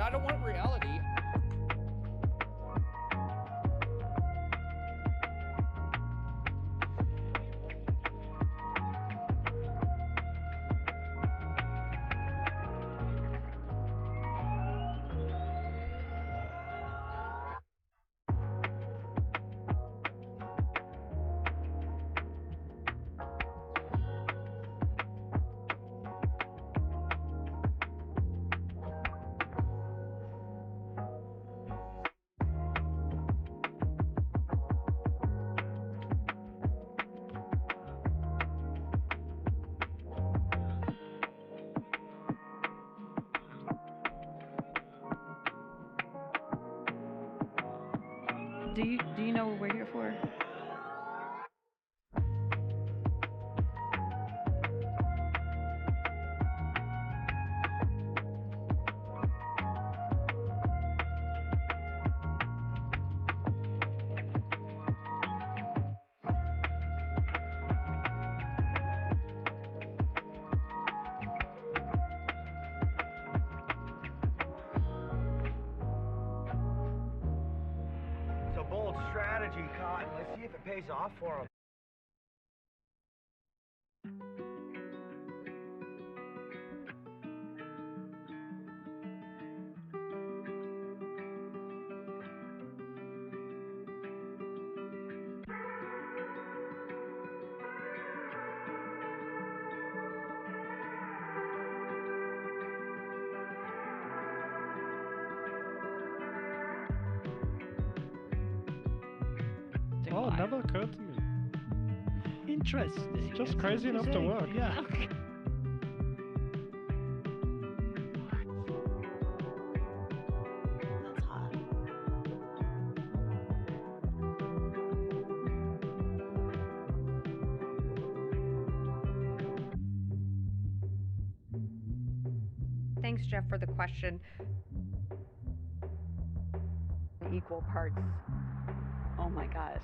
I don't want reality. Do you know what we're here for? It's a bold strategy, Cotton. Let's see if it pays off for him. Oh, it never occurred to me. Interesting. It's just crazy enough to work. Yeah. That's hot. Thanks, Jeff, for the question. Equal parts. Oh my gosh.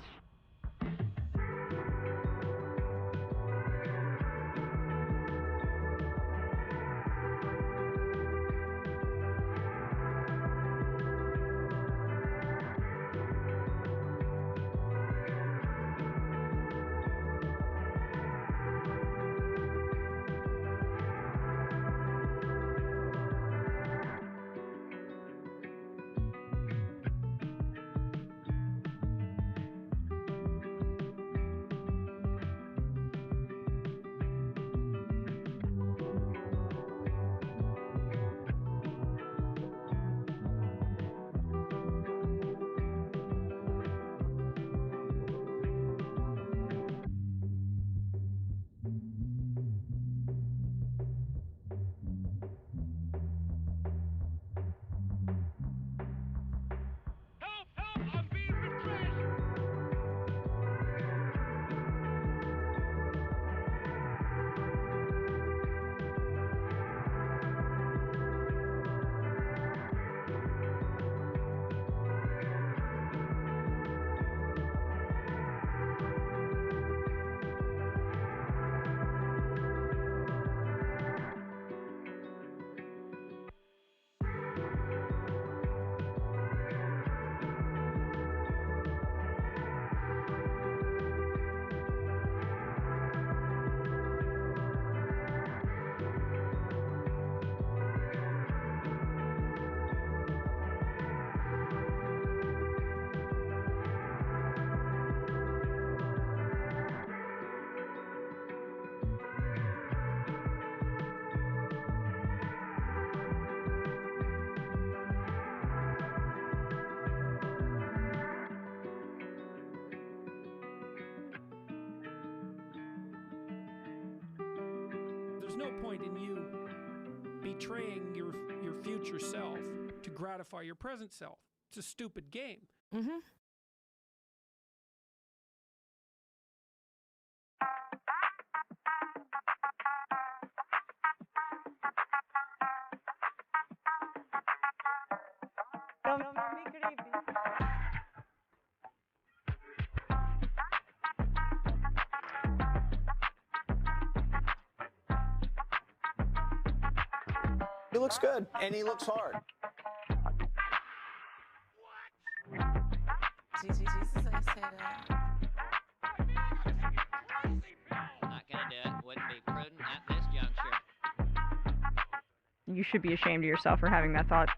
There's no point in you betraying your future self to gratify your present self. It's a stupid game. Mm-hmm. He looks good, and he looks hard. You should be ashamed of yourself for having that thought.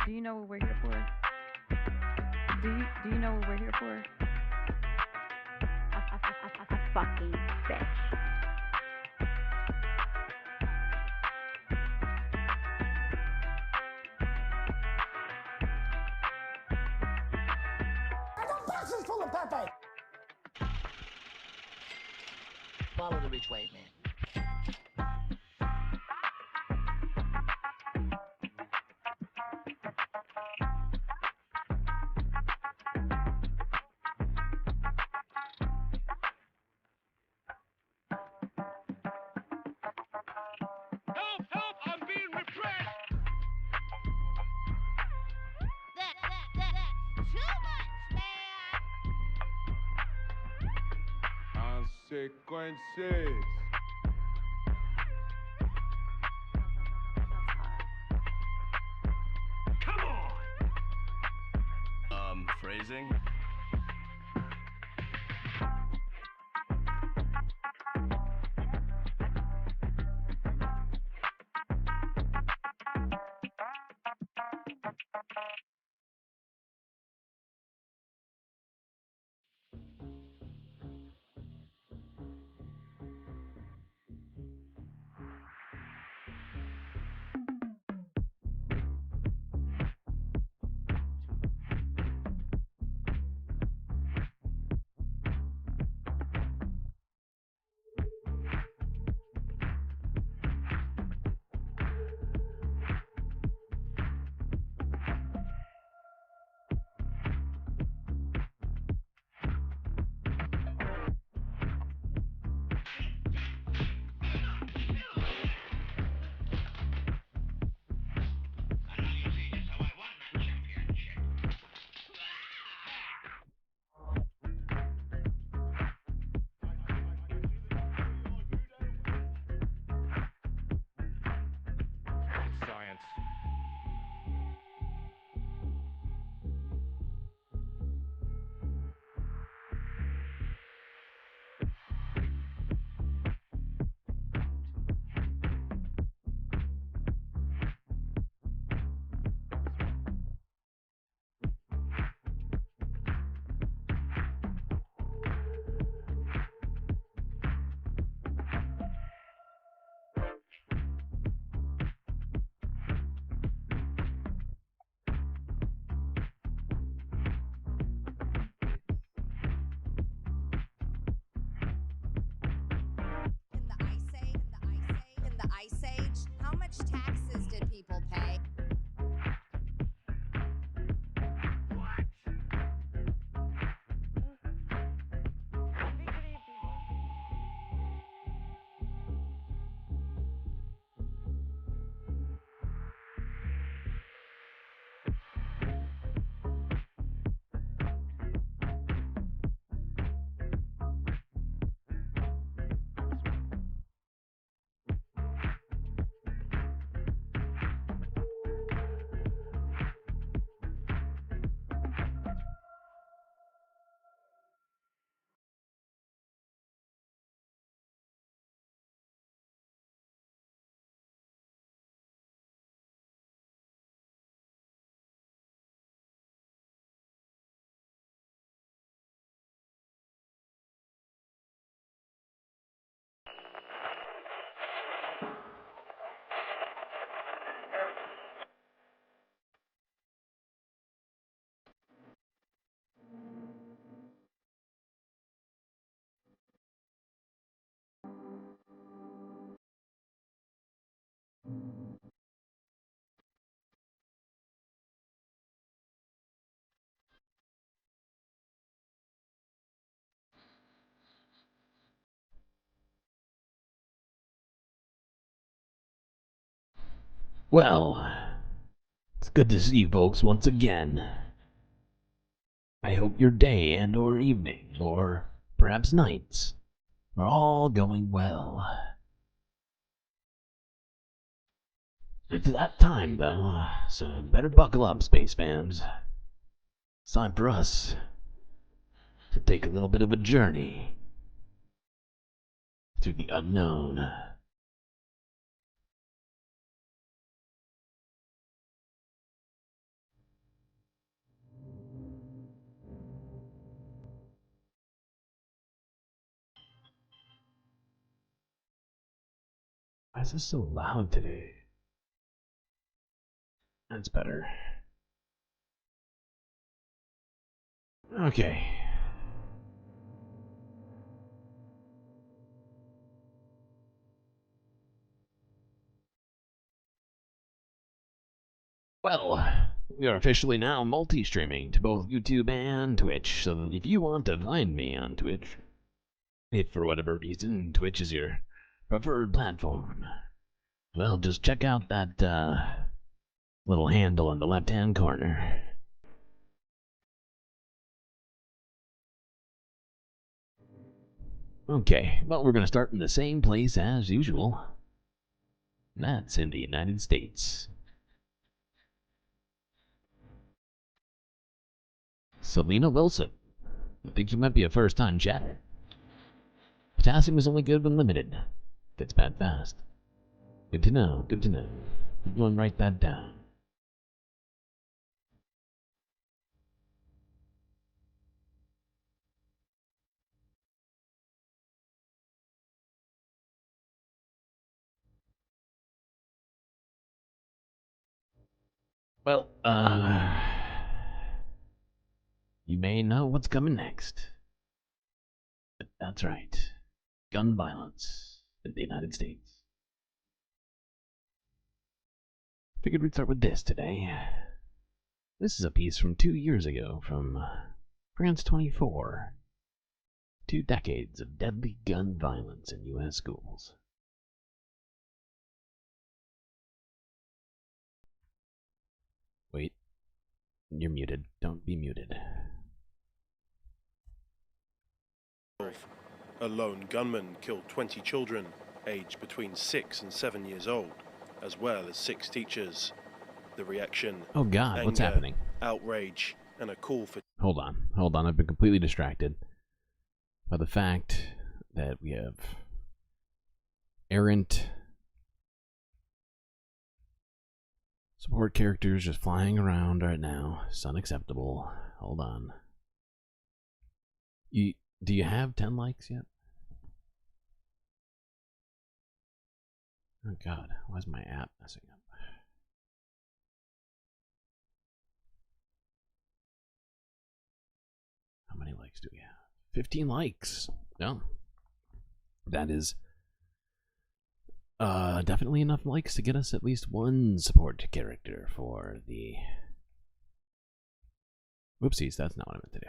Do you know what we're here for? Do you know what we're here for? A fucking bitch. Full of Pepe. Follow the rich wave, man. Help! Help! I'm being repressed! That's too much, man! Consequences. Come on! Phrasing? Science. In the Ice Age, how much taxes did people pay? Well, it's good to see you folks once again. I hope your day and or evening, or perhaps nights, are all going well. It's that time though, so better buckle up, space fans. It's time for us to take a little bit of a journey through the unknown. Why is this so loud today? That's better. Okay. Well, we are officially now multi-streaming to both YouTube and Twitch, so that if you want to find me on Twitch, if for whatever reason Twitch is your preferred platform, well, just check out that little handle in the left-hand corner. Okay, well, we're going to start in the same place as usual. That's in the United States. Selena Wilson. I think she might be a first-time chatter. Potassium is only good when limited. Fits bad fast. Good to know, good to know. I'm going to write that down. Well, you may know what's coming next. But that's right. Gun violence in the United States. Figured we'd start with this today. This is a piece from 2 years ago from France 24. 2 decades of deadly gun violence in U.S. schools. Wait. You're muted. Don't be muted. A lone gunman killed 20 children, aged between 6 and 7 years old, as well as 6 teachers. The reaction, oh God, anger, what's happening? Outrage, and a call for... Hold on, I've been completely distracted by the fact that we have errant support characters just flying around right now. It's unacceptable. Hold on. Do you have 10 likes yet? Oh God, why is my app messing up? How many likes do we have? 15 likes. No. That is definitely enough likes to get us at least one support character for the... Whoopsies, that's not what I meant to do.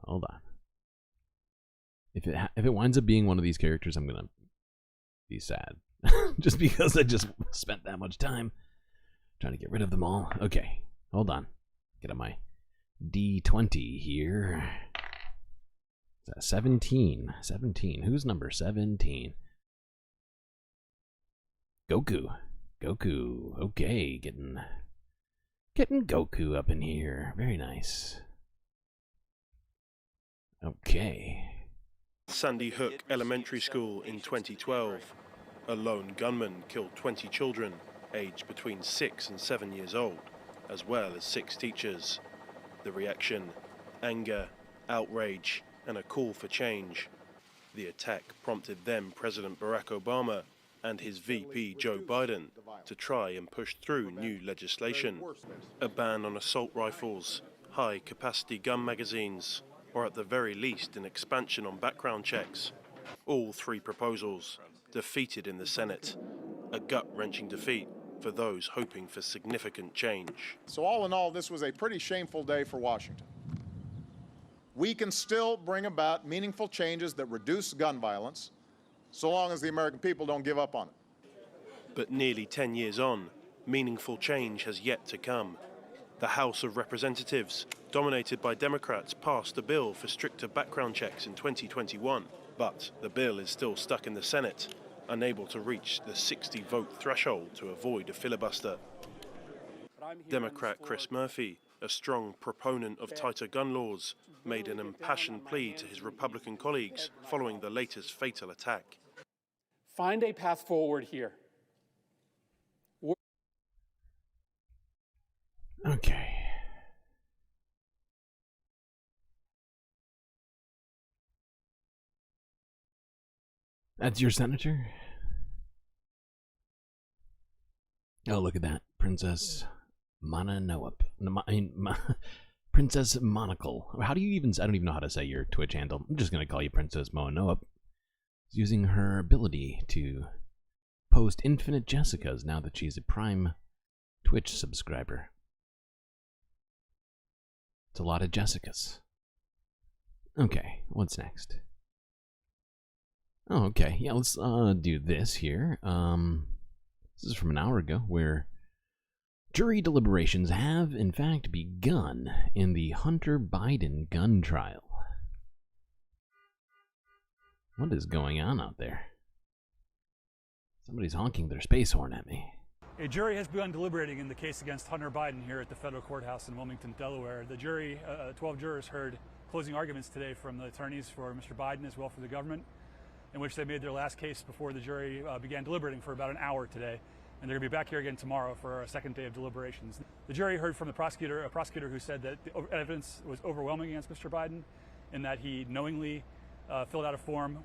Hold on. If it winds up being one of these characters, I'm gonna be sad. Just because I just spent that much time trying to get rid of them all. Okay, hold on. Get on my D20 here. Is that 17? 17. Who's number 17? Goku. Goku. Okay, getting Goku up in here. Very nice. Okay. Sandy Hook Elementary School in 2012. A lone gunman killed 20 children, aged between 6 and 7 years old, as well as 6 teachers. The reaction, anger, outrage, and a call for change. The attack prompted then President Barack Obama and his VP Joe Biden to try and push through new legislation. A ban on assault rifles, high-capacity gun magazines, or at the very least an expansion on background checks. All 3 proposals defeated in the Senate. A gut-wrenching defeat for those hoping for significant change. So all in all, this was a pretty shameful day for Washington. We can still bring about meaningful changes that reduce gun violence, so long as the American people don't give up on it. But nearly 10 years on, meaningful change has yet to come. The House of Representatives, dominated by Democrats, passed a bill for stricter background checks in 2021, but the bill is still stuck in the Senate, unable to reach the 60-vote threshold to avoid a filibuster. Democrat Chris Murphy a strong proponent of tighter gun laws, made an impassioned plea to his Republican colleagues following the latest fatal attack. Find a path forward here. Okay. That's your senator? Oh, look at that. Princess Mononope. Princess Monocle. How do you even... I don't even know how to say your Twitch handle. I'm just going to call you Princess Mononope. Using her ability to post infinite Jessicas now that she's a Prime Twitch subscriber. It's a lot of Jessicas. Okay, what's next? Oh, okay. Yeah, let's do this here. This is from an hour ago, where jury deliberations have, in fact, begun in the Hunter Biden gun trial. What is going on out there? Somebody's honking their space horn at me. A jury has begun deliberating in the case against Hunter Biden here at the federal courthouse in Wilmington, Delaware. The jury, 12 jurors, heard closing arguments today from the attorneys for Mr. Biden as well for the government, in which they made their last case before the jury began deliberating for about an hour today. And they're going to be back here again tomorrow for a second day of deliberations. The jury heard from the prosecutor, a prosecutor who said that the evidence was overwhelming against Mr. Biden, in that he knowingly filled out a form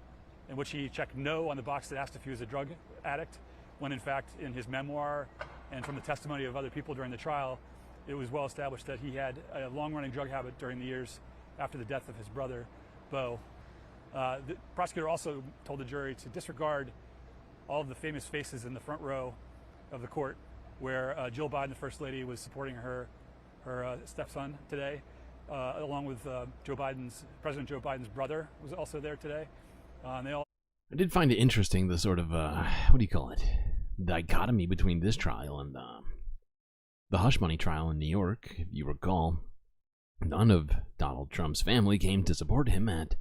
in which he checked no on the box that asked if he was a drug addict, when in fact in his memoir and from the testimony of other people during the trial, it was well established that he had a long-running drug habit during the years after the death of his brother, Beau. The prosecutor also told the jury to disregard all of the famous faces in the front row of the court, where Jill Biden, the First Lady, was supporting her stepson today, along with President Joe Biden's brother was also there today. They all. I did find it interesting, the sort of, what do you call it, dichotomy between this trial and the hush money trial in New York. If you recall, none of Donald Trump's family came to support him at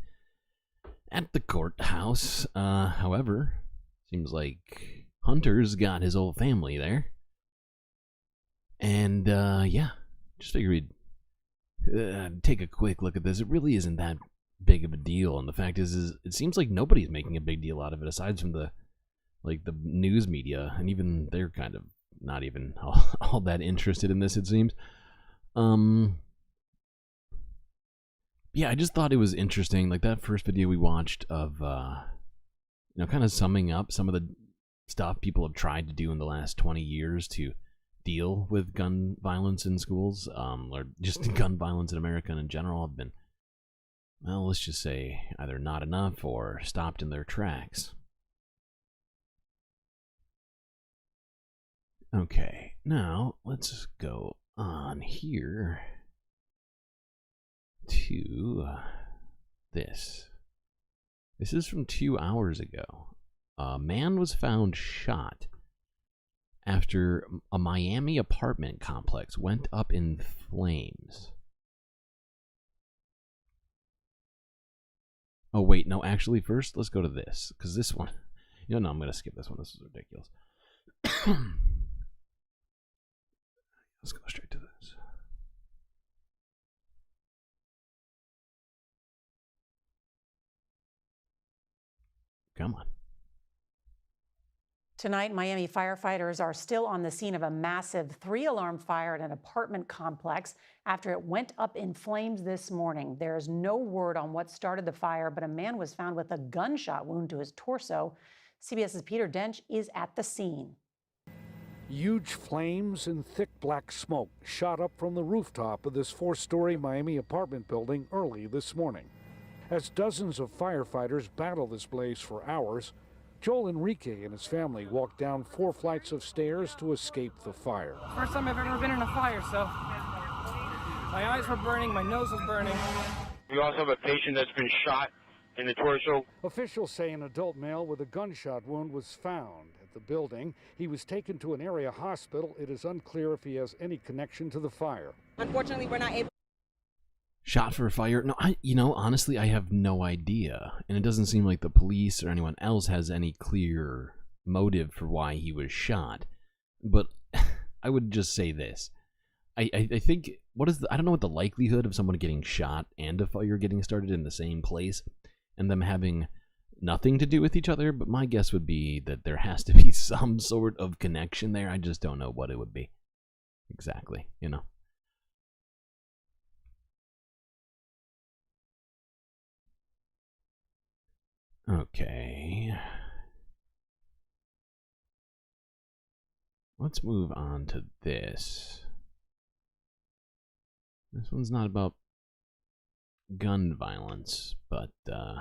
the courthouse. However, seems like Hunter's got his whole family there. And, yeah, just figured we'd take a quick look at this. It really isn't that big of a deal, and the fact is it seems like nobody's making a big deal out of it, aside from the news media, and even they're kind of not even all that interested in this, it seems. Yeah, I just thought it was interesting, like that first video we watched of, kind of summing up some of the stuff people have tried to do in the last 20 years to deal with gun violence in schools, or just gun violence in America in general, have been, well, let's just say either not enough or stopped in their tracks. Okay, now let's go on here to this. This is from 2 hours ago. A man was found shot after a Miami apartment complex went up in flames. Oh, wait, no, actually, first, let's go to this, because this one, no, I'm going to skip this one. This is ridiculous. Let's go straight to this. Come on. Tonight, Miami firefighters are still on the scene of a massive 3-alarm fire at an apartment complex after it went up in flames this morning. There's no word on what started the fire, but a man was found with a gunshot wound to his torso. CBS's Peter Dench is at the scene. Huge flames and thick black smoke shot up from the rooftop of this 4-story Miami apartment building early this morning. As dozens of firefighters battled this blaze for hours, Joel Enrique and his family walked down 4 flights of stairs to escape the fire. First time I've ever been in a fire, so my eyes were burning, my nose was burning. We also have a patient that's been shot in the torso. Officials say an adult male with a gunshot wound was found at the building. He was taken to an area hospital. It is unclear if he has any connection to the fire. Unfortunately, we're not able. Shot for a fire? No, honestly, I have no idea. And it doesn't seem like the police or anyone else has any clear motive for why he was shot. But I would just say this. I think what is the, I don't know what the likelihood of someone getting shot and a fire getting started in the same place and them having nothing to do with each other, but my guess would be that there has to be some sort of connection there. I just don't know what it would be exactly, you know. Okay. Let's move on to this. This one's not about gun violence, but it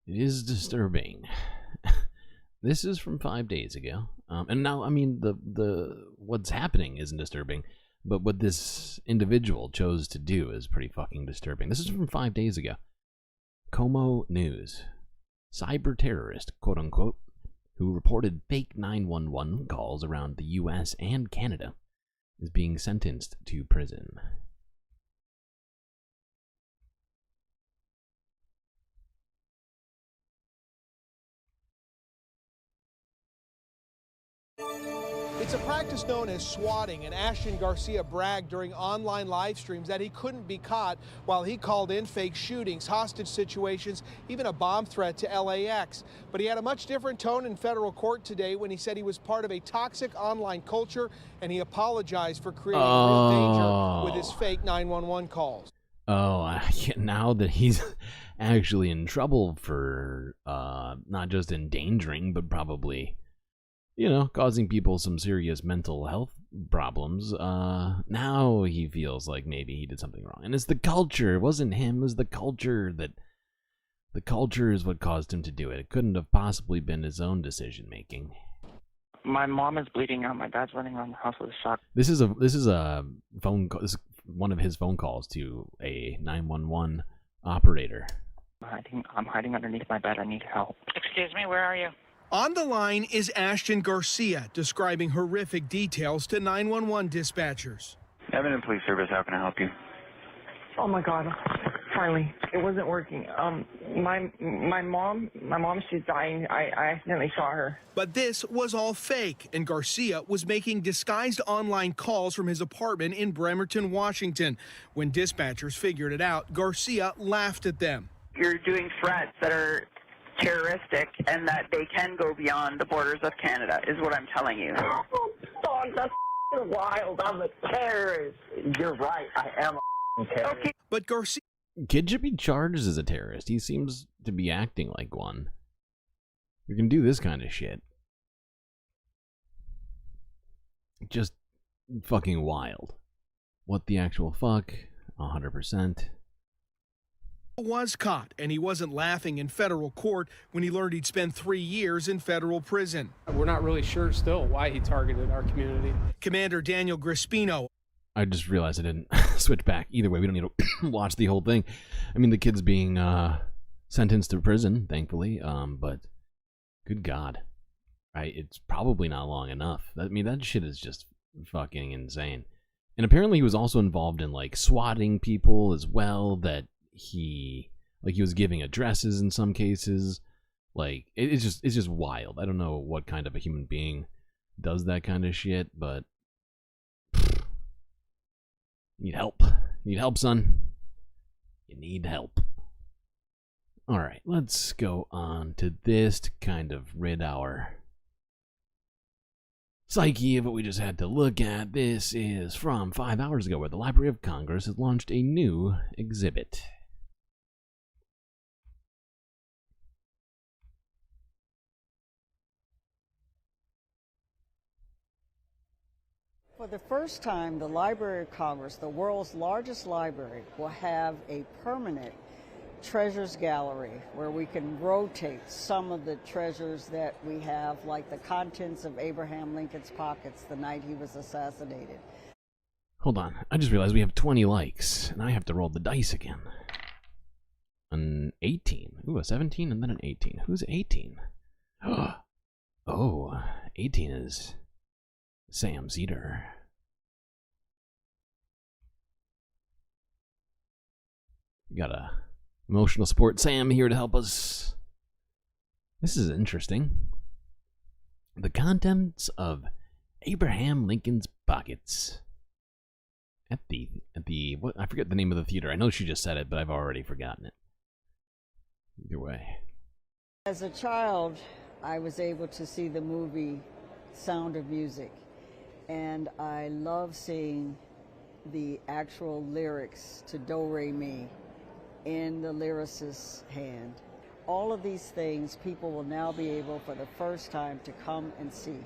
is disturbing. This is from 5 days ago. And now, I mean, the what's happening isn't disturbing, but what this individual chose to do is pretty fucking disturbing. This is from 5 days ago. Como News. Cyber terrorist, quote unquote, who reported fake 911 calls around the US and Canada, is being sentenced to prison. It's a practice known as swatting, and Ashton Garcia bragged during online live streams that he couldn't be caught while he called in fake shootings, hostage situations, even a bomb threat to LAX. But he had a much different tone in federal court today when he said he was part of a toxic online culture, and he apologized for creating real danger with his fake 911 calls. Oh, now that he's actually in trouble for not just endangering, but probably, you know, causing people some serious mental health problems, now he feels like maybe he did something wrong. And it's the culture. It wasn't him. It was the culture that... The culture is what caused him to do it. It couldn't have possibly been his own decision-making. My mom is bleeding out. My dad's running around the house with a shock. This is a phone call. This is one of his phone calls to a 911 operator. I'm hiding underneath my bed. I need help. Excuse me, where are you? On the line is Ashton Garcia, describing horrific details to 911 dispatchers. Evident Police Service, how can I help you? Oh my God! Finally, it wasn't working. My mom, she's dying. I accidentally saw her. But this was all fake, and Garcia was making disguised online calls from his apartment in Bremerton, Washington. When dispatchers figured it out, Garcia laughed at them. You're doing threats that are terroristic and that they can go beyond the borders of Canada, is what I'm telling you. Oh, that's wild. I'm a terrorist. You're right. I am a terrorist. Okay. But Garcia... Kid should be charged as a terrorist. He seems to be acting like one. You can do this kind of shit. Just fucking wild. What the actual fuck? 100%. Was caught, and he wasn't laughing in federal court when he learned he'd spend 3 years in federal prison. We're not really sure still why he targeted our community. Commander Daniel Grispino. I just realized I didn't switch back. Either way, we don't need to watch the whole thing. I mean, the kid's being sentenced to prison, thankfully, but good God. It's probably not long enough. I mean, that shit is just fucking insane. And apparently he was also involved in, like, swatting people as well, that he was giving addresses in some cases. Like, it's just wild. I don't know what kind of a human being does that kind of shit, but need help. Need help, son. You need help. Alright, let's go on to this to kind of rid our psyche of what we just had to look at. This is from 5 hours ago, where the Library of Congress has launched a new exhibit. For the first time, the Library of Congress, the world's largest library, will have a permanent treasures gallery where we can rotate some of the treasures that we have, like the contents of Abraham Lincoln's pockets the night he was assassinated. Hold on, I just realized we have 20 likes, and I have to roll the dice again. An 18. Ooh, a 17 and then an 18. Who's 18? Oh, 18 is Sam Cedar. We got a emotional support Sam here to help us. This is interesting. The contents of Abraham Lincoln's pockets. at the what, I forget the name of the theater. I know she just said it, but I've already forgotten it. Either way. As a child, I was able to see the movie Sound of Music, and I love seeing the actual lyrics to Do Re Mi in the lyricist's hand. All of these things people will now be able for the first time to come and see.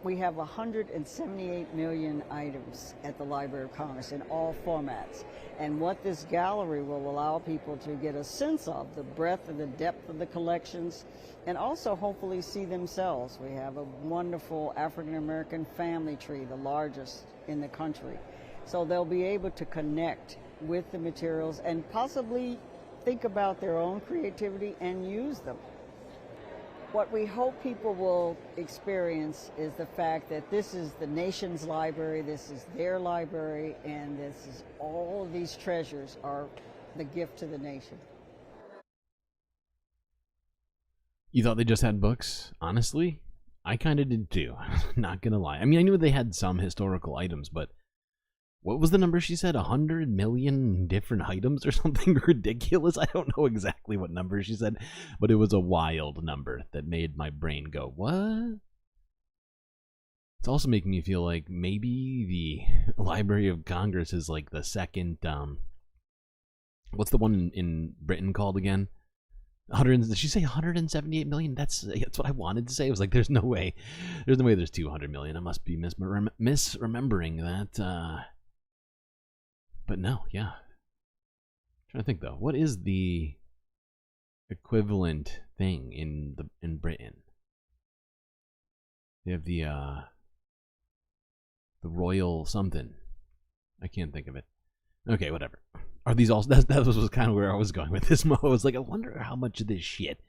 We have 178 million items at the Library of Congress in all formats. And what this gallery will allow people to get a sense of, the breadth and the depth of the collections, and also hopefully see themselves. We have a wonderful African American family tree, the largest in the country. So they'll be able to connect with the materials and possibly think about their own creativity and use them. What we hope people will experience is the fact that this is the nation's library, this is their library, and this is all of these treasures are the gift to the nation. You thought they just had books? Honestly, I kind of did too. Not gonna lie. I mean, I knew they had some historical items, but what was the number she said? 100 million different items or something ridiculous? I don't know exactly what number she said, but it was a wild number that made my brain go, what? It's also making me feel like maybe the Library of Congress is like the second, what's the one in Britain called again? Did she say 178 million? That's what I wanted to say. I was like, there's no way there's 200 million. I must be misremembering that. But no, yeah. I'm trying to think though, what is the equivalent thing in Britain? They have the royal something. I can't think of it. Okay, whatever. Are these all? That was kind of where I was going with this. I was like, I wonder how much of this shit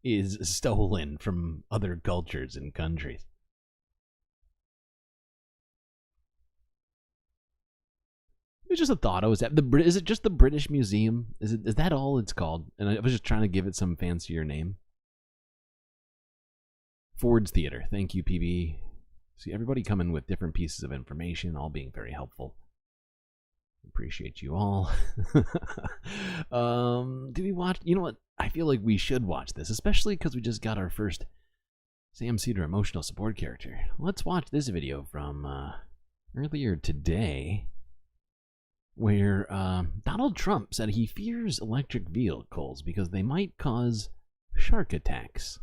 is stolen from other cultures and countries. It was just a thought I was at. Is it just the British Museum? Is that all it's called? And I was just trying to give it some fancier name. Ford's Theater. Thank you, PB. See, everybody coming with different pieces of information, all being very helpful. Appreciate you all. Do we watch? You know what? I feel like we should watch this, especially because we just got our first Sam Cedar emotional support character. Let's watch this video from earlier today, where Donald Trump said he fears electric vehicles because they might cause shark attacks,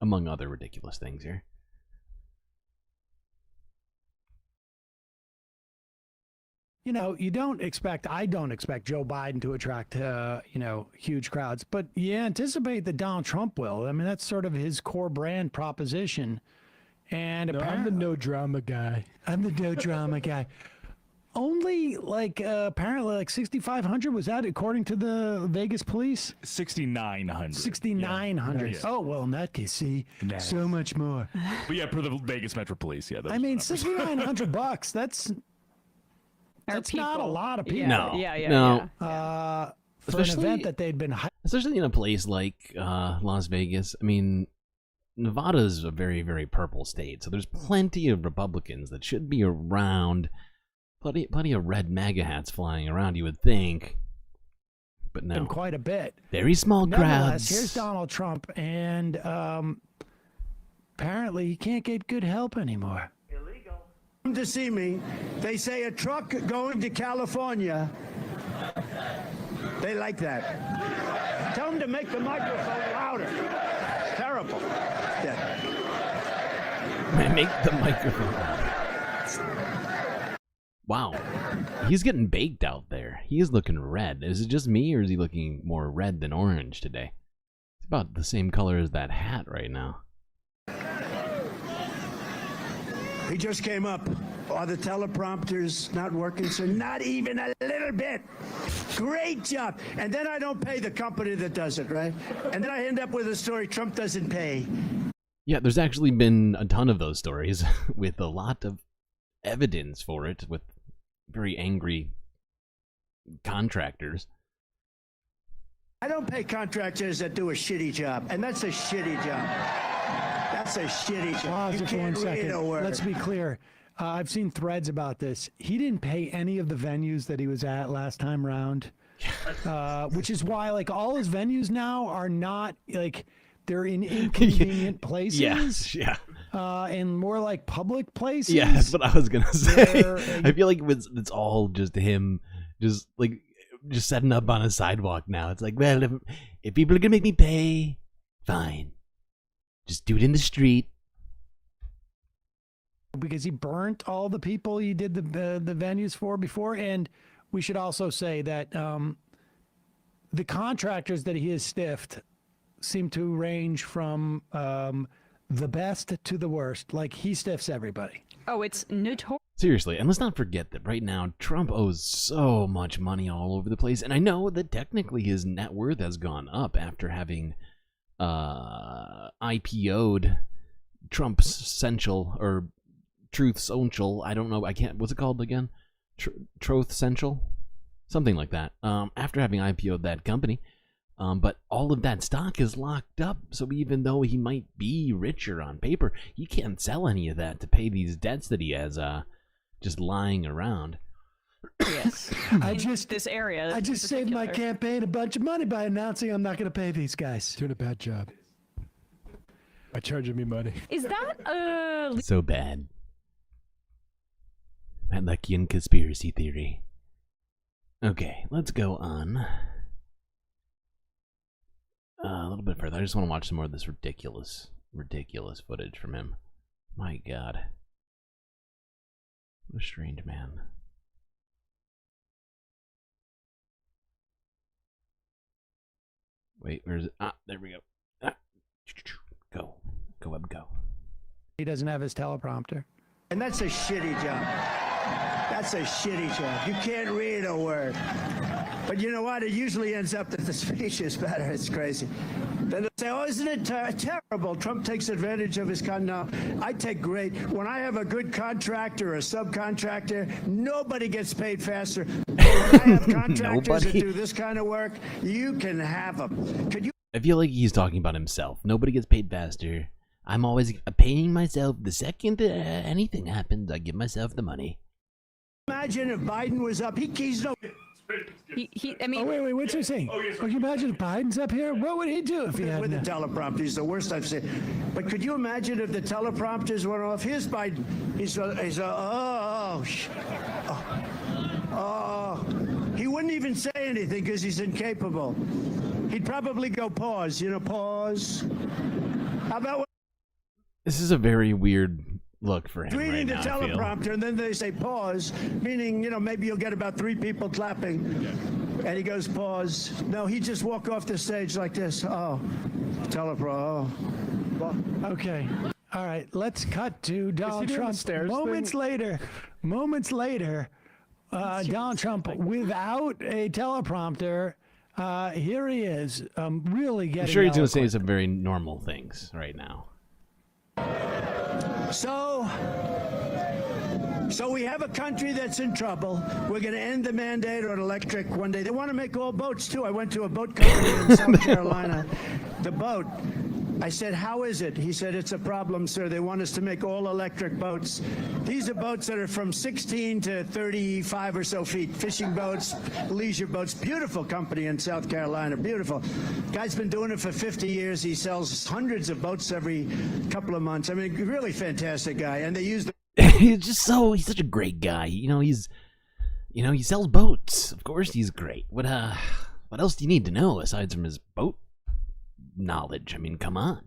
among other ridiculous things here. You know, I don't expect Joe Biden to attract, huge crowds, but you anticipate that Donald Trump will. I mean, that's sort of his core brand proposition. And I'm the no drama guy. I'm the no drama guy. Only apparently 6,500 was that according to the Vegas police? 6,900. 6,900. Yeah. Oh well, in that case, see, so much more. But yeah, per the Vegas Metro Police, yeah. I mean, $6,900. That's not a lot of people. No. For an event that they'd been, especially in a place like Las Vegas. I mean, Nevada is a very, very purple state, so there's plenty of Republicans that should be around. Plenty of red MAGA hats flying around, you would think. But no. And quite a bit. Very small crowds. Here's Donald Trump, and apparently he can't get good help anymore. Illegal. Come to see me. They say a truck going to California. They like that. Tell them to make the microphone louder. Terrible. Yeah. Make the microphone louder. Wow, he's getting baked out there. He is looking red. Is it just me, or is he looking more red than orange today? It's about the same color as that hat right now. He just came up. Are the teleprompters not working, sir? Not even a little bit. Great job. And then I don't pay the company that does it, right? And then I end up with a story Trump doesn't pay. Yeah, there's actually been a ton of those stories with a lot of evidence for it, with very angry contractors. I don't pay contractors that do a shitty job, and that's a shitty job. That's a shitty job. Pause it for 1 second. Let's be clear. I've seen threads about this. He didn't pay any of the venues that he was at last time around, which is why like all his venues now are not like they're in inconvenient places. Yeah. And more like public places. Yeah, that's what I was gonna say. I feel like it's all just him, just setting up on a sidewalk now. It's like, well, if people are gonna make me pay, fine, just do it in the street. Because he burnt all the people he did the venues for before, and we should also say that the contractors that he has stiffed seem to range from the best to the worst. Like, he stiffs everybody. Oh, it's notorious. Seriously, and let's not forget that right now Trump owes so much money all over the place, and I know that technically his net worth has gone up after having IPO'd Trump's Central or Truth Social. I don't know. I can't. What's it called again? Truth Central, something like that. After having IPO'd that company. But all of that stock is locked up, so even though he might be richer on paper, he can't sell any of that to pay these debts that he has just lying around. Yes. I just saved my campaign a bunch of money by announcing I'm not going to pay these guys. Doing a bad job. By charging me money. Is that So bad. Matleckian conspiracy theory. Okay, let's go on. A little bit further. I just want to watch some more of this ridiculous footage from him. My God. What a strange man. Wait, where is it? Ah, there we go. Ah. Go. Go, Web, go. He doesn't have his teleprompter. And that's a shitty job. That's a shitty job. You can't read a word. But you know what? It usually ends up that the speech is better. It's crazy. Then they say, oh, isn't it terrible? Trump takes advantage of his No, I take great. When I have a good contractor or a subcontractor, nobody gets paid faster. When I have contractors that do this kind of work, you can have them. Could you? I feel like he's talking about himself. Nobody gets paid faster. I'm always paying myself the second anything happens. I give myself the money. Imagine if Biden was up. He's no. I mean, wait, what's he saying? Can you imagine if Biden's up here? What would he do if he had with the teleprompter? He's the worst I've seen. But could you imagine if the teleprompters went off? Here's Biden. He wouldn't even say anything because he's incapable. He'd probably go pause. Pause. How about? This is a very weird look for him Reading right the now, teleprompter, and then they say pause, meaning, maybe you'll get about 3 people clapping. And he goes, pause. No, he just walk off the stage like this. Oh, teleprompter. Oh. Okay. All right. Let's cut to Donald Trump. Moments later, Donald Trump without a teleprompter. Here he is, really getting. I'm sure he's going to say some very normal things right now. So we have a country that's in trouble. We're going to end the mandate on electric one day. They want to make all boats, too. I went to a boat company in South Carolina. The boat. I said, how is it? He said, it's a problem, sir. They want us to make all electric boats. These are boats that are from 16 to 35 or so feet. Fishing boats, leisure boats. Beautiful company in South Carolina. Beautiful. Guy's been doing it for 50 years. He sells hundreds of boats every couple of months. I mean, really fantastic guy. And they use the... he's such a great guy. He sells boats. Of course he's great. What else do you need to know aside from his boat knowledge? I mean, come on.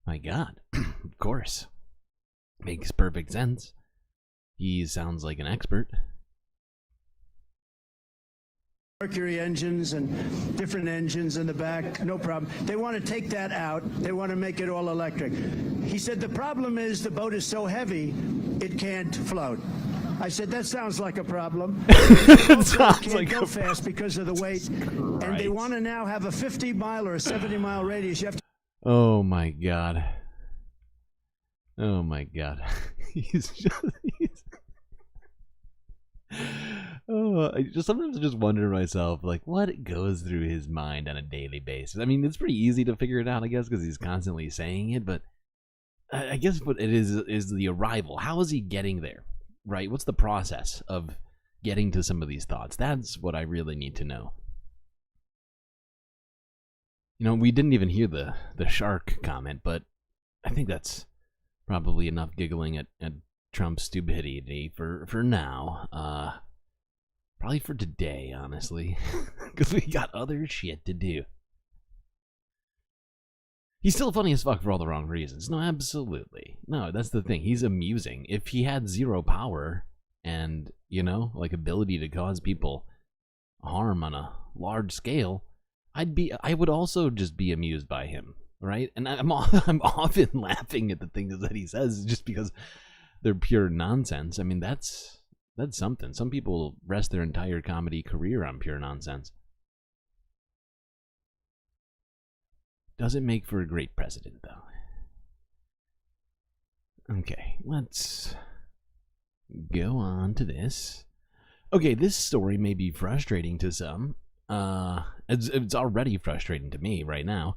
My God. Of course. Makes perfect sense. He sounds like an expert. Mercury engines and different engines in the back, no problem. They want to take that out. They want to make it all electric. He said the problem is the boat is so heavy, it can't float. I said, that sounds like a problem. It can't go fast because of the weight. And they want to now have a 50-mile or a 70-mile radius. You have to. Oh, my God. Oh, my God. Sometimes I just wonder myself, like, what goes through his mind on a daily basis. I mean, it's pretty easy to figure it out, I guess, because he's constantly saying it, but I guess what it is the arrival. How is he getting there, right? What's the process of getting to some of these thoughts? That's what I really need to know. You know, we didn't even hear the shark comment, but I think that's probably enough giggling at Trump's stupidity for now. Probably for today, honestly, because we got other shit to do. He's still funny as fuck for all the wrong reasons. No, absolutely. No, that's the thing. He's amusing. If he had zero power and, you know, like ability to cause people harm on a large scale, I would also just be amused by him, right? And I'm often laughing at the things that he says just because they're pure nonsense. I mean, that's something. Some people rest their entire comedy career on pure nonsense. Doesn't make for a great president, though. Okay, let's go on to this. Okay, this story may be frustrating to some. It's already frustrating to me right now.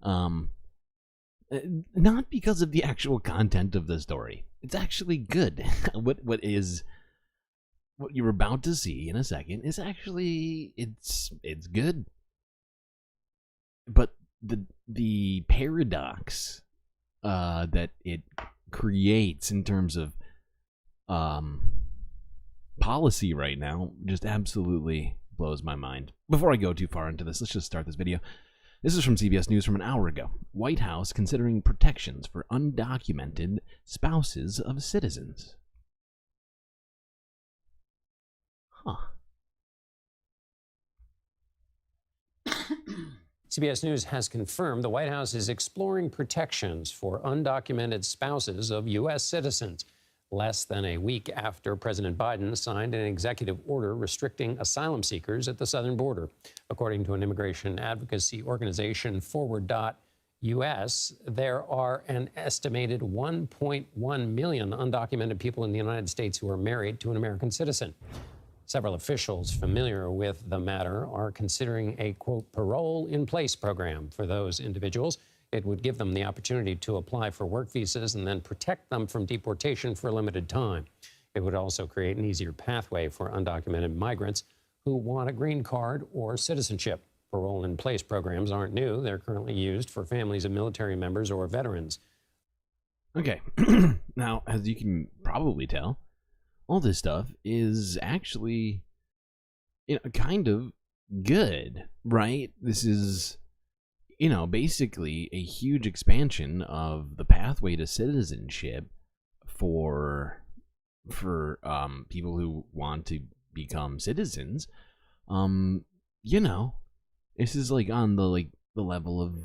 Not because of the actual content of the story. It's actually good. What you're about to see in a second is actually it's good. But the paradox that it creates in terms of policy right now just absolutely blows my mind. Before I go too far into this, let's just start this video. This is from CBS News from an hour ago. White House considering protections for undocumented spouses of citizens. CBS News has confirmed the White House is exploring protections for undocumented spouses of U.S. citizens, less than a week after President Biden signed an executive order restricting asylum seekers at the southern border. According to an immigration advocacy organization, Forward.us, there are an estimated 1.1 million undocumented people in the United States who are married to an American citizen. Several officials familiar with the matter are considering a, quote, parole-in-place program for those individuals. It would give them the opportunity to apply for work visas and then protect them from deportation for a limited time. It would also create an easier pathway for undocumented migrants who want a green card or citizenship. Parole-in-place programs aren't new. They're currently used for families of military members or veterans. Okay. Now, as you can probably tell, all this stuff is actually, you know, kind of good, right? This is, you know, basically a huge expansion of the pathway to citizenship for people who want to become citizens. You know, this is like on the level of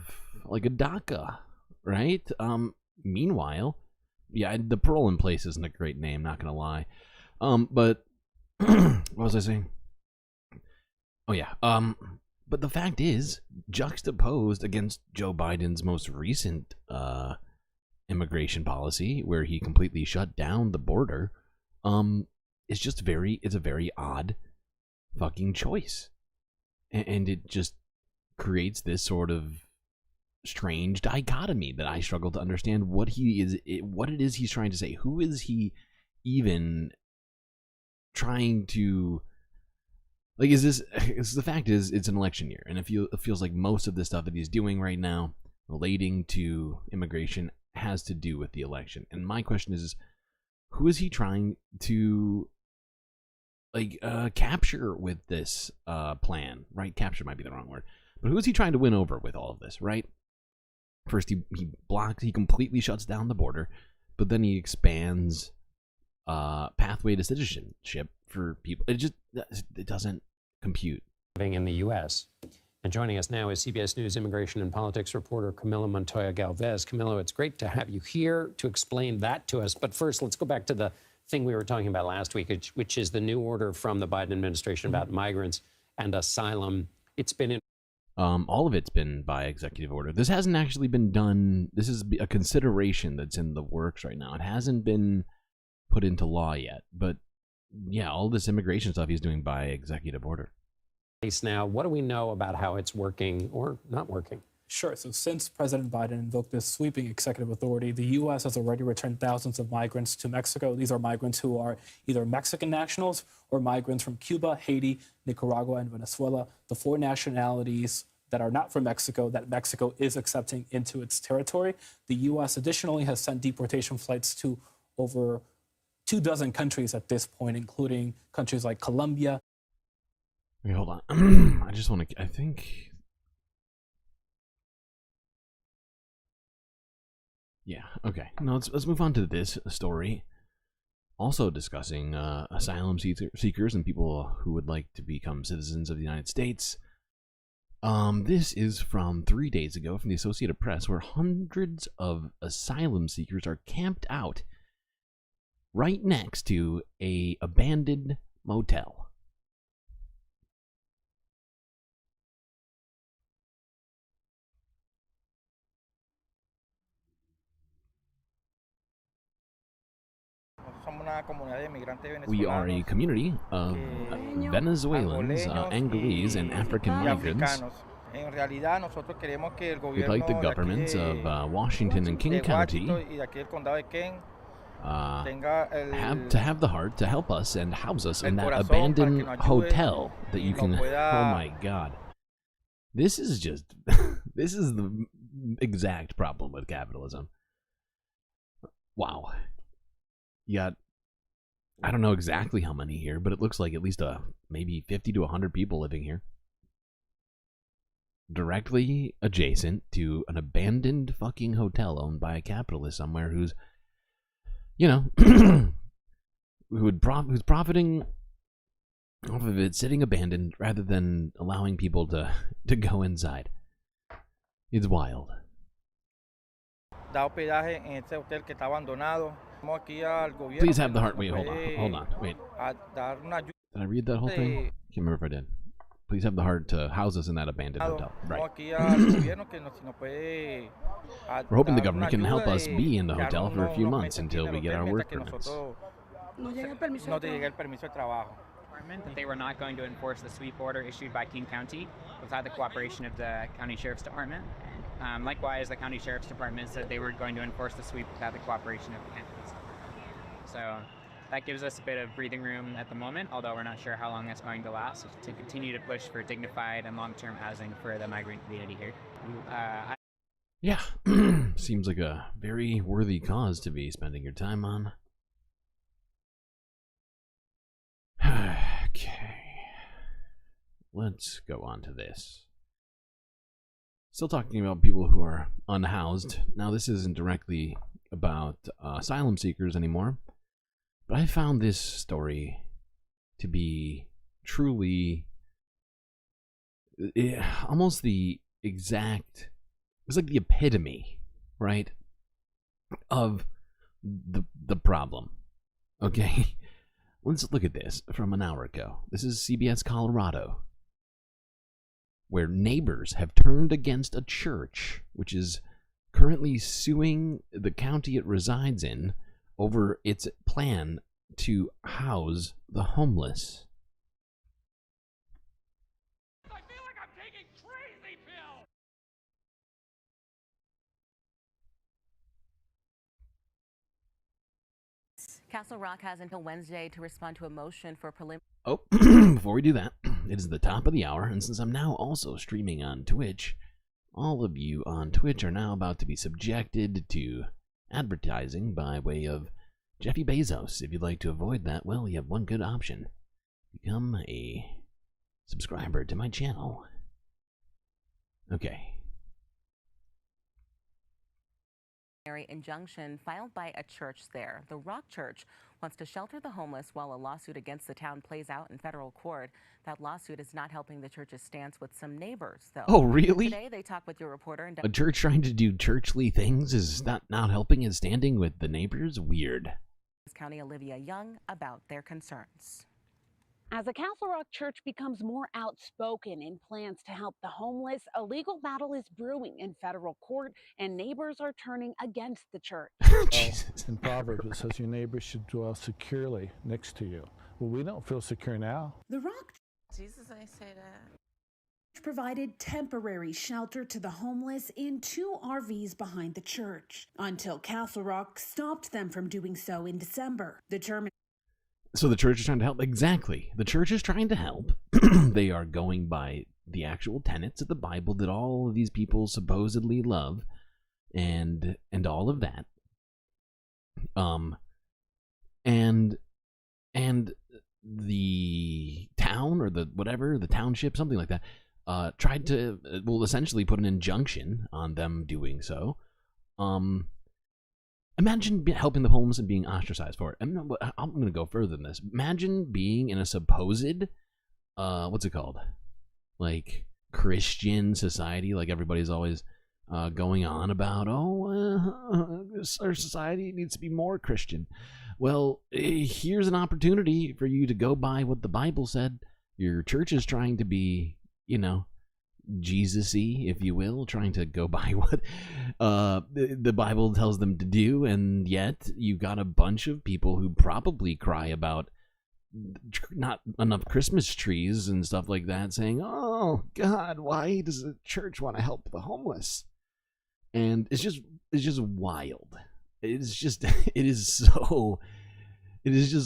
like a DACA, right? Meanwhile, yeah, the parole in place isn't a great name, not gonna lie. But what was I saying? Oh yeah. But the fact is, juxtaposed against Joe Biden's most recent immigration policy, where he completely shut down the border, it's a very odd fucking choice, and it just creates this sort of strange dichotomy that I struggle to understand what it is he's trying to say. Who is he even trying to, like, the fact is it's an election year, and it feels like most of the stuff that he's doing right now relating to immigration has to do with the election. And my question is, who is he trying to capture with this plan, right? Capture might be the wrong word, but who is he trying to win over with all of this, right? First he completely shuts down the border, but then he expands pathway to citizenship for people. It doesn't compute. Living in the U.S. And joining us now is CBS News immigration and politics reporter Camila Montoya Galvez. Camilo, it's great to have you here to explain that to us. But first, let's go back to the thing we were talking about last week, which is the new order from the Biden administration about migrants and asylum. It's been in all of it's been by executive order. This hasn't actually been done. This is a consideration that's in the works right now. It hasn't been put into law yet, but yeah, all this immigration stuff he's doing by executive order. Now, what do we know about how it's working or not working? Sure. So since President Biden invoked this sweeping executive authority, the U.S. has already returned thousands of migrants to Mexico. These are migrants who are either Mexican nationals or migrants from Cuba, Haiti, Nicaragua, and Venezuela, the 4 nationalities that are not from Mexico that Mexico is accepting into its territory. The U.S. additionally has sent deportation flights to over 24 countries at this point, including countries like Colombia. Okay, hold on. I just want to, I think... Yeah, okay. No, let's move on to this story. Also discussing asylum seekers and people who would like to become citizens of the United States. This is from 3 days ago from the Associated Press, where hundreds of asylum seekers are camped out right next to a abandoned motel. We are a community of Venezuelans, Angolese, and African migrants. We'd like the governments of Washington and King County have the heart to help us and house us in that abandoned hotel that you can... Oh my God. This is just... This is the exact problem with capitalism. Wow. You got, I don't know exactly how many here, but it looks like at least maybe 50 to 100 people living here. Directly adjacent to an abandoned fucking hotel owned by a capitalist somewhere who's, you know, who's profiting off of it sitting abandoned rather than allowing people to go inside. It's wild. Please have the heart. Wait, hold on. Wait. Did I read that whole thing? Can't remember if I did. Please have the heart to house us in that abandoned hotel. Right. We're hoping the government can help us be in the hotel for a few months until we get our work permits. That they were not going to enforce the sweep order issued by King County without the cooperation of the County Sheriff's Department. Likewise, the County Sheriff's Department said they were going to enforce the sweep without the cooperation of the counties. So that gives us a bit of breathing room at the moment, although we're not sure how long that's going to last, to continue to push for dignified and long-term housing for the migrant community here. Yeah, seems like a very worthy cause to be spending your time on. Okay, let's go on to this. Still talking about people who are unhoused. Now, this isn't directly about asylum seekers anymore, but I found this story to be truly almost the exact, it's like the epitome, right, of the problem. Okay, let's look at this from an hour ago. This is CBS Colorado, where neighbors have turned against a church, which is currently suing the county it resides in over its plan to house the homeless. I feel like I'm taking crazy pills! Castle Rock has until Wednesday to respond to a motion for preliminary... Oh, before we do that, it is the top of the hour, and since I'm now also streaming on Twitch, all of you on Twitch are now about to be subjected to advertising by way of Jeffy Bezos. If you'd like to avoid that, well, you have one good option. Become a subscriber to my channel. Okay. Injunction filed by a church there. The Rock Church wants to shelter the homeless while a lawsuit against the town plays out in federal court. That lawsuit is not helping the church's stance with some neighbors, though. Oh, really? Today they talk with your reporter. And a church trying to do churchly things is not helping his standing with the neighbors? Weird. County Olivia Young about their concerns. As the Castle Rock Church becomes more outspoken in plans to help the homeless, a legal battle is brewing in federal court, and neighbors are turning against the church. In Proverbs, it says your neighbors should dwell securely next to you. Well, we don't feel secure now. The Rock. Jesus, I say that. provided temporary shelter to the homeless in 2 RVs behind the church until Castle Rock stopped them from doing so in December. So the church is trying to help. Exactly. The church is trying to help. They are going by the actual tenets of the Bible that all of these people supposedly love, and all of that. And the town or the whatever, the township, something like that, tried to, essentially put an injunction on them doing so. Imagine helping the homeless and being ostracized for it. I'm going to go further than this. Imagine being in a supposed, what's it called? Like Christian society, like everybody's always going on about, our society needs to be more Christian. Well, here's an opportunity for you to go by what the Bible said. Your church is trying to be, Jesus-y, if you will, trying to go by what the Bible tells them to do, and yet you've got a bunch of people who probably cry about not enough Christmas trees and stuff like that, saying, "Oh God, why does the church want to help the homeless?" And it's just wild. It is just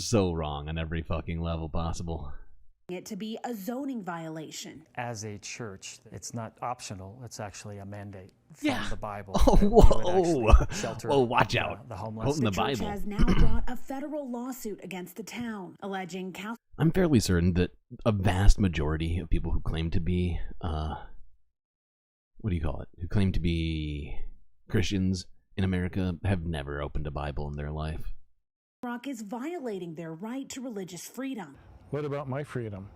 so wrong on every fucking level possible. It to be a zoning violation. As a church, it's not optional. It's actually a mandate from the Bible. Oh, whoa. Whoa, watch out. The homeless. Quoting the church Bible. has now brought a federal lawsuit against the town, alleging I'm fairly certain that a vast majority of people who claim to be, who claim to be Christians in America have never opened a Bible in their life. Rock is violating their right to religious freedom. What about my freedom?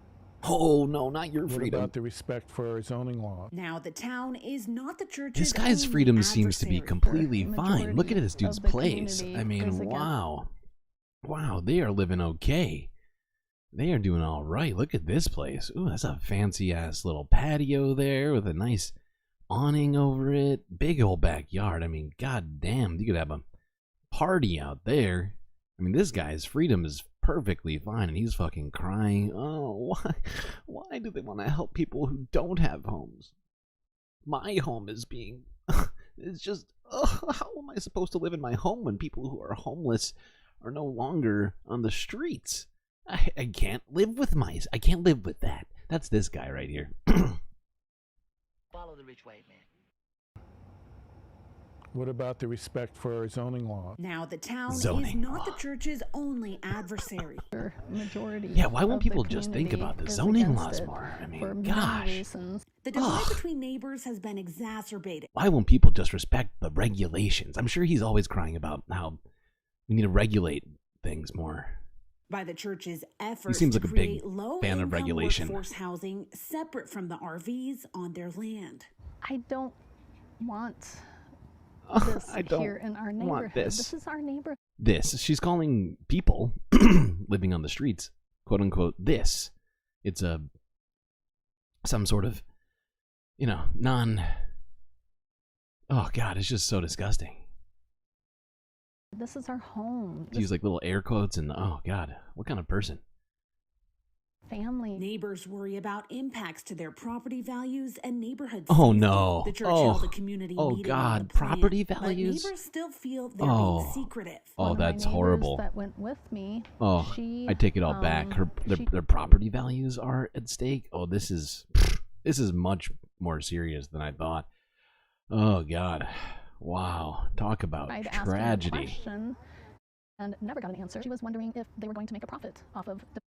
Oh, no, not your freedom. What about the respect for our zoning law? Now the town is not the church's This guy's only freedom seems to be adversary. completely fine. Look at this dude's place. I mean, wow. Wow, they are living okay. They are doing all right. Look at this place. Ooh, that's a fancy-ass little patio there with a nice awning over it. Big old backyard. I mean, goddamn, you could have a party out there. I mean, this guy's freedom is perfectly fine, and he's fucking crying. Oh, why do they want to help people who don't have homes? My home is being... It's just... how am I supposed to live in my home when people who are homeless are no longer on the streets? I can't live with I can't live with that. That's this guy right here. Follow the rich white man. What about the respect for our zoning law? Now the town Zoning is not the church's only adversary. Majority. Yeah, why won't of the people just think community about the is zoning against laws it more? I for mean, many gosh. reasons. The divide between neighbors has been exacerbated. Why won't people just respect the regulations? I'm sure he's always crying about how we need to regulate things more. By the church's efforts seems to like a big create low fan of regulation. workforce housing separate from the RVs on their land. I don't want this I don't here in our want neighborhood. this. This is our neighborhood. She's calling people living on the streets, quote unquote, this. It's some sort of, oh God, it's just so disgusting. This is our home. Use like little air quotes and, oh God, what kind of person? Family. Neighbors worry about impacts to their property values and neighborhood Oh safety. no. The church Oh, held a community oh meeting on God, the plan, property but values? neighbors still feel they're Oh. being secretive. Oh, One of my that's neighbors horrible. That went with me. Oh, she, I take it all back. Their she- property values are at stake. Oh, this is much more serious than I thought. Oh God, wow! Talk about I'd asked her a tragedy. question and never got an answer. She was wondering if they were going to make a profit off of the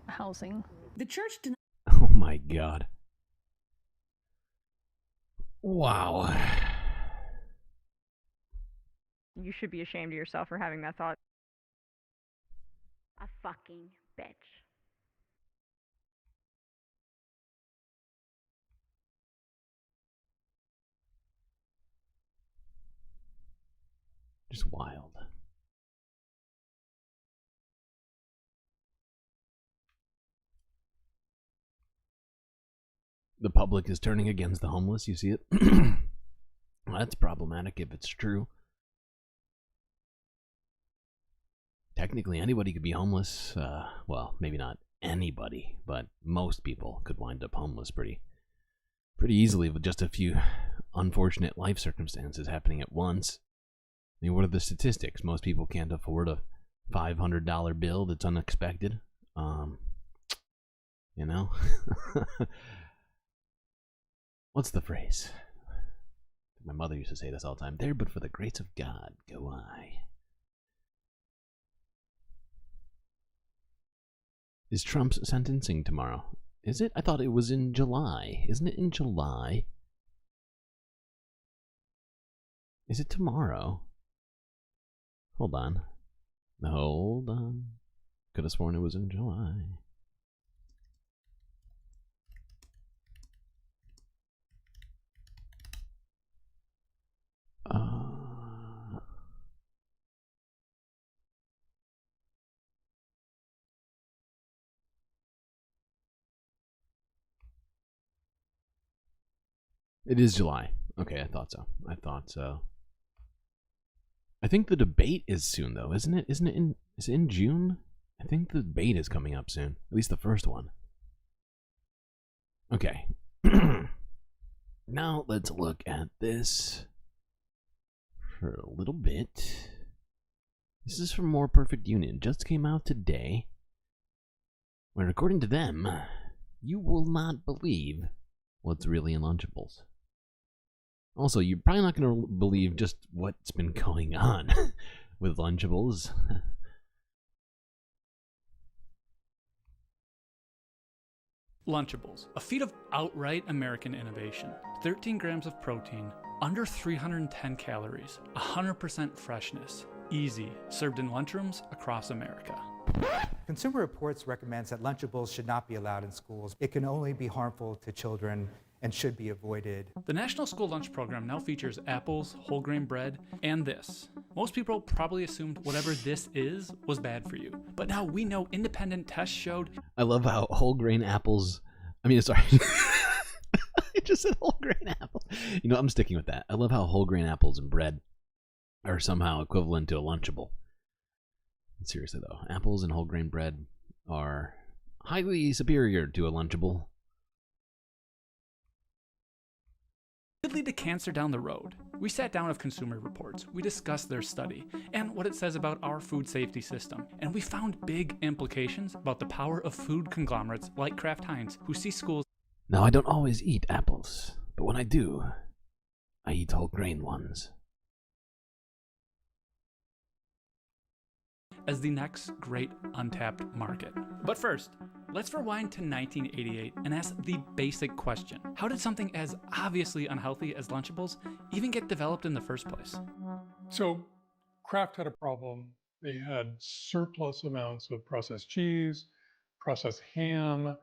housing. The church denied. Oh my God! Wow! You should be ashamed of yourself for having that thought. A fucking bitch. Just wild. The public is turning against the homeless. You see it? Well, that's problematic if it's true. Technically, anybody could be homeless. Well, maybe not anybody, but most people could wind up homeless pretty easily with just a few unfortunate life circumstances happening at once. I mean, what are the statistics? Most people can't afford a $500 bill that's unexpected. You know? What's the phrase? My mother used to say this all the time. There, but for the grace of God, go I. Is Trump's sentencing tomorrow? Is it? I thought it was in July. Isn't it in July? Is it tomorrow? Hold on. Hold on. Could have sworn it was in July. It is July. Okay, I thought so. I think the debate is soon, though, isn't it? Is it in June? I think the debate is coming up soon. At least the first one. Okay. Now let's look at this for a little bit. This is from More Perfect Union. Just came out today. Where, according to them, you will not believe what's really in Lunchables. Also, you're probably not going to believe just what's been going on with Lunchables. Lunchables, a feat of outright American innovation. 13 grams of protein, under 310 calories, 100% freshness, easy, served in lunchrooms across America. Consumer Reports recommends that Lunchables should not be allowed in schools. It can only be harmful to children and should be avoided. The National School Lunch Program now features apples, whole grain bread, and this. Most people probably assumed whatever this is was bad for you. But now we know independent tests showed... I love how whole grain apples... I mean, sorry. I just said whole grain apples. You know, I'm sticking with that. I love how whole grain apples and bread are somehow equivalent to a Lunchable. Seriously, though. Apples and whole grain bread are highly superior to a Lunchable. Could lead to cancer down the road. We sat down with Consumer Reports, we discussed their study, and what it says about our food safety system, and we found big implications about the power of food conglomerates like Kraft Heinz, who see schools... Now, I don't always eat apples, but when I do, I eat whole grain ones. ...as the next great untapped market. But first, let's rewind to 1988 and ask the basic question. How did something as obviously unhealthy as Lunchables even get developed in the first place? So Kraft had a problem. They had surplus amounts of processed cheese, processed ham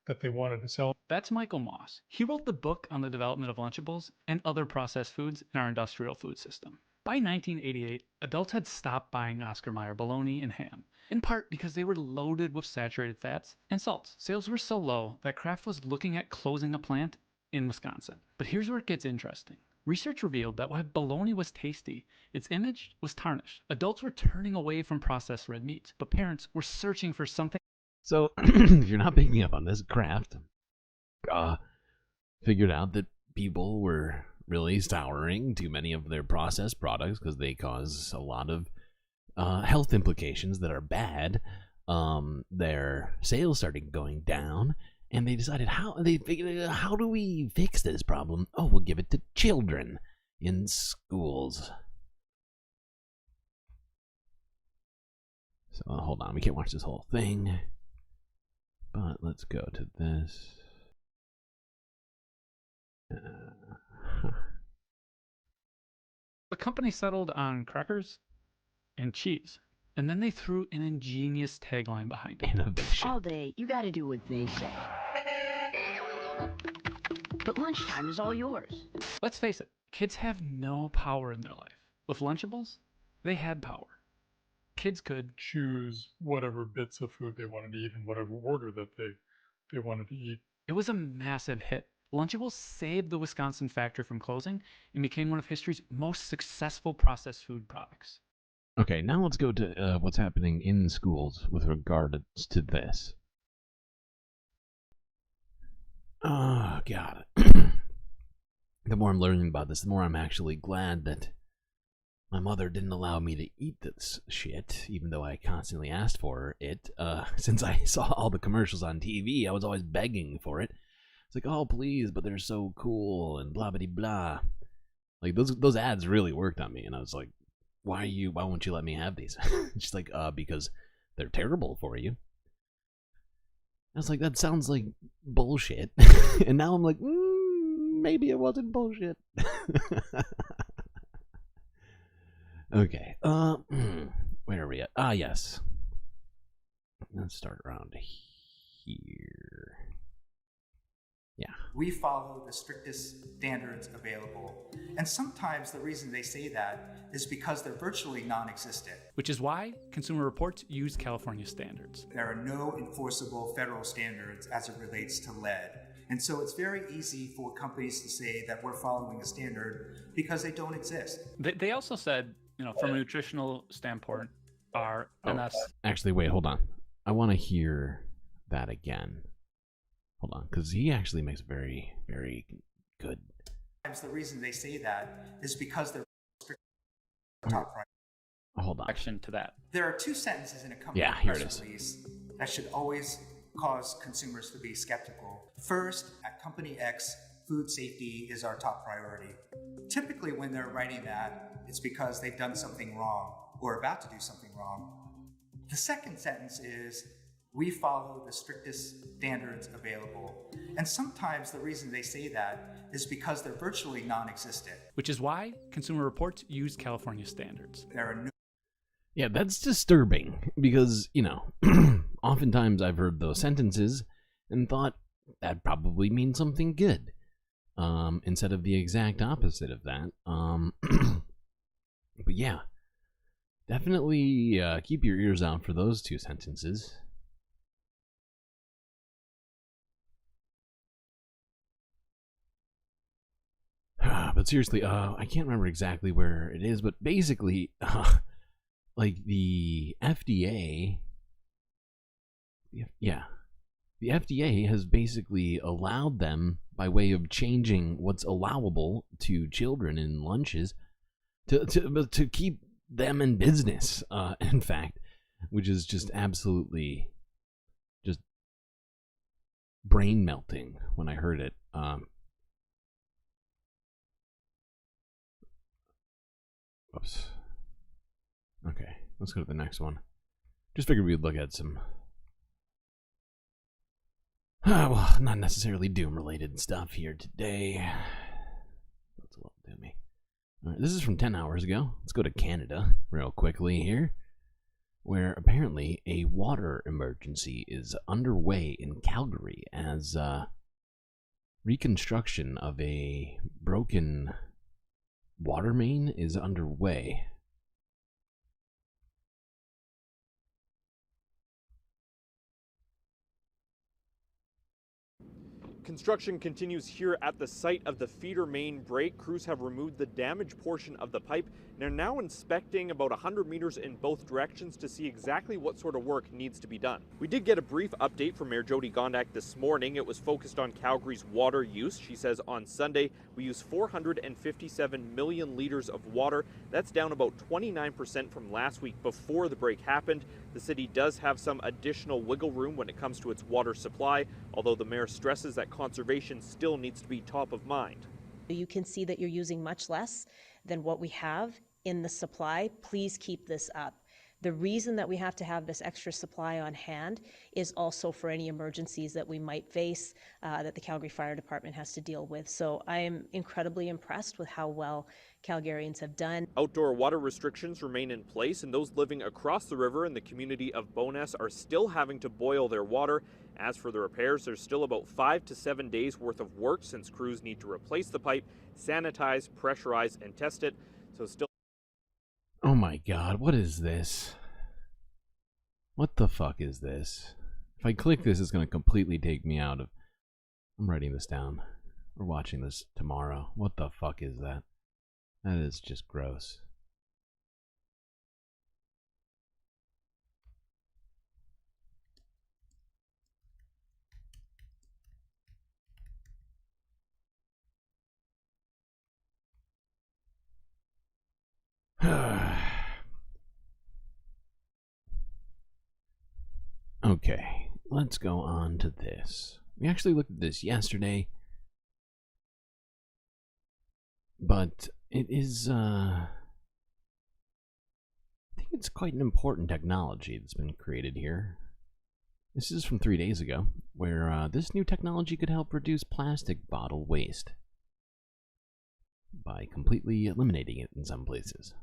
that they wanted to sell. That's Michael Moss. He wrote the book on the development of Lunchables and other processed foods in our industrial food system. By 1988, adults had stopped buying Oscar Mayer bologna and ham, in part because they were loaded with saturated fats and salts. Sales were so low that Kraft was looking at closing a plant in Wisconsin. But here's where it gets interesting. Research revealed that while bologna was tasty, its image was tarnished. Adults were turning away from processed red meats, but parents were searching for something. So, if you're not picking up on this, Kraft figured out that people were really souring too many of their processed products because they cause a lot of health implications that are bad. Their sales started going down, and they decided how do we fix this problem? Oh, we'll give it to children in schools. So hold on, we can't watch this whole thing, but let's go to this. The company settled on crackers and cheese, and then they threw an ingenious tagline behind it. Innovation. All day, you gotta do what they say. But lunchtime is all yours. Let's face it, kids have no power in their life. With Lunchables, they had power. Kids could choose whatever bits of food they wanted to eat in whatever order that they wanted to eat. It was a massive hit. Lunchables saved the Wisconsin factory from closing and became one of history's most successful processed food products. Okay, now let's go to what's happening in schools with regards to this. Oh, God. The more I'm learning about this, the more I'm actually glad that my mother didn't allow me to eat this shit, even though I constantly asked for it. Since I saw all the commercials on TV, I was always begging for it. It's like, oh, please, but they're so cool and blah, blah, blah. Like, those ads really worked on me, and I was like, why won't you let me have these? She's like, because they're terrible for you. I was like, that sounds like bullshit. And now I'm like, maybe it wasn't bullshit. Okay. Where are we at? Ah, yes. Let's start around here. Yeah. We follow the strictest standards available. And sometimes the reason they say that is because they're virtually non-existent. Which is why Consumer Reports use California standards. There are no enforceable federal standards as it relates to lead. And so it's very easy for companies to say that we're following a standard because they don't exist. They also said, from a nutritional standpoint, our MS... Actually, wait, hold on. I want to hear that again. Hold on, because he actually makes very, very good... Sometimes the reason they say that is because they're top priority. Hold on. Action to that. There are two sentences in a company press release that should always cause consumers to be skeptical. First, at Company X, food safety is our top priority. Typically when they're writing that, it's because they've done something wrong or about to do something wrong. The second sentence is, we follow the strictest standards available. And sometimes the reason they say that is because they're virtually non-existent. Which is why Consumer Reports use California standards. There are no... Yeah, that's disturbing because, oftentimes I've heard those sentences and thought that probably means something good, instead of the exact opposite of that. But yeah, definitely keep your ears out for those two sentences. But seriously, I can't remember exactly where it is, but basically, like the FDA, the FDA has basically allowed them, by way of changing what's allowable to children in lunches, to keep them in business. In fact, which is just absolutely just brain melting when I heard it. Oops. Okay, let's go to the next one. Just figured we'd look at some, well, not necessarily Doom-related stuff here today. That's a lot to me. All right, this is from 10 hours ago. Let's go to Canada real quickly here, where apparently a water emergency is underway in Calgary as reconstruction of a broken water main is underway. Construction continues here at the site of the feeder main break. Crews have removed the damaged portion of the pipe and are now inspecting about 100 meters in both directions to see exactly what sort of work needs to be done. We did get a brief update from Mayor Jyoti Gondak this morning. It was focused on Calgary's water use. She says on Sunday we used 457 million liters of water. That's down about 29% from last week before the break happened. The city does have some additional wiggle room when it comes to its water supply, although the mayor stresses that conservation still needs to be top of mind. You can see that you're using much less than what we have in the supply. Please keep this up. The reason that we have to have this extra supply on hand is also for any emergencies that we might face that the Calgary Fire Department has to deal with. So I am incredibly impressed with how well Calgarians have done. Outdoor water restrictions remain in place, and those living across the river in the community of Bowness are still having to boil their water. As for the repairs, there's still about 5 to 7 days worth of work since crews need to replace the pipe, sanitize, pressurize, and test it. So still... Oh my god, what is this? What the fuck is this? If I click this, it's going to completely take me out of... I'm writing this down. We're watching this tomorrow. What the fuck is that? That is just gross. Okay, let's go on to this. We actually looked at this yesterday, but it is, I think it's quite an important technology that's been created here. This is from 3 days ago, where this new technology could help reduce plastic bottle waste by completely eliminating it in some places.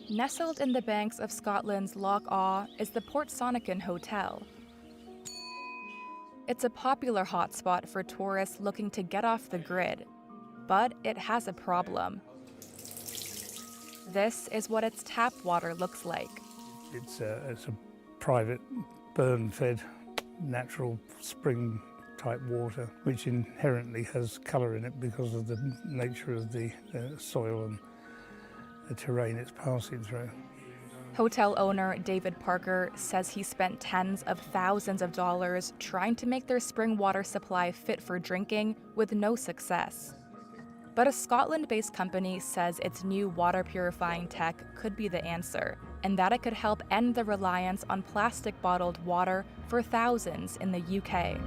Nestled in the banks of Scotland's Loch Awe is the Portsonican Hotel. It's a popular hotspot for tourists looking to get off the grid, but it has a problem. This is what its tap water looks like. It's a private, burn-fed, natural spring type water, which inherently has colour in it because of the nature of the soil and the terrain it's passing through. Hotel owner David Parker says he spent tens of thousands of dollars trying to make their spring water supply fit for drinking with no success. But a Scotland-based company says its new water purifying tech could be the answer, and that it could help end the reliance on plastic bottled water for thousands in the UK.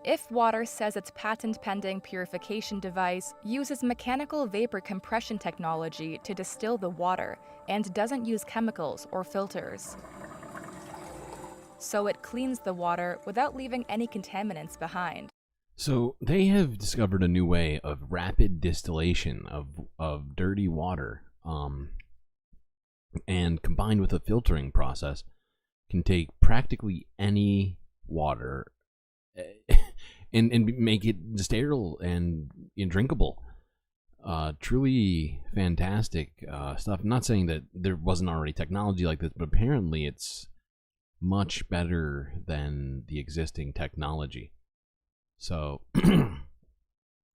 If Water says its patent-pending purification device uses mechanical vapor compression technology to distill the water and doesn't use chemicals or filters. So it cleans the water without leaving any contaminants behind. So they have discovered a new way of rapid distillation of dirty water, and combined with a filtering process, can take practically any water and make it sterile and drinkable. Truly fantastic stuff. I'm not saying that there wasn't already technology like this, but apparently it's much better than the existing technology. So,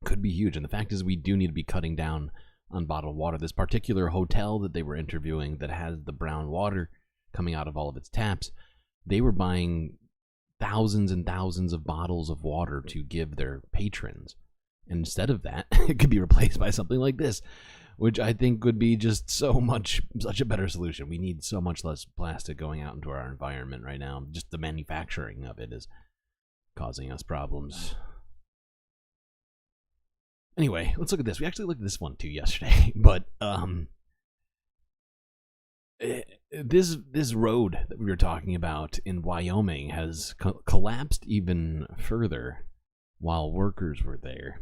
could be huge. And the fact is, we do need to be cutting down on bottled water. This particular hotel that they were interviewing that has the brown water coming out of all of its taps, they were buying thousands and thousands of bottles of water to give their patrons. And instead of that, it could be replaced by something like this, which I think would be just such a better solution. We need so much less plastic going out into our environment right now. Just the manufacturing of it is causing us problems. Anyway, let's look at this. We actually looked at this one too yesterday, but this road that we were talking about in Wyoming has collapsed even further while workers were there.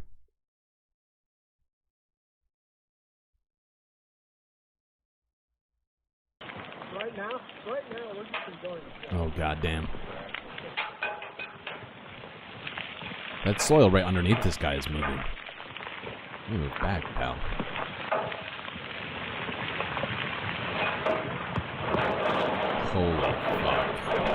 Right now, we're just enjoying it. Oh, goddamn. That soil right underneath this guy is moving. Move back, pal. Holy fuck.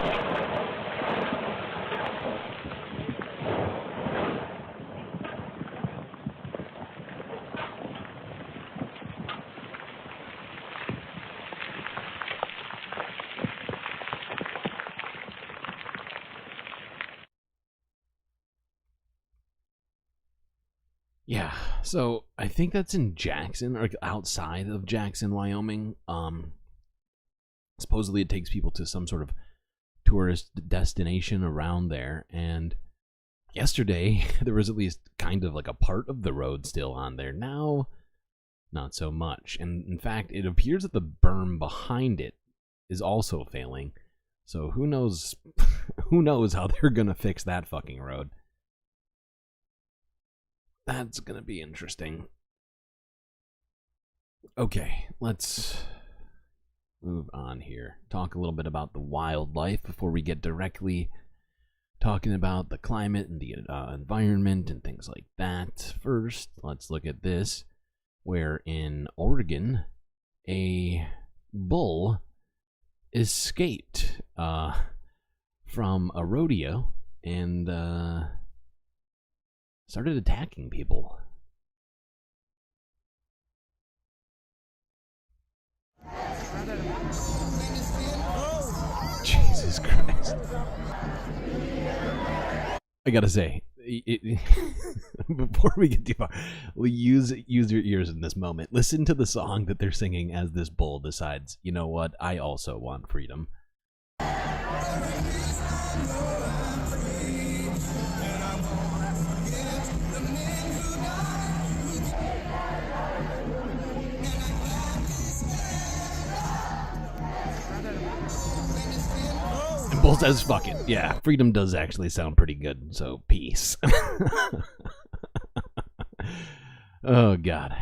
Yeah, so I think that's in Jackson, or outside of Jackson, Wyoming. Supposedly it takes people to some sort of tourist destination around there, and yesterday there was at least kind of like a part of the road still on there. Now, not so much. And in fact, it appears that the berm behind it is also failing. So who knows how they're gonna fix that fucking road. That's gonna be interesting. Okay, let's move on here. Talk a little bit about the wildlife before we get directly talking about the climate and the environment and things like that. First, let's look at this, where in Oregon, a bull escaped from a rodeo and started attacking people. Jesus Christ. I gotta say, before we get too far, use your ears in this moment. Listen to the song that they're singing as this bull decides, you know what, I also want freedom. And bull says, fuck it. Yeah, freedom does actually sound pretty good, so peace. Oh, God.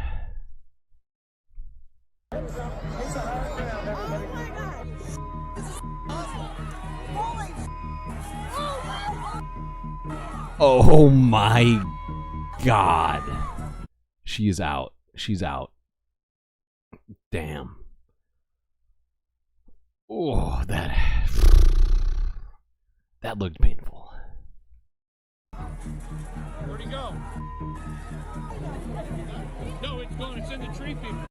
Oh my God. She's out. She's out. Damn. Oh, that looked painful. Where'd he go? No, it's gone. It's in the tree, people.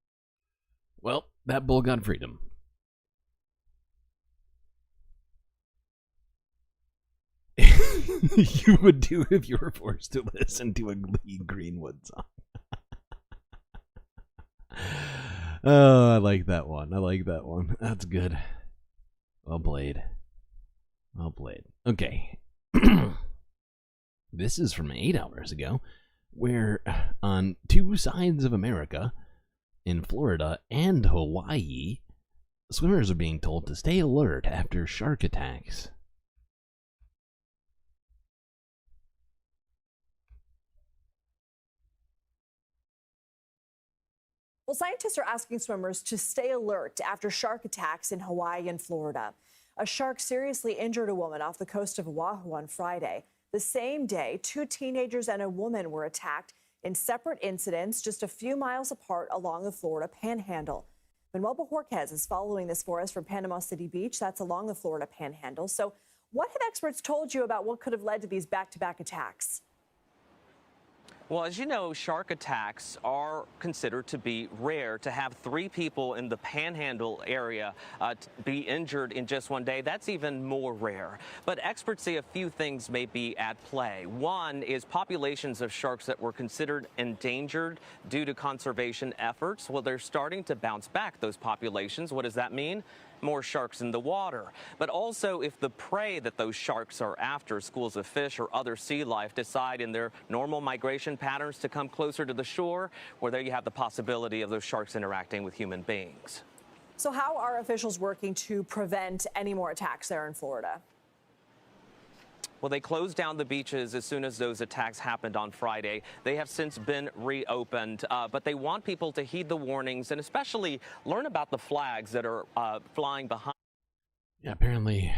Well, that bull got freedom. You would do if you were forced to listen to a Lee Greenwood song. Oh, I like that one. I like that one. That's good. Well played. Well played. Okay. This is from 8 hours ago, where on two sides of America, in Florida and Hawaii, swimmers are being told to stay alert after shark attacks. Well, scientists are asking swimmers to stay alert after shark attacks in Hawaii and Florida. A shark seriously injured a woman off the coast of Oahu on Friday. The same day, 2 teenagers and a woman were attacked in separate incidents just a few miles apart along the Florida Panhandle. Manuel Bojorquez is following this for us from Panama City Beach. That's along the Florida Panhandle. So what have experts told you about what could have led to these back-to-back attacks? Well, as you know, shark attacks are considered to be rare. To have 3 people in the Panhandle area be injured in just one day, that's even more rare. But experts say a few things may be at play. One is populations of sharks that were considered endangered due to conservation efforts. Well, they're starting to bounce back, those populations. What does that mean? More sharks in the water. But also, if the prey that those sharks are after, schools of fish or other sea life, decide in their normal migration patterns to come closer to the shore, well, there you have the possibility of those sharks interacting with human beings. So how are officials working to prevent any more attacks there in Florida? Well, they closed down the beaches as soon as those attacks happened on Friday. They have since been reopened, but they want people to heed the warnings and especially learn about the flags that are flying behind. Yeah, apparently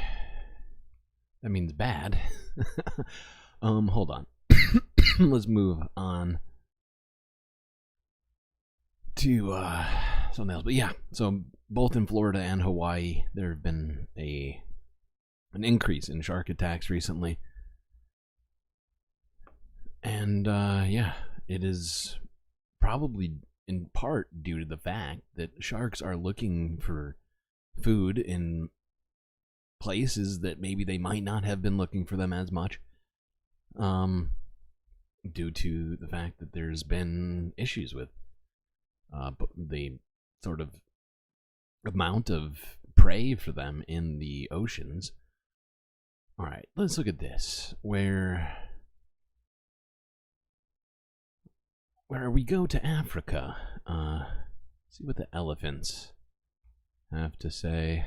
that means bad. Hold on. Let's move on to something else. But yeah, so both in Florida and Hawaii, there have been an increase in shark attacks recently. And yeah, it is probably in part due to the fact that sharks are looking for food in places that maybe they might not have been looking for them as much, due to the fact that there's been issues with the sort of amount of prey for them in the oceans. All right, let's look at this, where we go to Africa. See what the elephants have to say.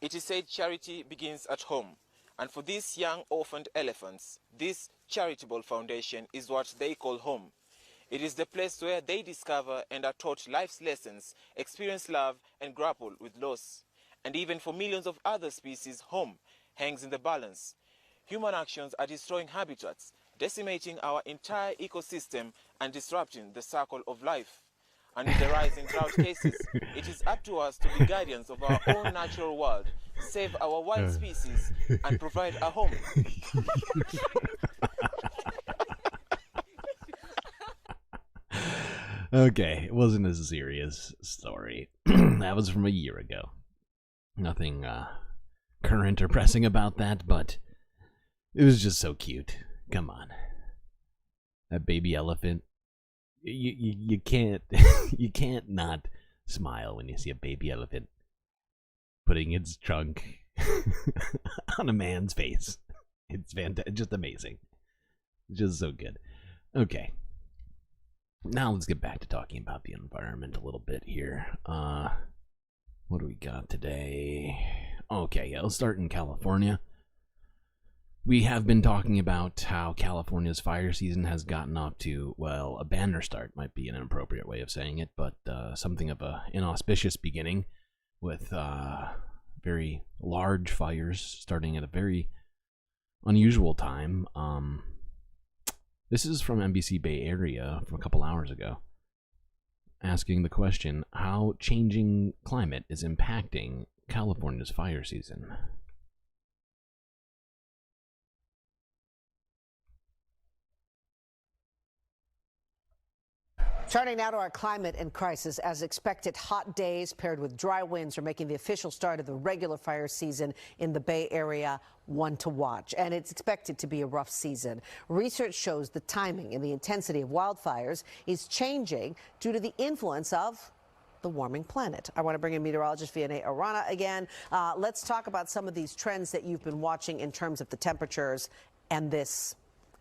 It is said charity begins at home, and for these young orphaned elephants, this charitable foundation is what they call home. It is the place where they discover and are taught life's lessons, experience love, and grapple with loss. And even for millions of other species, home hangs in the balance. Human actions are destroying habitats, decimating our entire ecosystem, and disrupting the circle of life. And with the rise in drought cases, it is up to us to be guardians of our own natural world, save our wild species, and provide a home. Okay, it wasn't a serious story. That was from a year ago. Nothing current or pressing about that, but it was just so cute. Come on. That baby elephant. You can't you can't not smile when you see a baby elephant putting its trunk on a man's face. It's fantastic, just amazing. Just so good. Okay. Now let's get back to talking about the environment a little bit here. What do we got today? Okay, yeah, let's start in California. We have been talking about how California's fire season has gotten off to, well, a banner start might be an inappropriate way of saying it, but something of an inauspicious beginning with very large fires starting at a very unusual time. This is from NBC Bay Area from a couple hours ago, asking the question, how changing climate is impacting California's fire season. Turning now to our climate and crisis. As expected, hot days paired with dry winds are making the official start of the regular fire season in the Bay Area one to watch. And it's expected to be a rough season. Research shows the timing and the intensity of wildfires is changing due to the influence of the warming planet. I want to bring in meteorologist Vianney Arana again. Let's talk about some of these trends that you've been watching in terms of the temperatures and this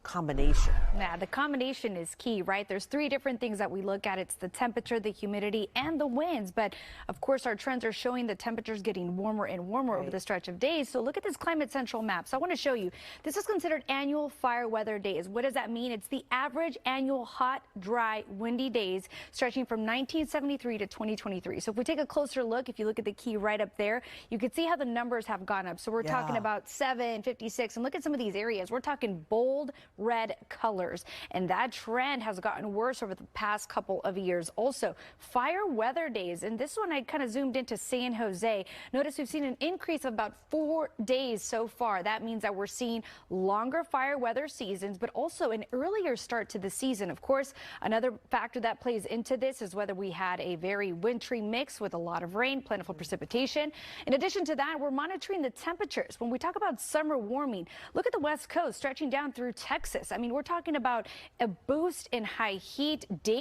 combination. Yeah, the combination is key, right? There's three different things that we look at. It's the temperature, the humidity, and the winds. But of course, our trends are showing the temperatures getting warmer and warmer over the stretch of days. So look at this climate central map. So I want to show you, this is considered annual fire weather days. What does that mean? It's the average annual hot, dry, windy days stretching from 1973 to 2023. So if we take a closer look, if you look at the key right up there, you can see how the numbers have gone up. So we're talking about 7, 56, and look at some of these areas. We're talking bold red colors, and that trend has gotten worse over the past couple of years. Also, fire weather days, and this one I kind of zoomed into San Jose. Notice we've seen an increase of about 4 days so far. That means that we're seeing longer fire weather seasons, but also an earlier start to the season. Of course, another factor that plays into this is whether we had a very wintry mix with a lot of rain, plentiful precipitation. In addition to that, we're monitoring the temperatures. When we talk about summer warming, look at the West Coast stretching down through Texas. I mean, we're talking about a boost in high heat days.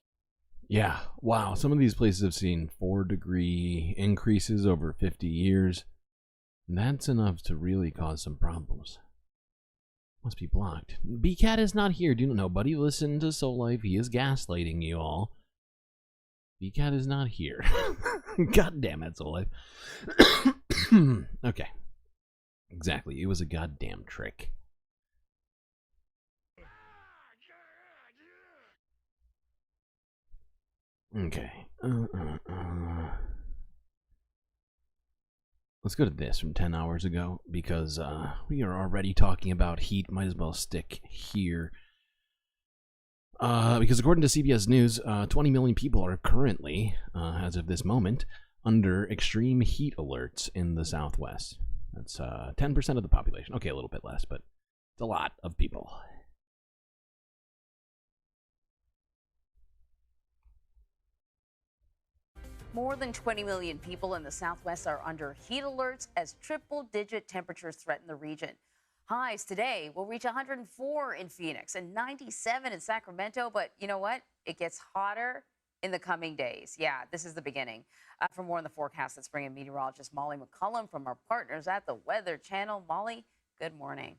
Yeah, wow. Some of these places have seen 4-degree increases over 50 years. That's enough to really cause some problems. Must be blocked. BCAT is not here. Do nobody listen to Soul Life. He is gaslighting you all. BCAT is not here. God damn it, Soul Life. Okay. Exactly. It was a goddamn trick. Okay. Let's go to this from 10 hours ago, because we are already talking about heat. Might as well stick here. Because according to CBS News, 20 million people are currently, as of this moment, under extreme heat alerts in the Southwest. That's 10% of the population. Okay, a little bit less, but it's a lot of people. More than 20 million people in the Southwest are under heat alerts as triple-digit temperatures threaten the region. Highs today will reach 104 in Phoenix and 97 in Sacramento, but you know what? It gets hotter in the coming days. Yeah, this is the beginning. For more on the forecast, let's bring in meteorologist Molly McCullum from our partners at the Weather Channel. Molly, good morning.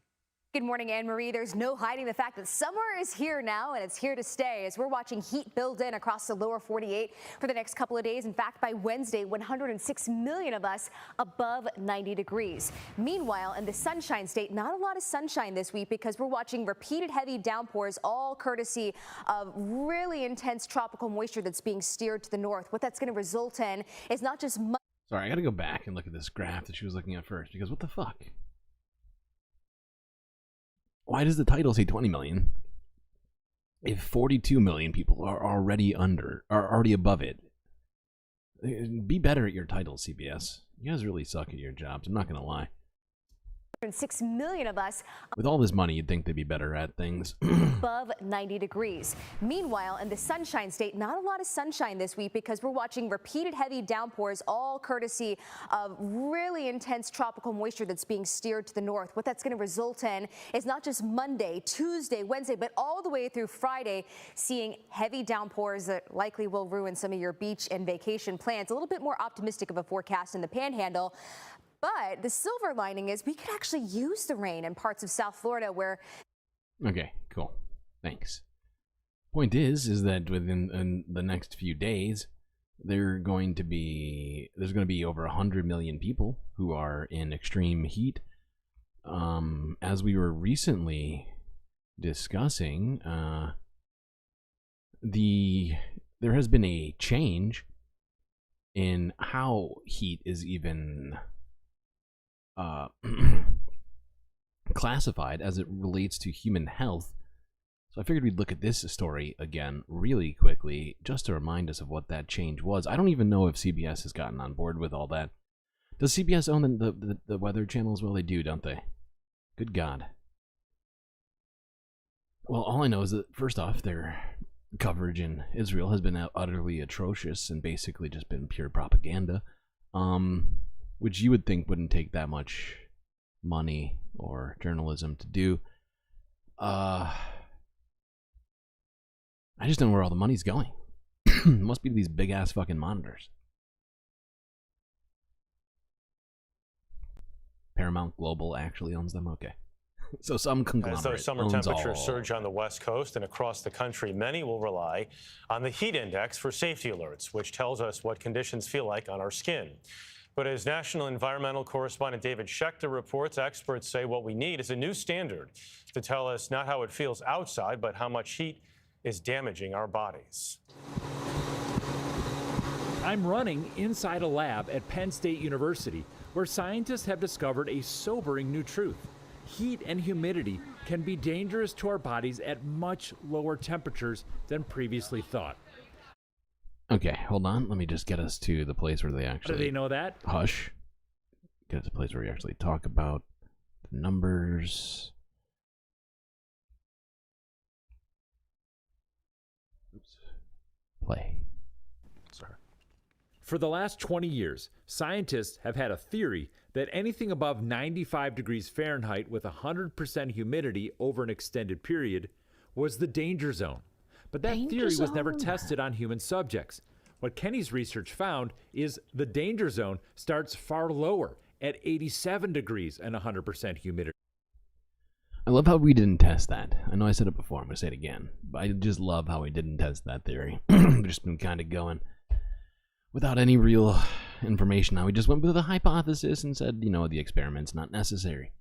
Good morning, Anne-Marie. There's no hiding the fact that summer is here now, and it's here to stay as we're watching heat build in across the lower 48 for the next couple of days. In fact, by Wednesday, 106 million of us above 90 degrees. Meanwhile, in the Sunshine State, not a lot of sunshine this week because we're watching repeated heavy downpours, all courtesy of really intense tropical moisture that's being steered to the north. What that's going to result in is not just... Sorry, I got to go back and look at this graph that she was looking at first, because what the fuck? Why does the title say 20 million if 42 million people are already above it? Be better at your titles, CBS. You guys really suck at your jobs. I'm not going to lie. 6 million of us With all this money, you'd think they'd be better at things. above 90 degrees. Meanwhile, in the Sunshine State, not a lot of sunshine this week because we're watching repeated heavy downpours, all courtesy of really intense tropical moisture that's being steered to the north. What that's going to result in is not just Monday, Tuesday, Wednesday, but all the way through Friday, seeing heavy downpours that likely will ruin some of your beach and vacation plans. A little bit more optimistic of a forecast in the Panhandle. But the silver lining is we could actually use the rain in parts of South Florida where... Okay, cool. Thanks. Point is that within the next few days, there's going to be over 100 million people who are in extreme heat. As we were recently discussing, there has been a change in how heat is even classified as it relates to human health. So I figured we'd look at this story again really quickly just to remind us of what that change was. I don't even know if CBS has gotten on board with all that. Does CBS own the weather channel as well? They do, don't they? Good God. Well, all I know is that, first off, their coverage in Israel has been utterly atrocious and basically just been pure propaganda. Which you would think wouldn't take that much money or journalism to do. I just don't know where all the money's going. It must be these big ass fucking monitors. Paramount Global actually owns them. Okay. So some conglomerate As those summer owns temperatures all. surge on the West Coast and across the country, many will rely on the heat index for safety alerts, which tells us what conditions feel like on our skin. But as national environmental correspondent David Schechter reports, experts say what we need is a new standard to tell us not how it feels outside, but how much heat is damaging our bodies. I'm running inside a lab at Penn State University, where scientists have discovered a sobering new truth. Heat and humidity can be dangerous to our bodies at much lower temperatures than previously thought. Okay, hold on. Let me just get us to the place where they actually... Do they know that? Hush. Get us to the place where we actually talk about the numbers. Oops. Play. Sorry. For the last 20 years, scientists have had a theory that anything above 95 degrees Fahrenheit with 100% humidity over an extended period was the danger zone. But that theory was never tested on human subjects. What Kenny's research found is the danger zone starts far lower at 87 degrees and 100% humidity. I love how we didn't test that. I know I said it before, I'm going to say it again. But I just love how we didn't test that theory. We've just been kind of going without any real information. Now we just went with a hypothesis and said, you know, the experiment's not necessary.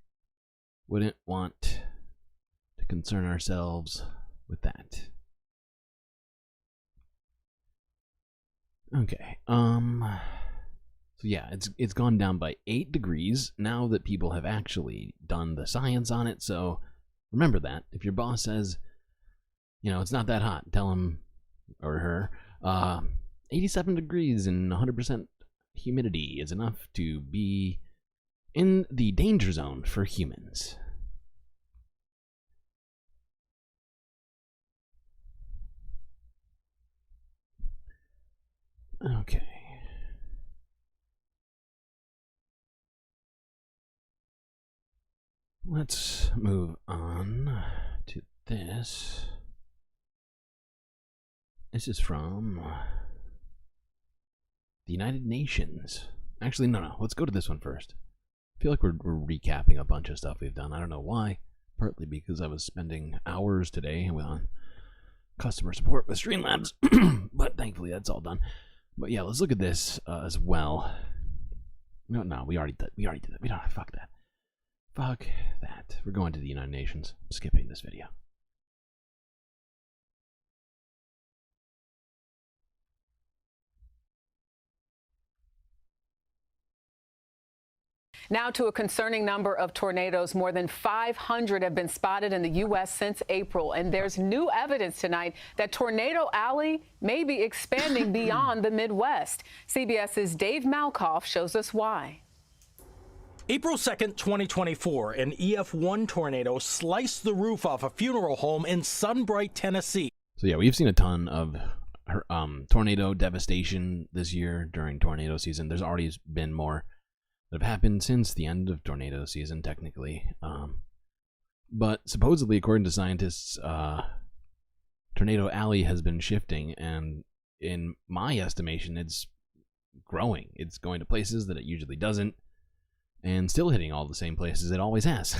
Wouldn't want to concern ourselves with that. Okay, so yeah, it's gone down by 8 degrees now that people have actually done the science on it. So remember that if your boss says, you know, it's not that hot, tell him or her 87 degrees and 100% humidity is enough to be in the danger zone for humans. Okay. Let's move on to this. This is from the United Nations. Actually, no. Let's go to this one first. I feel like we're recapping a bunch of stuff we've done. I don't know why. Partly because I was spending hours today on customer support with Streamlabs. But thankfully that's all done. But yeah, let's look at this as well. No, we already did that. We don't. Fuck that. Fuck that. We're going to the United Nations. I'm skipping this video. Now to a concerning number of tornadoes. More than 500 have been spotted in the U.S. since April. And there's new evidence tonight that Tornado Alley may be expanding beyond the Midwest. CBS's Dave Malkoff shows us why. April 2nd, 2024, an EF1 tornado sliced the roof off a funeral home in Sunbright, Tennessee. So yeah, we've seen a ton of tornado devastation this year during tornado season. There's already been more that have happened since the end of tornado season, technically. But supposedly, according to scientists, Tornado Alley has been shifting, and in my estimation, it's growing. It's going to places that it usually doesn't, and still hitting all the same places it always has.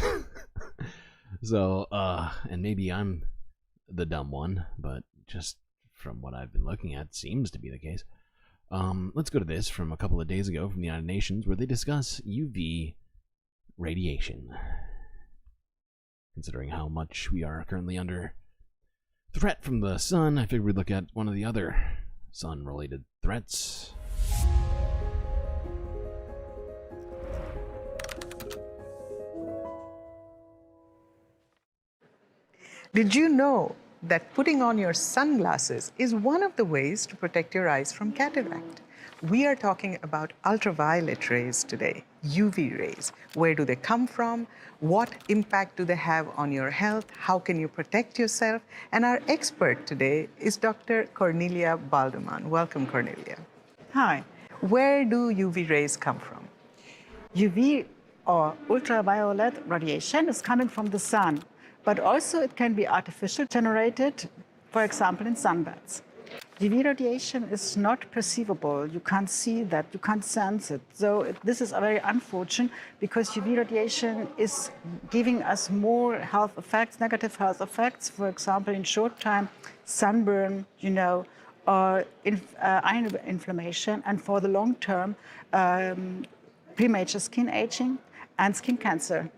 So, and maybe I'm the dumb one, but just from what I've been looking at, seems to be the case. Let's go to this from a couple of days ago from the United Nations, where they discuss UV radiation. Considering how much we are currently under threat from the sun, I figured we'd look at one of the other sun-related threats. Did you know that putting on your sunglasses is one of the ways to protect your eyes from cataract? We are talking about ultraviolet rays today, UV rays. Where do they come from? What impact do they have on your health? How can you protect yourself? And our expert today is Dr. Cornelia Baldeman. Welcome, Cornelia. Hi. Where do UV rays come from? UV or ultraviolet radiation is coming from the sun, but also it can be artificially generated, for example, in sunbeds. UV radiation is not perceivable. You can't see that, you can't sense it. So this is very unfortunate because UV radiation is giving us more health effects, negative health effects. For example, in short time, sunburn, or eye inflammation, and for the long term, premature skin aging and skin cancer.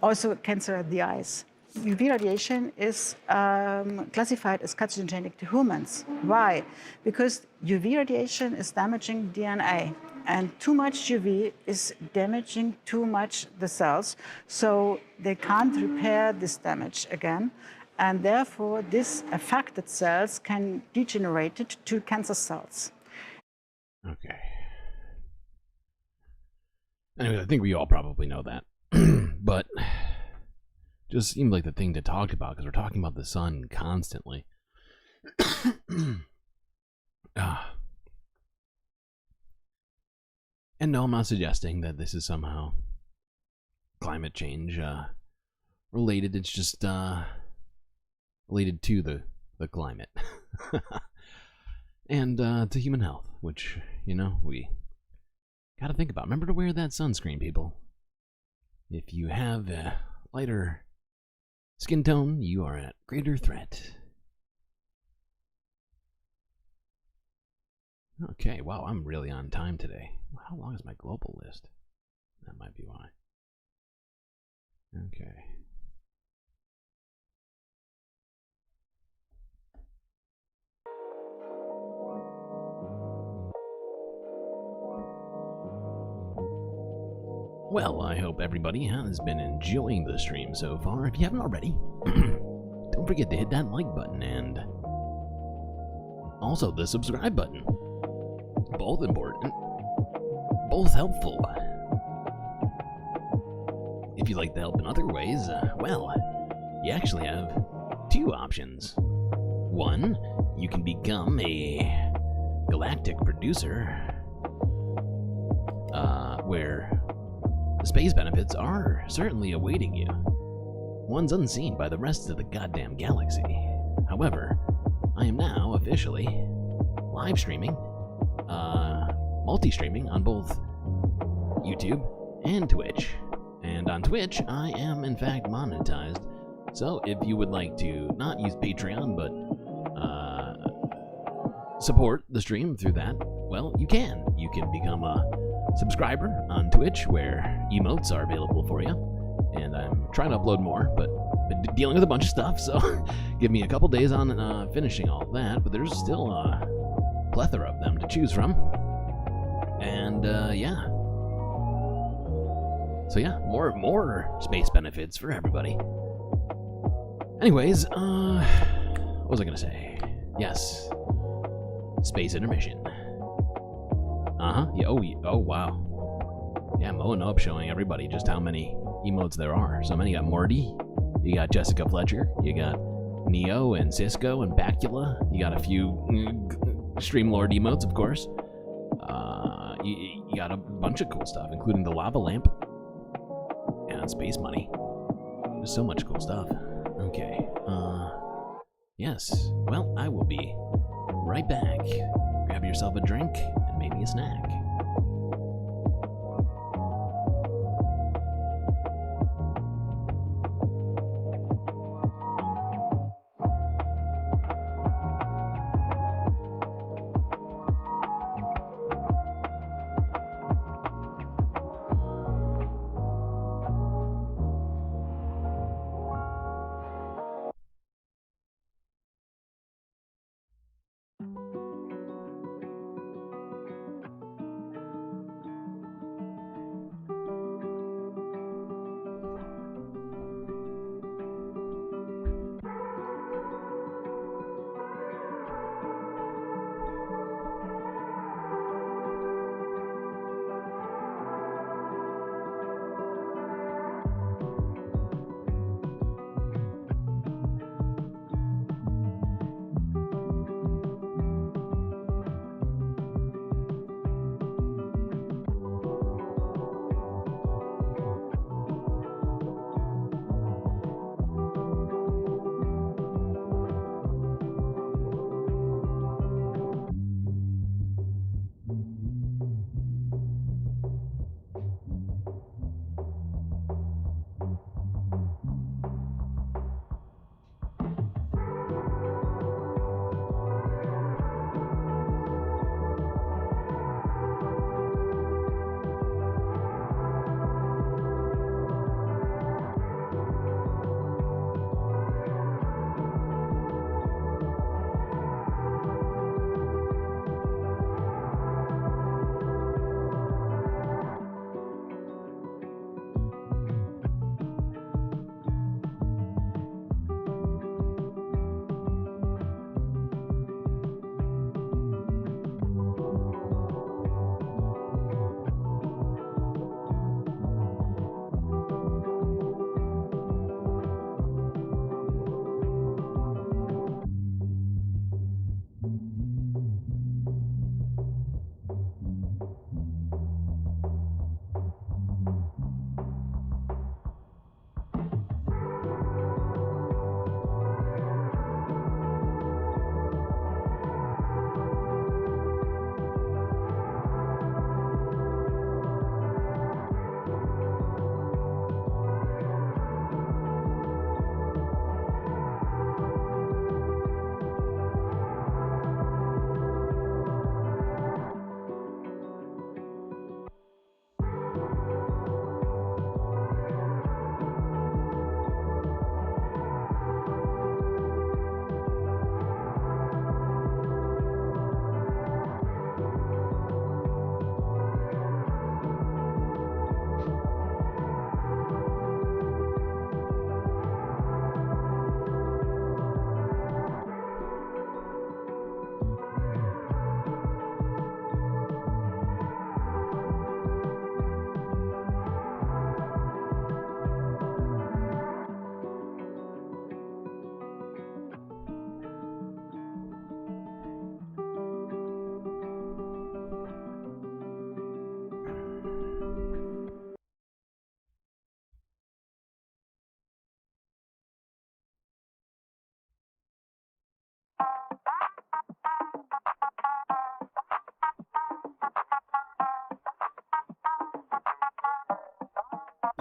Also cancer of the eyes. UV radiation is classified as carcinogenic to humans. Why? Because UV radiation is damaging DNA, and too much UV is damaging too much the cells, so they can't repair this damage again, and therefore this affected cells can degenerate it to cancer cells. Okay. Anyway, I think we all probably know that, but just seemed like the thing to talk about because we're talking about the sun constantly. And no, I'm not suggesting that this is somehow climate change related. It's just related to the climate and to human health, which, we gotta think about. Remember to wear that sunscreen, people. If you have a lighter skin tone, you are at greater threat. Okay, wow, I'm really on time today. How long is my global list? That might be why. Okay. Well, I hope everybody has been enjoying the stream so far. If you haven't already, don't forget to hit that like button and also the subscribe button. Both important, both helpful. If you'd like to help in other ways, well, you actually have two options. One, you can become a Galactic producer, where the space benefits are certainly awaiting you. One's unseen by the rest of the goddamn galaxy. However, I am now officially live streaming, multi-streaming on both YouTube and Twitch. And on Twitch, I am in fact monetized. So if you would like to not use Patreon, but support the stream through that, well, you can. You can become a subscriber on Twitch, where emotes are available for you. And I'm trying to upload more, but been dealing with a bunch of stuff, so give me a couple days on finishing all that. But there's still a plethora of them to choose from. And yeah. So yeah, more space benefits for everybody. Anyways, what was I gonna say? Yes. Space intermission. Yeah, oh wow. Yeah, Moen up showing everybody just how many emotes there are. So many. You got Morty, you got Jessica Fletcher, you got Neo and Cisco and Bacula. You got a few Streamlord emotes, of course. You got a bunch of cool stuff, including the lava lamp and space money. There's so much cool stuff. Okay. Yes. Well, I will be right back. Grab yourself a drink and maybe a snack.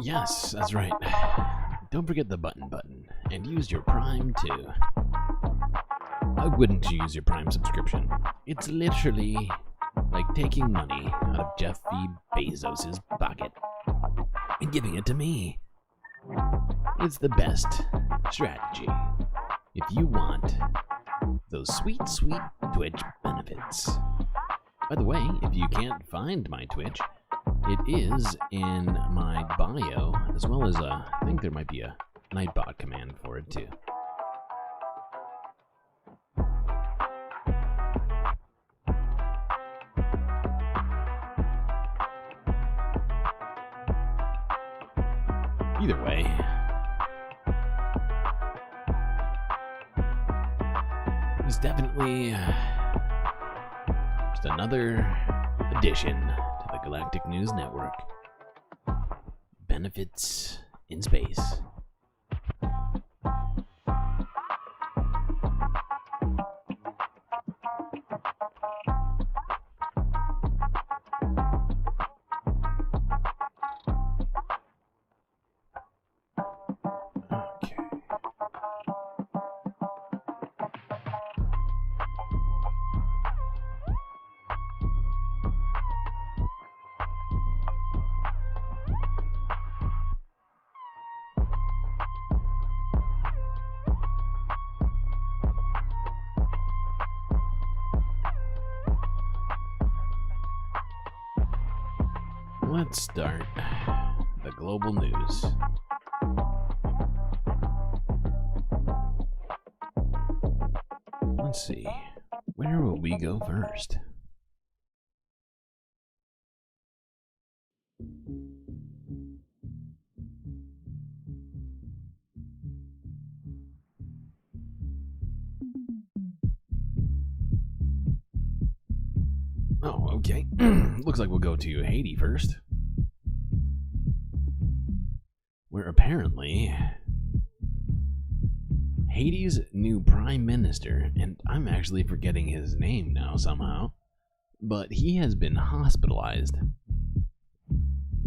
Yes, that's right. Don't forget the button, and use your Prime too. Why wouldn't you use your Prime subscription? It's literally like taking money out of Jeff Bezos' pocket and giving it to me. It's the best strategy if you want those sweet, sweet Twitch benefits. By the way, if you can't find my Twitch, it is in my bio, as well as I think there might be a Nightbot command for it too. Either way, it's definitely just another addition to the Galactic News Network. Benefits in space. Let's start the global news. Let's see, where will we go first? Oh, okay. Looks like we'll go to Haiti first. Where apparently Haiti's new prime minister, and I'm actually forgetting his name now somehow, but he has been hospitalized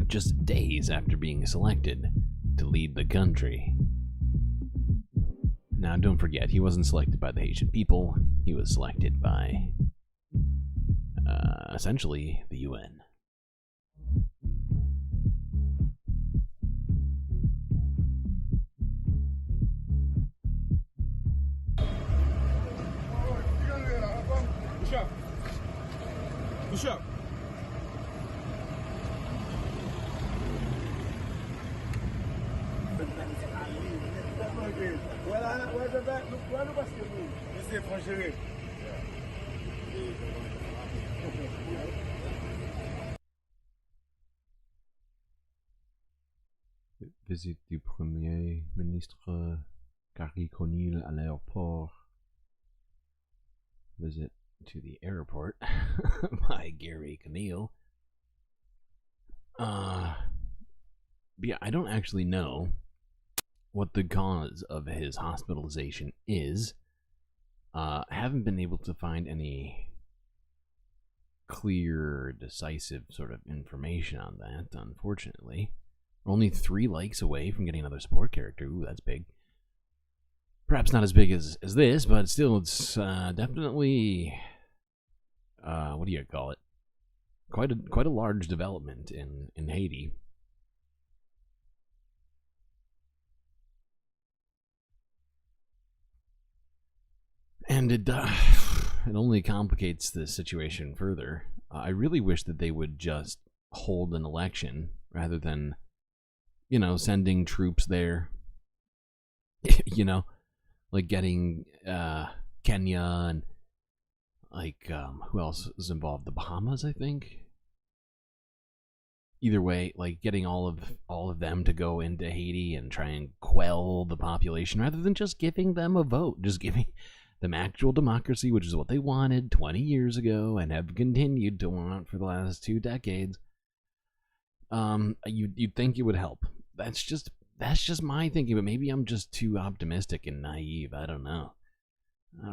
just days after being selected to lead the country. Now, don't forget, he wasn't selected by the Haitian people. He was selected by, essentially, the UN. Push up. Visite du Premier ministre Gary Conil à l'aéroport. Visit to the airport by Gary Conil. Yeah, I don't actually know what the cause of his hospitalization is. Haven't been able to find any clear, decisive sort of information on that, unfortunately. We're only 3 likes away from getting another support character. Ooh, that's big. Perhaps not as big as this, but still, it's definitely, what do you call it? Quite a large development in Haiti. And it only complicates the situation further. I really wish that they would just hold an election rather than, you know, sending troops there. You know, like getting Kenya and like who else is involved? The Bahamas, I think. Either way, like getting all of them to go into Haiti and try and quell the population rather than just giving them a vote, just giving them actual democracy, which is what they wanted 20 years ago and have continued to want for the last 2 decades. You'd think it would help. That's just my thinking, but maybe I'm just too optimistic and naive. I don't know. I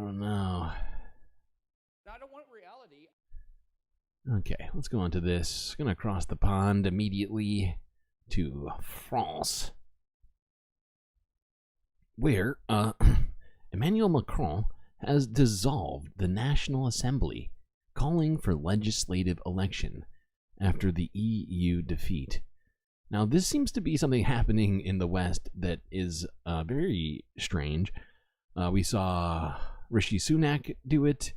don't want reality. Okay, let's go on to this. Gonna cross the pond immediately to France, where Emmanuel Macron has dissolved the National Assembly, calling for legislative election after the EU defeat. Now, this seems to be something happening in the West that is very strange. We saw Rishi Sunak do it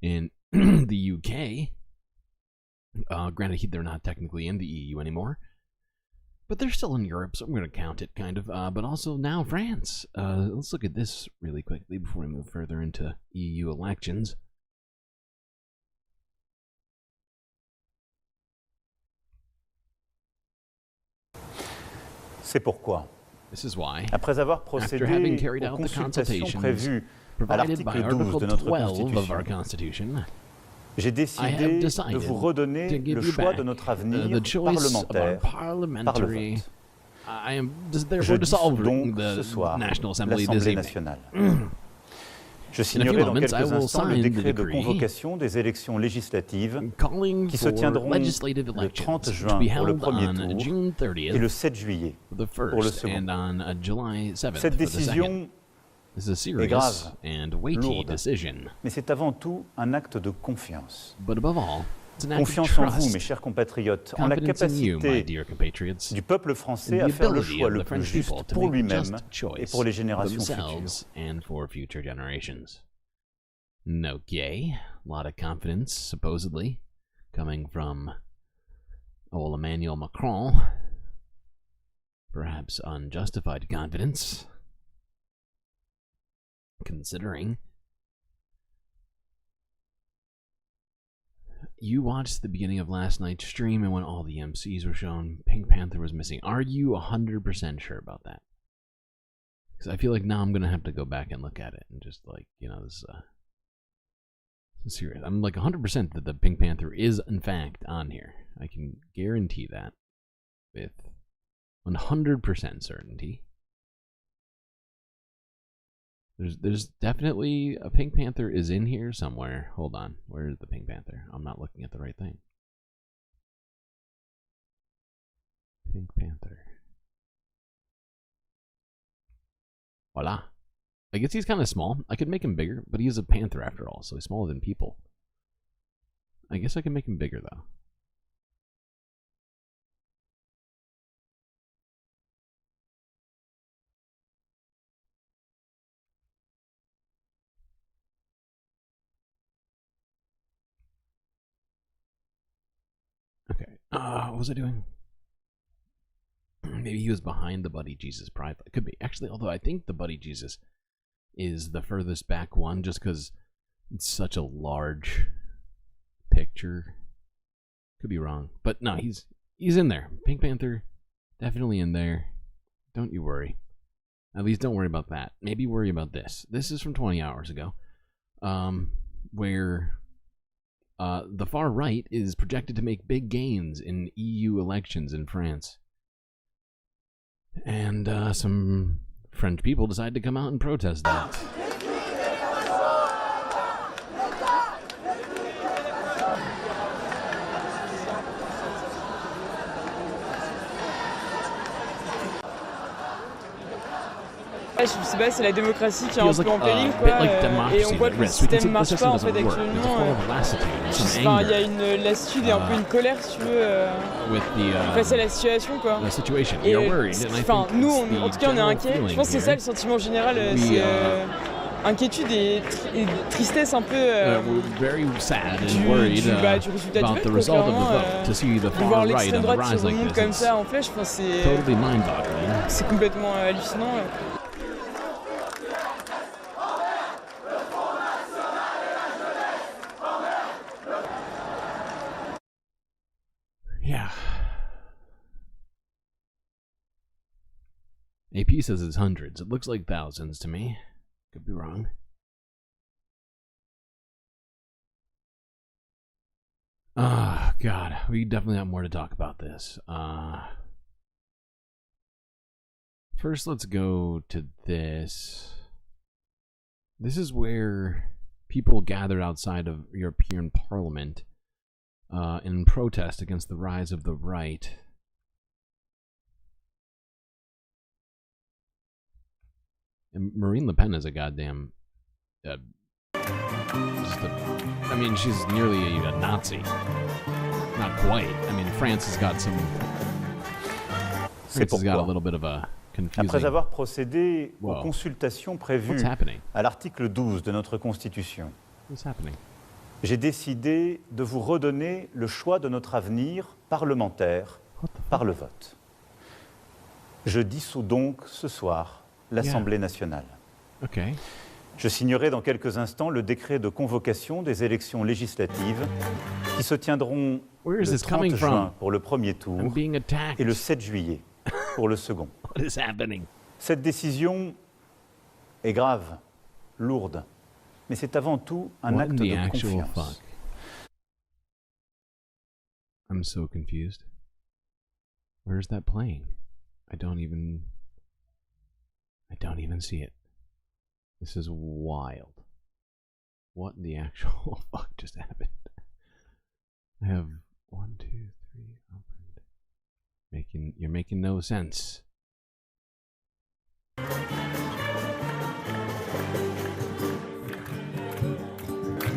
in the UK. Granted, they're not technically in the EU anymore, but they're still in Europe, so I'm going to count it, kind of. But also now France. Let's look at this really quickly before we move further into EU elections. C'est pourquoi, This is why, après avoir after procédé having carried aux out the consultations consultations prévues à provided by l'article 12 Article de notre 12 of our Constitution, Constitution, j'ai I have décidé de decided vous redonner to give le you choix back de notre avenir the choice of our parlementaire par le parliamentary. vote. I am Je therefore dissous dissolving donc ce the soir National Assembly this l'Assemblée evening. nationale. Je In a few signerai dans moments, quelques I will instants le sign the décret de decree convocation des élections législatives calling qui se for tiendront legislative le elections 30 to juin be pour le held premier on tour June 30th et le 7 juillet for the pour le first second. and on July 7th Cette for the second. décision This is a est serious grave, and weighty lourde, decision. mais c'est avant tout un acte de confiance. But above all, it's an act of Confiance en vous, trust. mes chers compatriotes, en la Confidence in you, my capacité dear compatriots, du peuple français in à the faire le ability choix of le the plus French people juste to pour make a lui-même just et choice pour les for générations themselves futures. and for future generations. Okay, a lot of confidence, supposedly, coming from old Emmanuel Macron. Perhaps unjustified confidence, considering you watched the beginning of last night's stream and when all the MCs were shown, Pink Panther was missing. Are you 100% sure about that? Because I feel like now I'm going to have to go back and look at it and just like, you know, this is serious. I'm like 100% that the Pink Panther is in fact on here. I can guarantee that with 100% certainty. There's definitely a Pink Panther is in here somewhere. Hold on. Where is the Pink Panther? I'm not looking at the right thing. Pink Panther. Voila. I guess he's kind of small. I could make him bigger, but he is a panther after all, so he's smaller than people. I guess I can make him bigger, though. Okay. What was I doing? Maybe he was behind the Buddy Jesus Pride. It could be. Actually, although I think the Buddy Jesus is the furthest back one just because it's such a large picture. Could be wrong. But no, he's in there. Pink Panther, definitely in there. Don't you worry. At least don't worry about that. Maybe worry about this. This is from 20 hours ago. Where the far right is projected to make big gains in EU elections in France. And some French people decided to come out and protest that. Je sais pas, c'est la démocratie qui est un Feels peu like en péril, a quoi. bit like Et on democracy voit at que le risk. We can see système the marche system pas en doesn't fait work. There's a actuellement. form of lassitude, some Enfin, il y a anger une lassitude et un peu une colère, si tu veux, with face à la situation, quoi. the situation. Et You're worried, and I enfin, think nous, it's en the tout cas, on est general inquiets. Je feeling pense que c'est here. ça le sentiment général, c'est inquiétude et tristesse un peu. We're very sad and worried du résultat about du the vote, result of the clairement, vote. To see the de far voir right l'extrême on the droite qui rise like remonte this, comme it's ça en flèche, enfin, c'est totally mind-boggling. c'est complètement hallucinant. Yeah. AP says it's hundreds. It looks like thousands to me. Could be wrong. God. We definitely have more to talk about this. First, let's go to this. This is where people gathered outside of European Parliament in protest against the rise of the right. And Marine Le Pen is a goddamn... I mean, she's nearly a Nazi. Not quite. I mean, France has got some... France has got a little bit of a confusing... Après avoir procédé aux consultations prévues à l'article 12 de notre Constitution, j'ai décidé de vous redonner le choix de notre avenir parlementaire par le vote. Je dissous donc ce soir l'Assemblée nationale. Je signerai dans quelques instants le décret de convocation des élections législatives qui se tiendront le 30 juin pour le premier tour et le 7 juillet pour le second. What is happening? Cette décision est grave, lourde, mais c'est avant tout un acte de confiance. I'm so confused. Where's that playing? I don't even see it. This is wild. What in the actual fuck just happened? I have 1, 2, 3 opened. You're making no sense.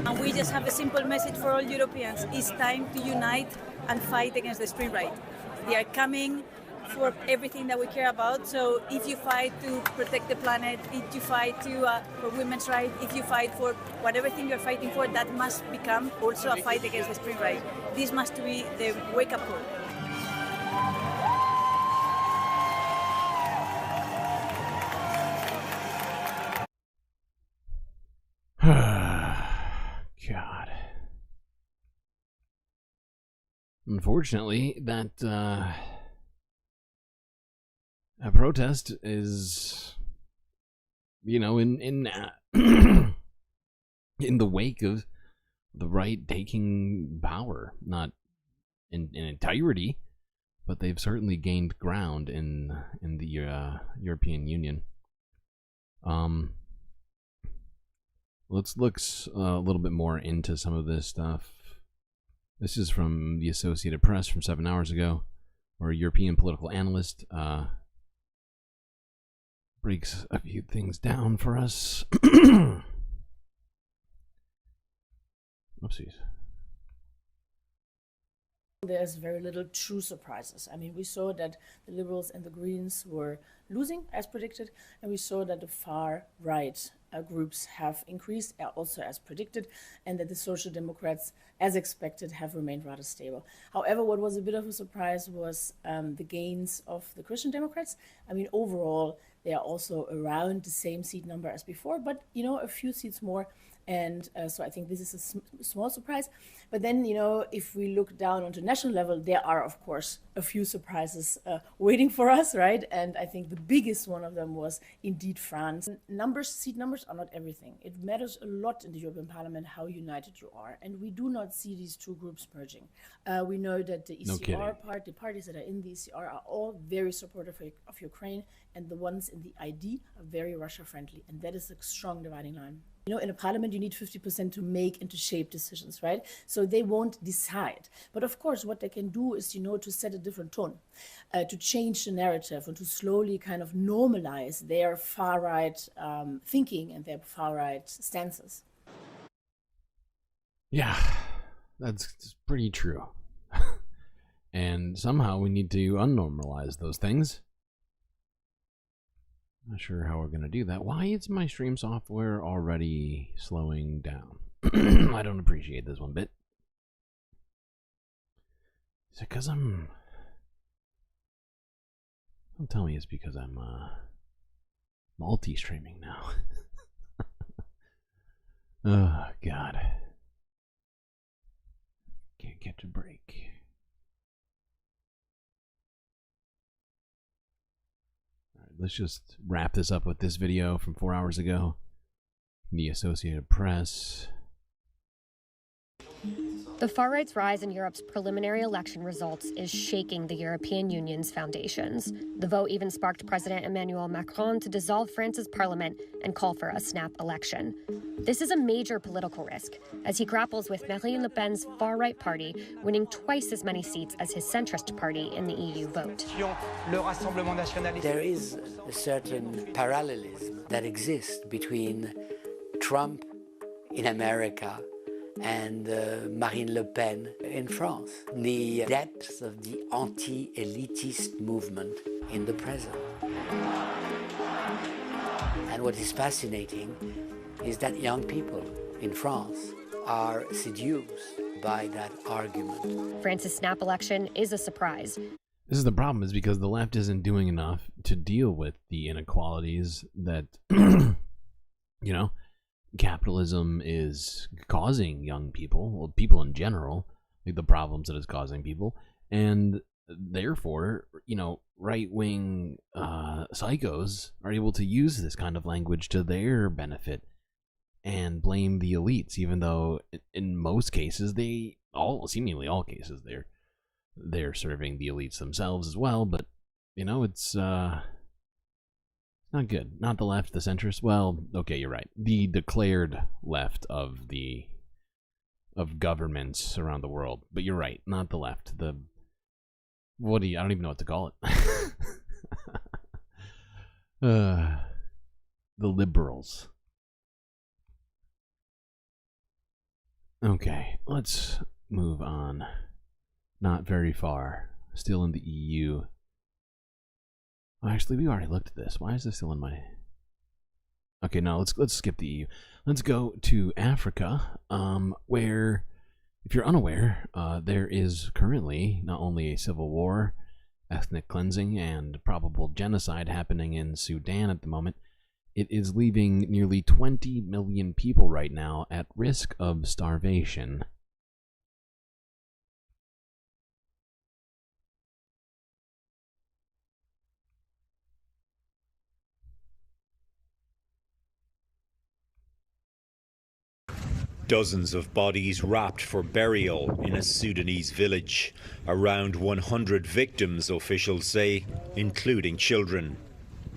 And we just have a simple message for all Europeans. It's time to unite and fight against the extreme right. They are coming for everything that we care about. So if you fight to protect the planet, if you fight for women's rights, if you fight for whatever thing you're fighting for, that must become also a fight against the extreme right. This must be the wake-up call. God. Unfortunately, that a protest is, you know, in in the wake of the right taking power, not in entirety, but they've certainly gained ground in the European Union. Let's look a little bit more into some of this stuff. This is from the Associated Press from 7 hours ago, where a European political analyst breaks a few things down for us. Oopsies. There's very little true surprises. I mean, we saw that the Liberals and the Greens were losing, as predicted, and we saw that the far right groups have increased, also as predicted, and that the Social Democrats, as expected, have remained rather stable. However, what was a bit of a surprise was the gains of the Christian Democrats. I mean, overall, they are also around the same seat number as before, but, you know, a few seats more. And so I think this is a small surprise. But then, you know, if we look down onto national level, there are, of course, a few surprises waiting for us, right? And I think the biggest one of them was indeed France. Seat numbers are not everything. It matters a lot in the European Parliament how united you are. And we do not see these two groups merging. We know that the ECR the parties that are in the ECR are all very supportive of Ukraine, and the ones in the ID are very Russia-friendly. And that is a strong dividing line. You know, in a parliament, you need 50% to make and to shape decisions, right? So they won't decide. But of course, what they can do is, you know, to set a different tone, to change the narrative and to slowly kind of normalize their far-right thinking and their far-right stances. Yeah, that's pretty true. And somehow we need to unnormalize those things. Not sure how we're going to do that. Why is my stream software already slowing down? I don't appreciate this one bit. Is it because I'm... Don't tell me it's because I'm multi-streaming now. Oh, God. Can't catch a break. Let's just wrap this up with this video from 4 hours ago. The Associated Press. The far right's rise in Europe's preliminary election results is shaking the European Union's foundations. The vote even sparked President Emmanuel Macron to dissolve France's parliament and call for a snap election. This is a major political risk, as he grapples with Marine Le Pen's far-right party winning twice as many seats as his centrist party in the EU vote. There is a certain parallelism that exists between Trump in America and Marine Le Pen in France. The depth of the anti-elitist movement in the present. And what is fascinating is that young people in France are seduced by that argument. France's snap election is a surprise. This is the problem, is because the left isn't doing enough to deal with the inequalities that, you know, capitalism is causing young people, well, people in general, like the problems that it's causing people, and therefore, you know, right-wing psychos are able to use this kind of language to their benefit and blame the elites, even though in most cases seemingly all cases they're serving the elites themselves as well. But you know, it's not good. Not the left, the centrist. Well, okay, you're right. The declared left of governments around the world. But you're right, not the left. I don't even know what to call it. The liberals. Okay, let's move on. Not very far. Still in the EU. Actually, we already looked at this. Why is this still in my... Okay, no, let's skip the EU. Let's go to Africa, where, if you're unaware, there is currently not only a civil war, ethnic cleansing, and probable genocide happening in Sudan at the moment. It is leaving nearly 20 million people right now at risk of starvation. Dozens of bodies wrapped for burial in a Sudanese village. Around 100 victims, officials say, including children.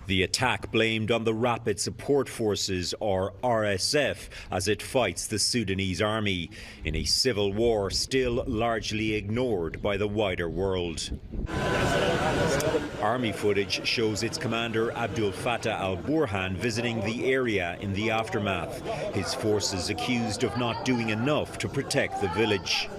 The attack blamed on the Rapid Support Forces, or RSF, as it fights the Sudanese army in a civil war still largely ignored by the wider world. Army footage shows its commander Abdul Fattah al-Burhan visiting the area in the aftermath. His forces accused of not doing enough to protect the village.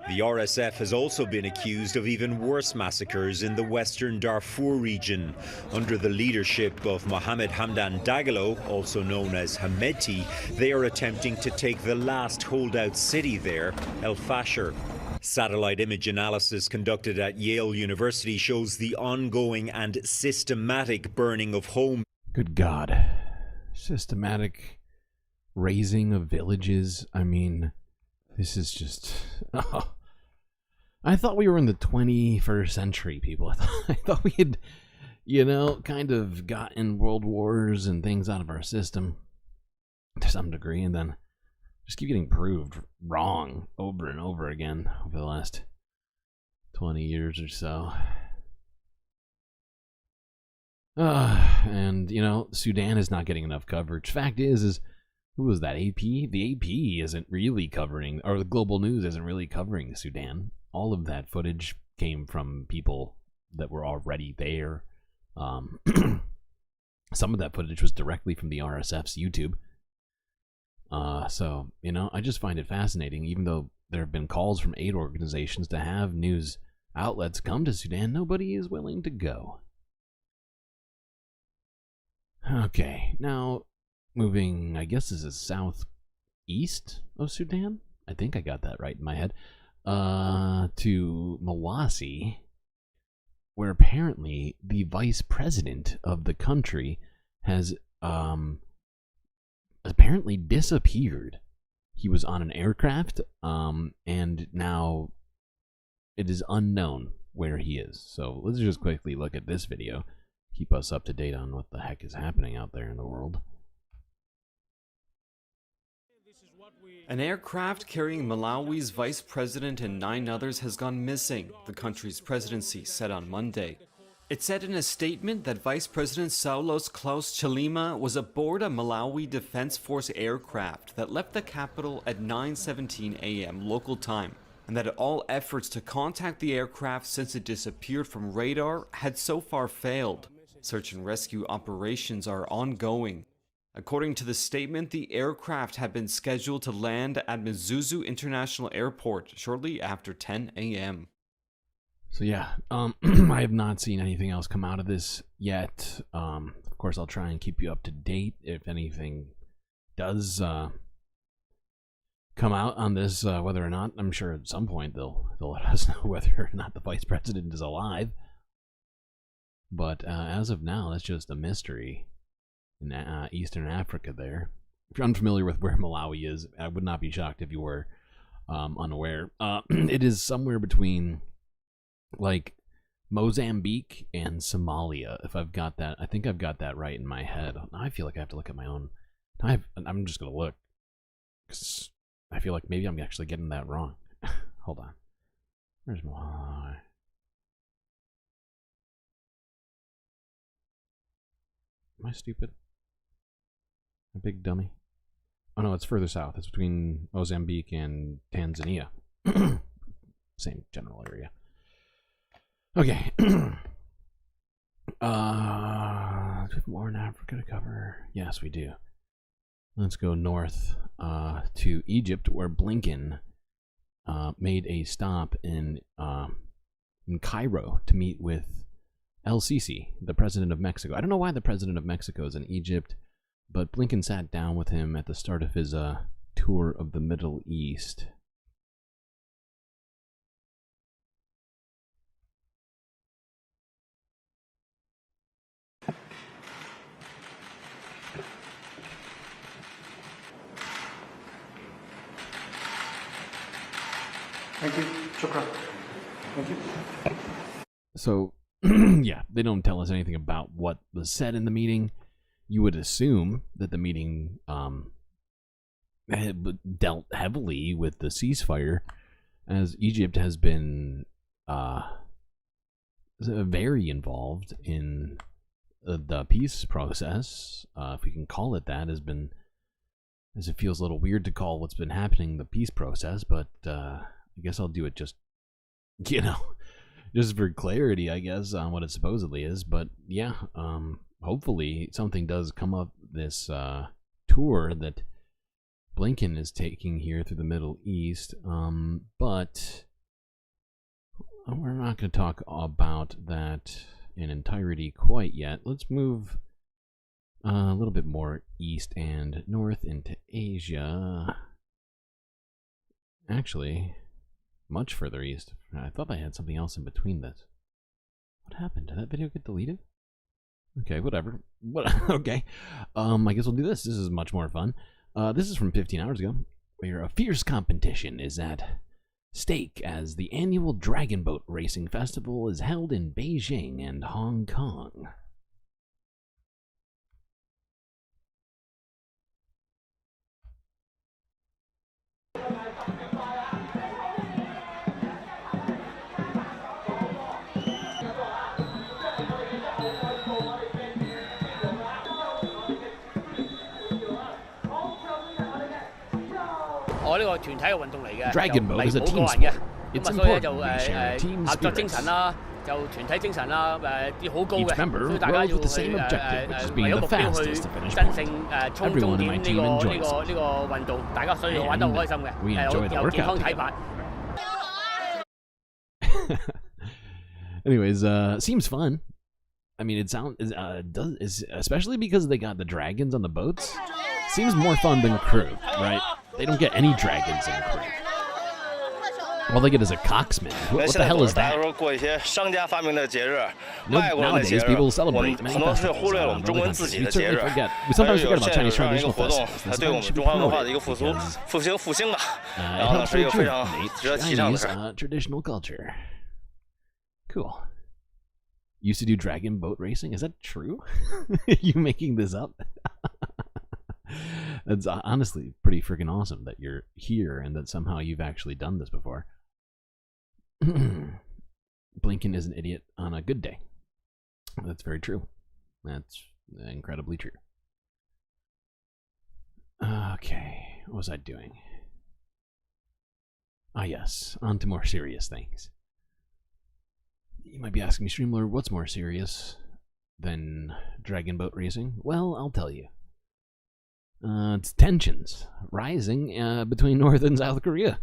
The RSF has also been accused of even worse massacres in the western Darfur region. Under the leadership of Mohamed Hamdan Dagalo, also known as Hameti, they are attempting to take the last holdout city there, El Fasher. Satellite image analysis conducted at Yale University shows the ongoing and systematic burning of homes. Good God. Systematic razing of villages. I mean, this is just... Oh. I thought we were in the 21st century, people. I thought we had, you know, kind of gotten world wars and things out of our system to some degree, and then just keep getting proved wrong over and over again over the last 20 years or so. And, you know, Sudan is not getting enough coverage. Fact is who was that, AP? The AP isn't really covering, or the Global News isn't really covering Sudan. All of that footage came from people that were already there. Some of that footage was directly from the RSF's YouTube. So, you know, I just find it fascinating. Even though there have been calls from aid organizations to have news outlets come to Sudan, nobody is willing to go. Okay, now moving, I guess this is southeast of Sudan. I think I got that right in my head. To Mawasi, where apparently the vice president of the country has apparently disappeared. He was on an aircraft, and now it is unknown where he is. So let's just quickly look at this video. Keep us up to date on what the heck is happening out there in the world. An aircraft carrying Malawi's vice president and 9 others has gone missing, the country's presidency said on Monday. It said in a statement that Vice President Saulos Klaus Chilima was aboard a Malawi Defense Force aircraft that left the capital at 9:17 a.m. local time, and that all efforts to contact the aircraft since it disappeared from radar had so far failed. Search and rescue operations are ongoing. According to the statement, the aircraft had been scheduled to land at Mzuzu International Airport shortly after 10 a.m. So yeah, I have not seen anything else come out of this yet. Of course, I'll try and keep you up to date if anything does come out on this, whether or not. I'm sure at some point they'll let us know whether or not the vice president is alive. But as of now, that's just a mystery in Eastern Africa there. If you're unfamiliar with where Malawi is, I would not be shocked if you were unaware. It is somewhere between, like, Mozambique and Somalia, if I've got that. I think I've got that right in my head. I feel like I have to look at my own. I'm just going to look, because I feel like maybe I'm actually getting that wrong. Hold on. Where's my... Am I stupid? A big dummy? Oh no, it's further south. It's between Mozambique and Tanzania. Same general area. Okay. We have more in Africa to cover. Yes, we do. Let's go north to Egypt, where Blinken made a stop in Cairo to meet with El Sisi, the president of Mexico. I don't know why the president of Mexico is in Egypt, but Blinken sat down with him at the start of his tour of the Middle East. Thank you. Shukran. Thank you. So, yeah, they don't tell us anything about what was said in the meeting. You would assume that the meeting dealt heavily with the ceasefire, as Egypt has been very involved in the peace process, if we can call it that. Has been, as it feels a little weird to call what's been happening the peace process, but I guess I'll do it just, just for clarity, I guess, on what it supposedly is. But yeah, hopefully something does come up this tour that Blinken is taking here through the Middle East. But we're not going to talk about that in entirety quite yet. Let's move a little bit more east and north into Asia. Actually, much further east. I thought I had something else in between this. What happened? Did that video get deleted? Okay, whatever. Okay. I guess we'll do this. This is much more fun. This is from 15 hours ago, where a fierce competition is at stake as the annual Dragon Boat Racing Festival is held in Beijing and Hong Kong. Dragon Boat is a team sport. It's important we share team spirits. Each member rows with the same objective, which is being the fastest to finish point. Everyone in my team enjoys it. And we enjoy the workout together. Anyways, seems fun. I mean, it sounds especially because they got the dragons on the boats. Seems more fun than crew, right? They don't get any dragons in crew. All they get is a coxsman. What the hell is that? Nope, nowadays people celebrate many festivals in other countries. We certainly forget. We sometimes forget about Chinese traditional festivals. This event should be promoted because it helps rejuvenate Chinese traditional culture. Cool. Used to do dragon boat racing? Is that true? Are you making this up? That's honestly pretty freaking awesome that you're here and that somehow you've actually done this before. Blinken is an idiot on a good day. That's very true. That's incredibly true. Okay, what was I doing? Ah yes, on to more serious things. You might be asking me, Streamlord, what's more serious than dragon boat racing? Well, I'll tell you. It's tensions rising between North and South Korea,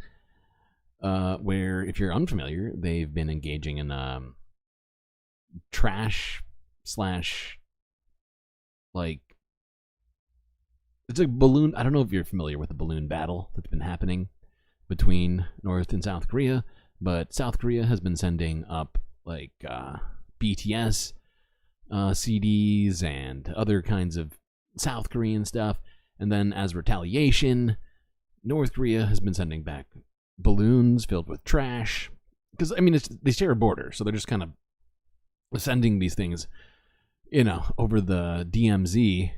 where, if you're unfamiliar, they've been engaging in trash / like, it's a balloon. I don't know if you're familiar with the balloon battle that's been happening between North and South Korea, but South Korea has been sending up like BTS CDs and other kinds of South Korean stuff. And then, as retaliation, North Korea has been sending back balloons filled with trash. Because, I mean, they share a border, so they're just kind of sending these things, over the DMZ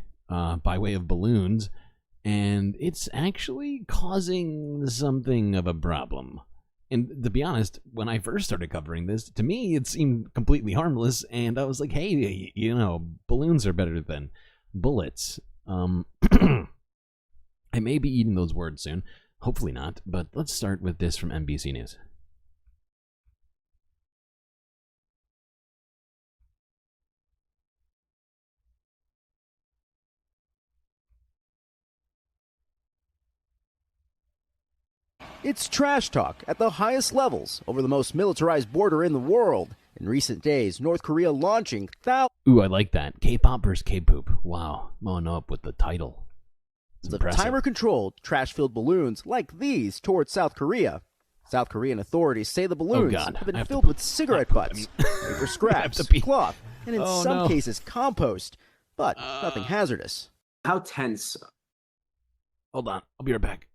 by way of balloons, and it's actually causing something of a problem. And to be honest, when I first started covering this, to me it seemed completely harmless, and I was like, hey, balloons are better than bullets. I may be eating those words soon. Hopefully not, but let's start with this from NBC News. It's trash talk at the highest levels over the most militarized border in the world. In recent days, North Korea launching Ooh, I like that. K-pop versus K-poop. Wow, mowing up with the title. It's of impressive. timer-controlled, trash-filled balloons like these towards South Korea. South Korean authorities say the balloons have been filled with cigarette butts, paper scraps, cloth, and in some cases compost, but nothing hazardous. How tense? Hold on, I'll be right back.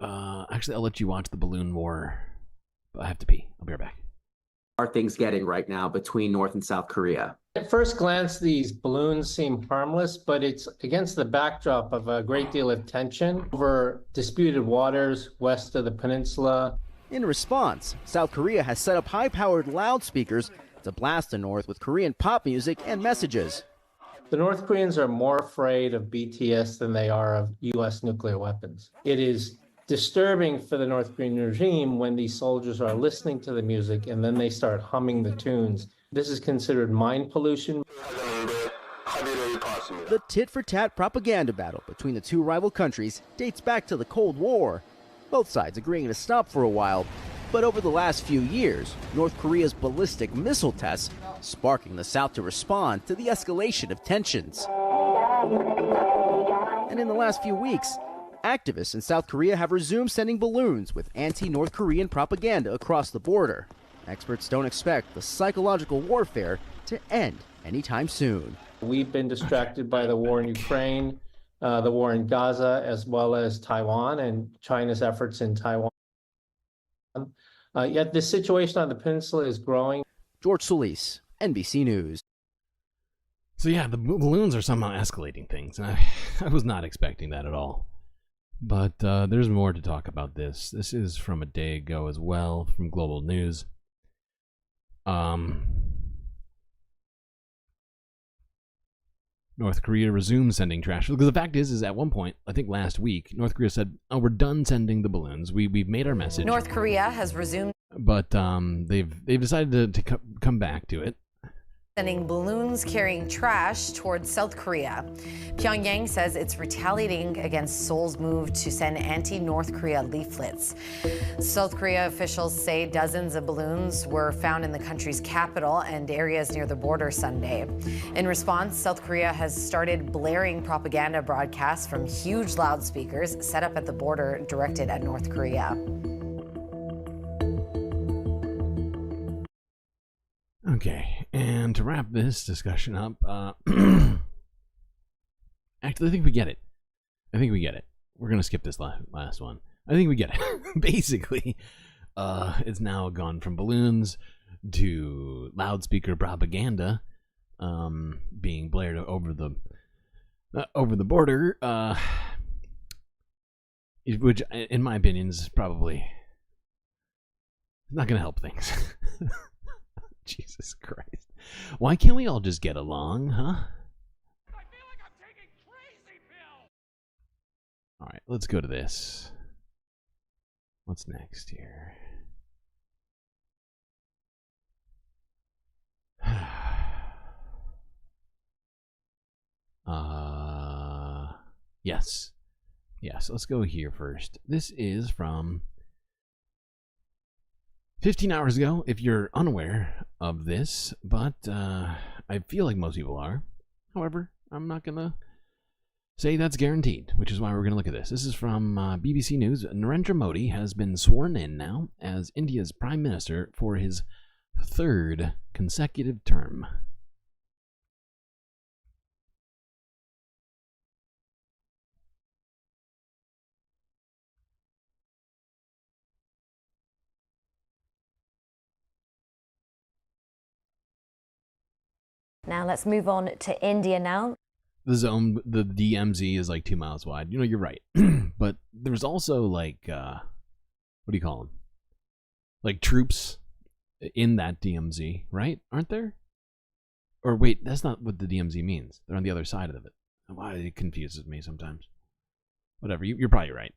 Actually, I'll let you watch the balloon war. But I have to pee. I'll be right back. Are things getting right now between North and South Korea? At first glance, these balloons seem harmless, but it's against the backdrop of a great deal of tension over disputed waters west of the peninsula. In response, South Korea has set up high-powered loudspeakers to blast the North with Korean pop music and messages. The North Koreans are more afraid of BTS than they are of U.S. nuclear weapons. It is disturbing for the North Korean regime when these soldiers are listening to the music and then they start humming the tunes. This is considered mind pollution. The tit-for-tat propaganda battle between the two rival countries dates back to the Cold War. Both sides agreeing to stop for a while, but over the last few years, North Korea's ballistic missile tests sparking the South to respond to the escalation of tensions. And in the last few weeks, activists in South Korea have resumed sending balloons with anti-North Korean propaganda across the border. Experts don't expect the psychological warfare to end anytime soon. We've been distracted by the war in Ukraine, the war in Gaza, as well as Taiwan and China's efforts in Taiwan. Yet the situation on the peninsula is growing. George Solis, NBC News. So yeah, the balloons are somehow escalating things, and I was not expecting that at all. But there's more to talk about this. This is from a day ago as well, from Global News. North Korea resumes sending trash. Because the fact is at one point, I think last week, North Korea said, "Oh, we're done sending the balloons. We've made our message." North Korea has resumed, but they've decided to come back to it. Sending balloons carrying trash towards South Korea. Pyongyang says it's retaliating against Seoul's move to send anti-North Korea leaflets. South Korea officials say dozens of balloons were found in the country's capital and areas near the border Sunday. In response, South Korea has started blaring propaganda broadcasts from huge loudspeakers set up at the border directed at North Korea. Okay, and to wrap this discussion up, actually, I think we get it. We're going to skip this last one. I think we get it. Basically, it's now gone from balloons to loudspeaker propaganda being blared over the border, which, in my opinion, is probably not going to help things. Jesus Christ. Why can't we all just get along, huh? I feel like I'm taking crazy pills. All right, let's go to this. What's next here? Yes. Let's go here first. This is from 15 hours ago, if you're unaware of this, but I feel like most people are. However, I'm not going to say that's guaranteed, which is why we're going to look at this. This is from BBC News. Narendra Modi has been sworn in now as India's Prime Minister for his third consecutive term. Now let's move on to India now. The zone, the DMZ is like 2 miles wide. You know, you're right. But there's also like, what do you call them? Like troops in that DMZ, right? Aren't there? Or wait, that's not what the DMZ means. They're on the other side of it. Why it confuses me sometimes. Whatever, you're probably right.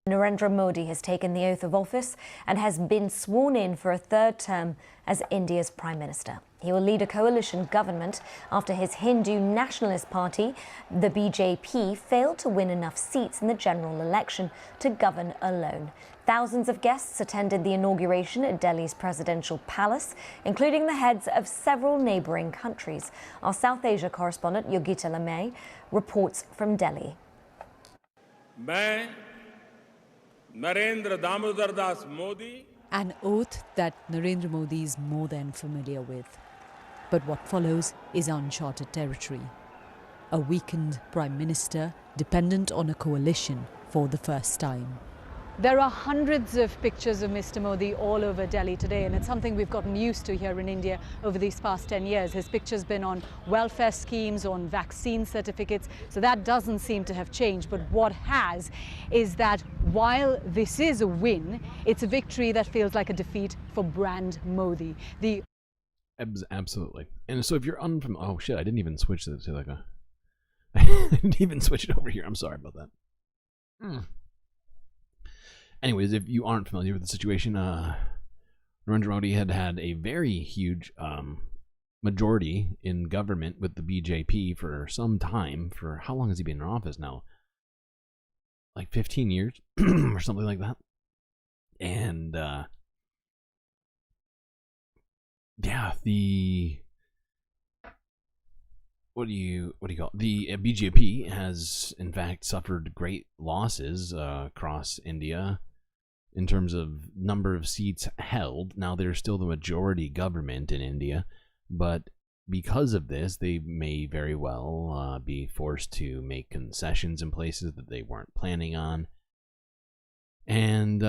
Narendra Modi has taken the oath of office and has been sworn in for a third term as India's Prime Minister. He will lead a coalition government after his Hindu Nationalist Party, the BJP, failed to win enough seats in the general election to govern alone. Thousands of guests attended the inauguration at Delhi's presidential palace, including the heads of several neighbouring countries. Our South Asia correspondent Yogita Lamay reports from Delhi. Narendra Damodar Das Modi. An oath that Narendra Modi is more than familiar with. But what follows is uncharted territory. A weakened Prime Minister dependent on a coalition for the first time. There are hundreds of pictures of Mr. Modi all over Delhi today, and it's something we've gotten used to here in India over these past 10 years. His picture's been on welfare schemes, on vaccine certificates, so that doesn't seem to have changed. But what has is that while this is a win, it's a victory that feels like a defeat for brand Modi. Absolutely. And so if you're unfamiliar, oh shit, I didn't even switch to like a, I didn't even switch it over here. I'm sorry about that. Anyways, if you aren't familiar with the situation, Narendra Modi had a very huge majority in government with the BJP for some time. For how long has he been in office now? Like 15 years or something like that. And yeah, what do you call it? The BJP has in fact suffered great losses across India in terms of number of seats held. Now they're still the majority government in India, but because of this, they may very well be forced to make concessions in places that they weren't planning on, and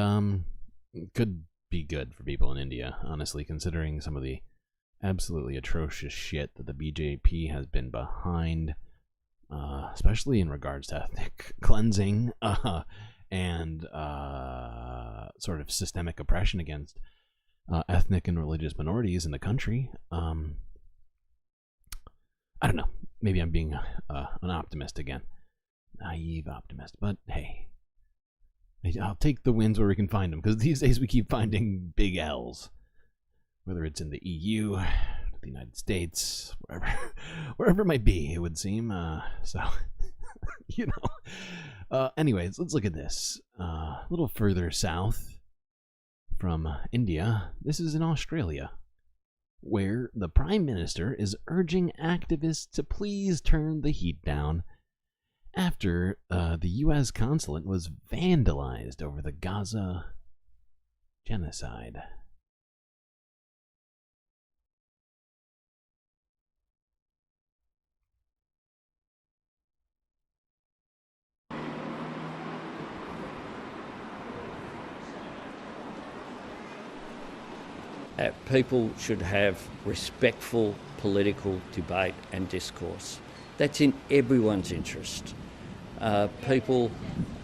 could be good for people in India, honestly, considering some of the absolutely atrocious shit that the BJP has been behind, especially in regards to ethnic cleansing and sort of systemic oppression against ethnic and religious minorities in the country. I don't know. Maybe I'm being an optimist again. Naive optimist. But hey, I'll take the wins where we can find them, because these days we keep finding big L's. Whether it's in the EU, the United States, wherever it might be, it would seem. So, you know. Anyways, let's look at this. A little further south from India, this is in Australia, where the Prime Minister is urging activists to please turn the heat down after the U.S. consulate was vandalized over the Gaza genocide. People should have respectful political debate and discourse. That's in everyone's interest. People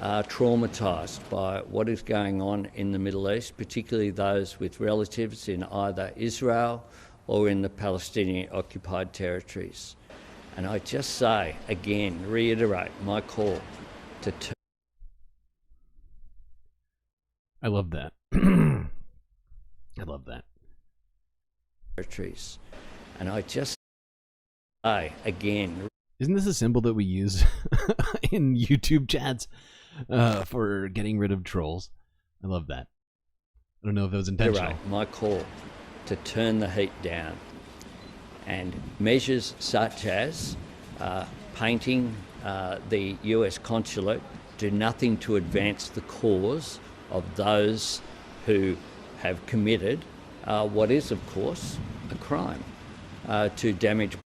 are traumatised by what is going on in the Middle East, particularly those with relatives in either Israel or in the Palestinian-occupied territories. And I just say, again, reiterate my call to... I love that. I love that. Territories. And I just say, again... Isn't this a symbol that we use in YouTube chats for getting rid of trolls? I love that. I don't know if it was intentional. My call to turn the heat down, and measures such as painting the US consulate do nothing to advance the cause of those who have committed what is, of course, a crime to damage.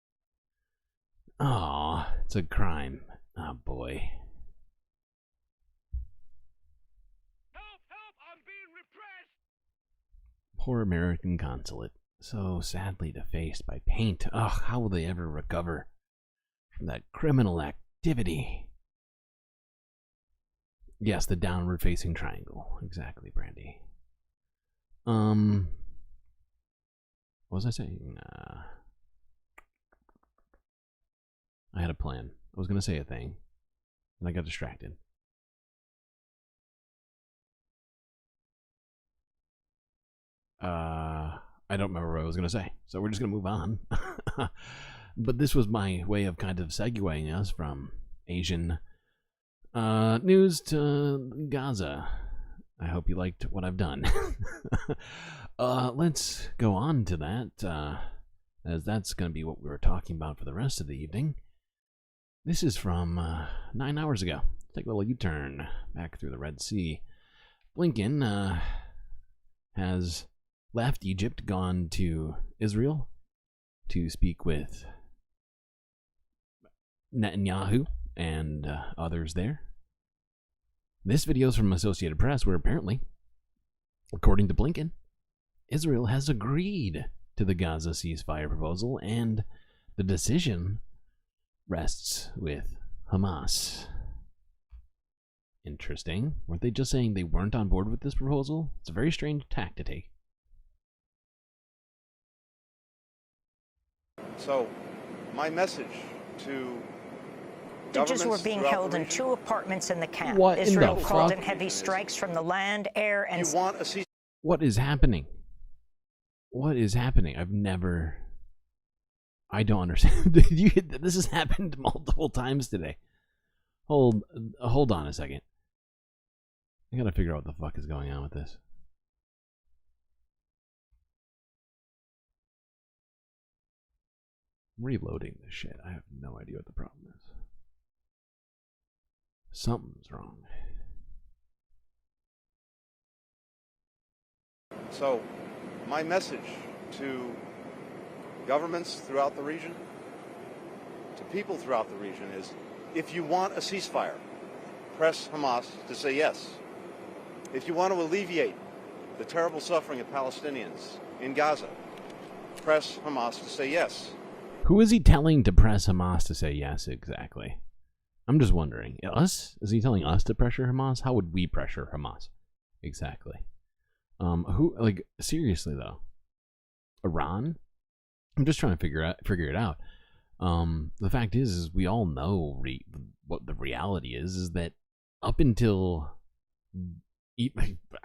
Aw, it's a crime. Oh boy. Help! I'm being repressed! Poor American consulate. so sadly defaced by paint. Ugh, how will they ever recover from that criminal activity? Yes, the downward-facing triangle. Exactly, Brandy. What was I saying? I had a plan. I was going to say a thing, and I got distracted. I don't remember what I was going to say, so we're just going to move on. But this was my way of kind of segueing us from Asian news to Gaza. I hope you liked what I've done. Let's go on to that, as that's going to be what we were talking about for the rest of the evening. This is from 9 hours ago. Take a little U-turn back through the Red Sea. Blinken has left Egypt, gone to Israel to speak with Netanyahu and others there. This video is from Associated Press, where apparently, according to Blinken, Israel has agreed to the Gaza ceasefire proposal, and the decision rests with Hamas. Interesting. Weren't they just saying they weren't on board with this proposal? It's a very strange tack to take. So, my message to hostages were being held in 2 apartments in the camp. What Israel in the called fuck? in heavy strikes from the land, air, and... What is happening? What is happening? I don't understand. This has happened multiple times today. Hold on a second. I gotta figure out what the fuck is going on with this. I'm reloading this shit. I have no idea what the problem is. Something's wrong. So, my message to governments throughout the region, to people throughout the region is, if you want a ceasefire, press Hamas to say yes. If you want to alleviate the terrible suffering of Palestinians in Gaza, press Hamas to say yes. Who is he telling to press Hamas to say yes exactly? I'm just wondering. Us? Is he telling us to pressure Hamas? How would we pressure Hamas? Exactly. Who, like, seriously though? Iran? I'm just trying to figure it out. The fact is we all know what the reality is that up until,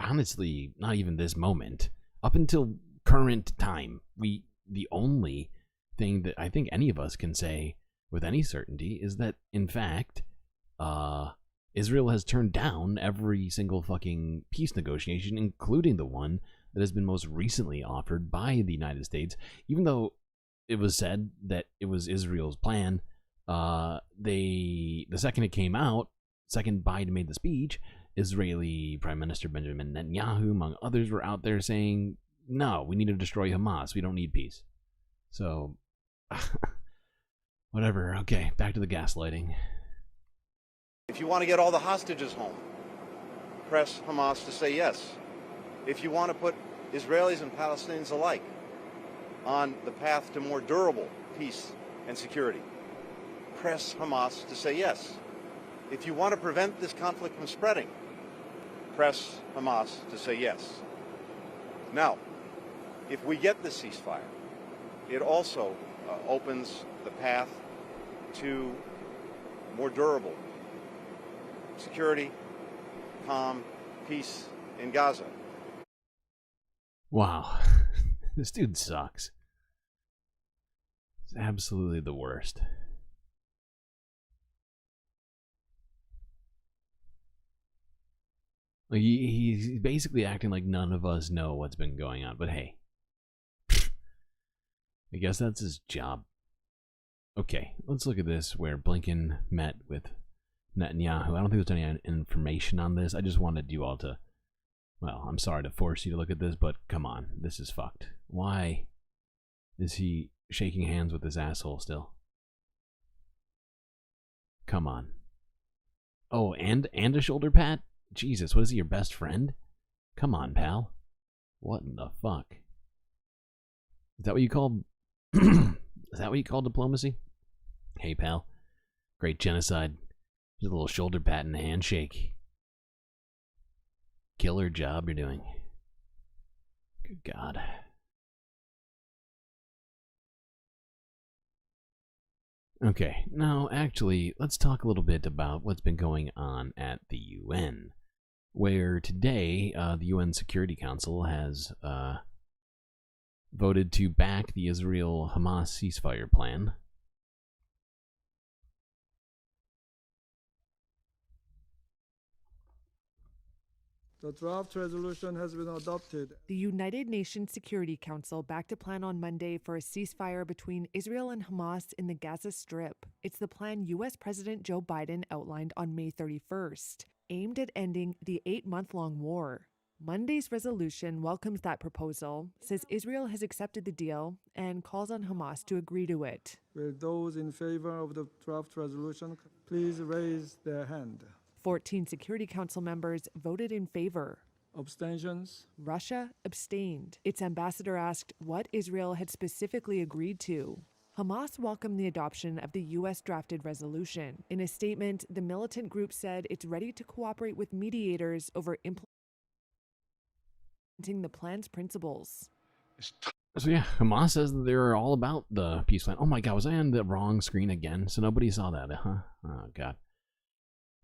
honestly, not even this moment, up until current time, the only thing that I think any of us can say with any certainty is that, in fact, Israel has turned down every single fucking peace negotiation, including the one that has been most recently offered by the United States, even though it was said that it was Israel's plan. The second it came out, second Biden made the speech, Israeli Prime Minister Benjamin Netanyahu, among others, were out there saying, no, we need to destroy Hamas. We don't need peace. So, whatever. Okay, back to the gaslighting. If you want to get all the hostages home, press Hamas to say yes. If you want to put Israelis and Palestinians alike on the path to more durable peace and security, press Hamas to say yes. If you want to prevent this conflict from spreading, press Hamas to say yes. Now, if we get this ceasefire, it also opens the path to more durable security, calm, peace in Gaza. Wow. This dude sucks. It's absolutely the worst. Like he's basically acting like none of us know what's been going on, but hey. I guess that's his job. Okay, let's look at this where Blinken met with Netanyahu. I don't think there's any information on this. I just wanted you all to, well, I'm sorry to force you to look at this, but come on, this is fucked. Why is he shaking hands with this asshole still? Come on. Oh, and a shoulder pat? Jesus, what is he, your best friend? Come on, pal. What in the fuck? Is that what you call? Is that what you call diplomacy? Hey, pal. Great genocide. Just a little shoulder pat and a handshake. Killer job you're doing. Good God. Okay, now actually, let's talk a little bit about what's been going on at the UN, where today the UN Security Council has voted to back the Israel-Hamas ceasefire plan. The draft resolution has been adopted. The United Nations Security Council backed a plan on Monday for a ceasefire between Israel and Hamas in the Gaza Strip. It's the plan U.S. President Joe Biden outlined on May 31st, aimed at ending the 8-month-long war. Monday's resolution welcomes that proposal, says Israel has accepted the deal, and calls on Hamas to agree to it. Will those in favor of the draft resolution please raise their hand? 14 Security Council members voted in favor. Abstentions? Russia abstained. Its ambassador asked what Israel had specifically agreed to. Hamas welcomed the adoption of the U.S.-drafted resolution. In a statement, the militant group said it's ready to cooperate with mediators over implementing the plan's principles. So yeah, Hamas says that they're all about the peace plan. Oh my God, was I on the wrong screen again? So nobody saw that, huh? Oh God.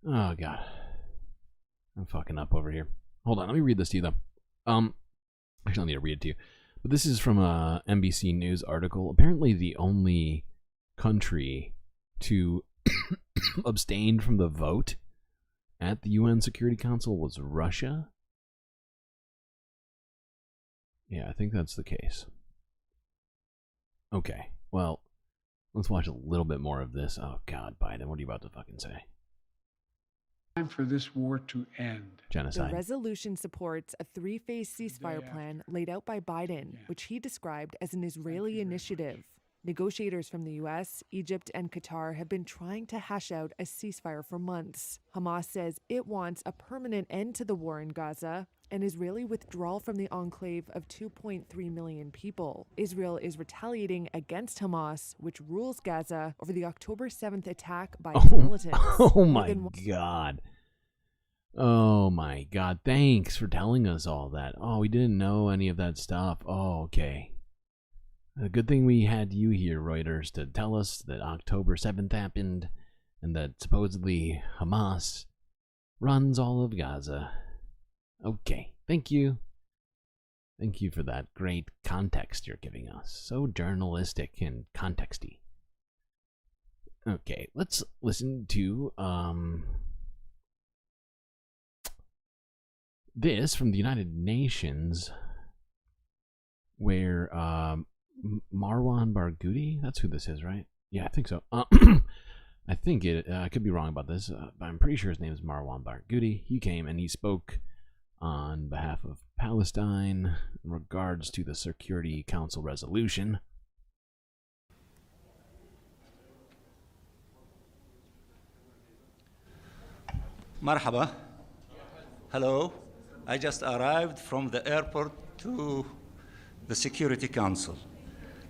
Oh God. I'm fucking up over here. Hold on, let me read this to you though. Actually, I need to read it to you. But this is from a NBC News article. Apparently the only country to abstain from the vote at the UN Security Council was Russia. Yeah, I think that's the case. Okay, well, let's watch a little bit more of this. Oh God, Biden, what are you about to fucking say? Time for this war to end. Genocide. The resolution supports a 3-phase ceasefire plan laid out by Biden, which he described as an Israeli initiative. Negotiators from the U.S., Egypt, and Qatar have been trying to hash out a ceasefire for months. Hamas says it wants a permanent end to the war in Gaza, an Israeli withdrawal from the enclave of 2.3 million people. Israel is retaliating against Hamas, which rules Gaza, over the October 7th attack by its militants. Oh my God. Oh my God. Thanks for telling us all that. Oh, we didn't know any of that stuff. Oh, okay. A good thing we had you here, Reuters, to tell us that October 7th happened and that supposedly Hamas runs all of Gaza. Okay, thank you. Thank you for that great context you're giving us. So journalistic and contexty. Okay, let's listen to this from the United Nations, where Marwan Barghouti, that's who this is, right? Yeah, I think so. I think it, I could be wrong about this, but I'm pretty sure his name is Marwan Barghouti. He came and he spoke on behalf of Palestine in regards to the Security Council resolution. Marhaba. Hello. I just arrived from the airport to the Security Council.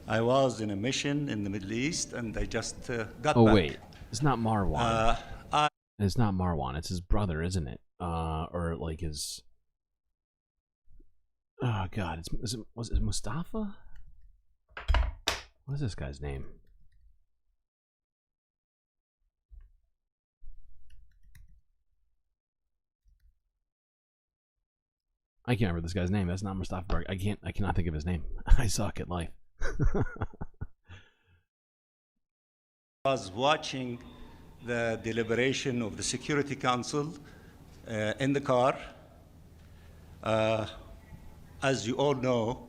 I was in a mission in the Middle East and I just got back. Oh wait, it's not Marwan. It's not Marwan, it's his brother, isn't it? Or like his... Oh God, was it Mustafa? What is this guy's name? I can't remember this guy's name. That's not Mustafa Berg. I cannot think of his name. I suck at life. I was watching the deliberation of the Security Council in the car. As you all know,